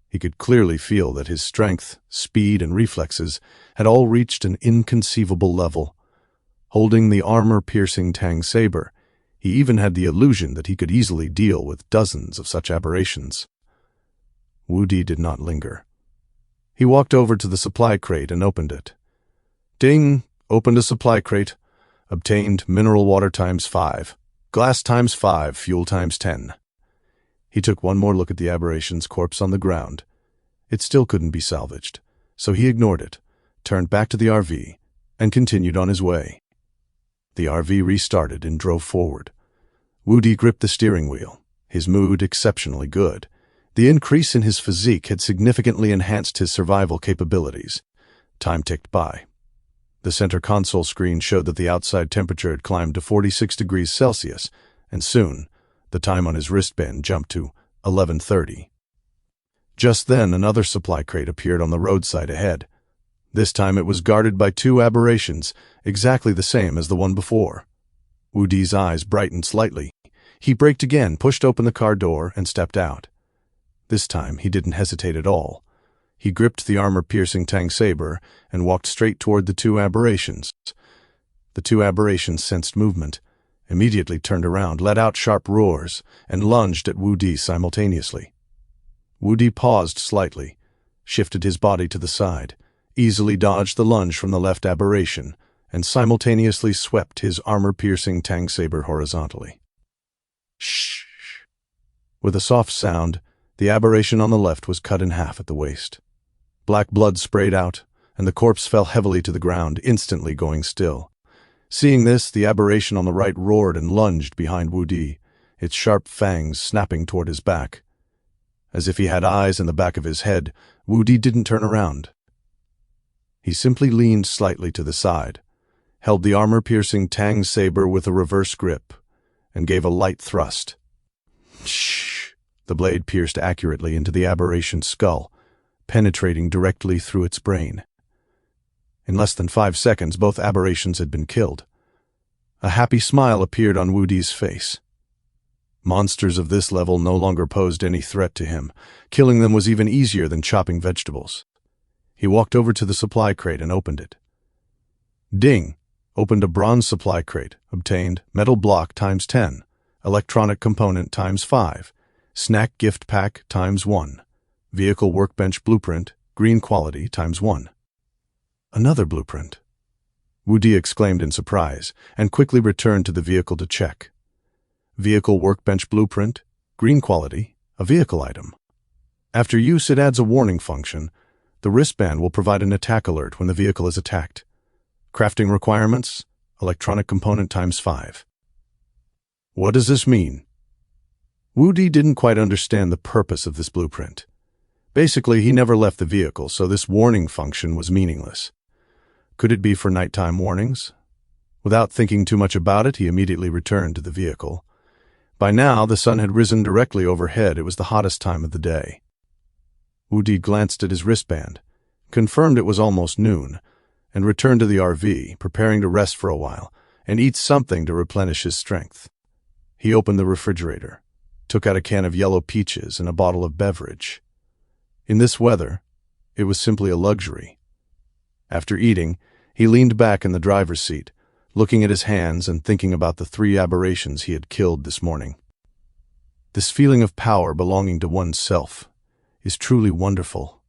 He could clearly feel that his strength, speed, and reflexes had all reached an inconceivable level. Holding the armor-piercing Tang saber, he even had the illusion that he could easily deal with dozens of such aberrations. Wu Di did not linger. He walked over to the supply crate and opened it. Ding! Opened a supply crate. Obtained mineral water times 5. Glass times 5, fuel times 10. He took one more look at the aberration's corpse on the ground. It still couldn't be salvaged, so he ignored it, turned back to the RV, and continued on his way. The RV restarted and drove forward. Wu Di gripped the steering wheel, his mood exceptionally good. The increase in his physique had significantly enhanced his survival capabilities. Time ticked by. The center console screen showed that the outside temperature had climbed to 46 degrees Celsius, and soon, the time on his wristband jumped to 11:30. Just then, another supply crate appeared on the roadside ahead. This time it was guarded by 2 aberrations, exactly the same as the one before. Wu Di's eyes brightened slightly. He braked again, pushed open the car door, and stepped out. This time, he didn't hesitate at all. He gripped the armor-piercing Tang saber and walked straight toward the 2 aberrations. The 2 aberrations sensed movement, immediately turned around, let out sharp roars, and lunged at Wu Di simultaneously. Wu Di paused slightly, shifted his body to the side, easily dodged the lunge from the left aberration, and simultaneously swept his armor-piercing Tang saber horizontally. Shh! With a soft sound, the aberration on the left was cut in half at the waist. Black blood sprayed out, and the corpse fell heavily to the ground, instantly going still. Seeing this, the aberration on the right roared and lunged behind Wu Di, its sharp fangs snapping toward his back. As if he had eyes in the back of his head, Wu Di didn't turn around. He simply leaned slightly to the side, held the armor-piercing Tang saber with a reverse grip, and gave a light thrust. Shh! The blade pierced accurately into the aberration's skull, penetrating directly through its brain. In less than 5 seconds, both aberrations had been killed. A happy smile appeared on Wu Di's face. Monsters of this level no longer posed any threat to him. Killing them was even easier than chopping vegetables. He walked over to the supply crate and opened it. Ding! Opened a bronze supply crate. Obtained metal block times 10, electronic component times 5, snack gift pack times 1, vehicle workbench blueprint, green quality times 1. Another blueprint. Wu Di exclaimed in surprise and quickly returned to the vehicle to check. Vehicle workbench blueprint, green quality, a vehicle item. After use, it adds a warning function. The wristband will provide an attack alert when the vehicle is attacked. Crafting requirements, electronic component times 5. What does this mean? Wu Di didn't quite understand the purpose of this blueprint. Basically, he never left the vehicle, so this warning function was meaningless. Could it be for nighttime warnings? Without thinking too much about it, he immediately returned to the vehicle. By now, the sun had risen directly overhead. It was the hottest time of the day. Wu Di glanced at his wristband, confirmed it was almost noon, and returned to the RV, preparing to rest for a while and eat something to replenish his strength. He opened the refrigerator, took out a can of yellow peaches and a bottle of beverage. In this weather, it was simply a luxury. After eating, he leaned back in the driver's seat, looking at his hands and thinking about the 3 aberrations he had killed this morning. This feeling of power belonging to oneself is truly wonderful.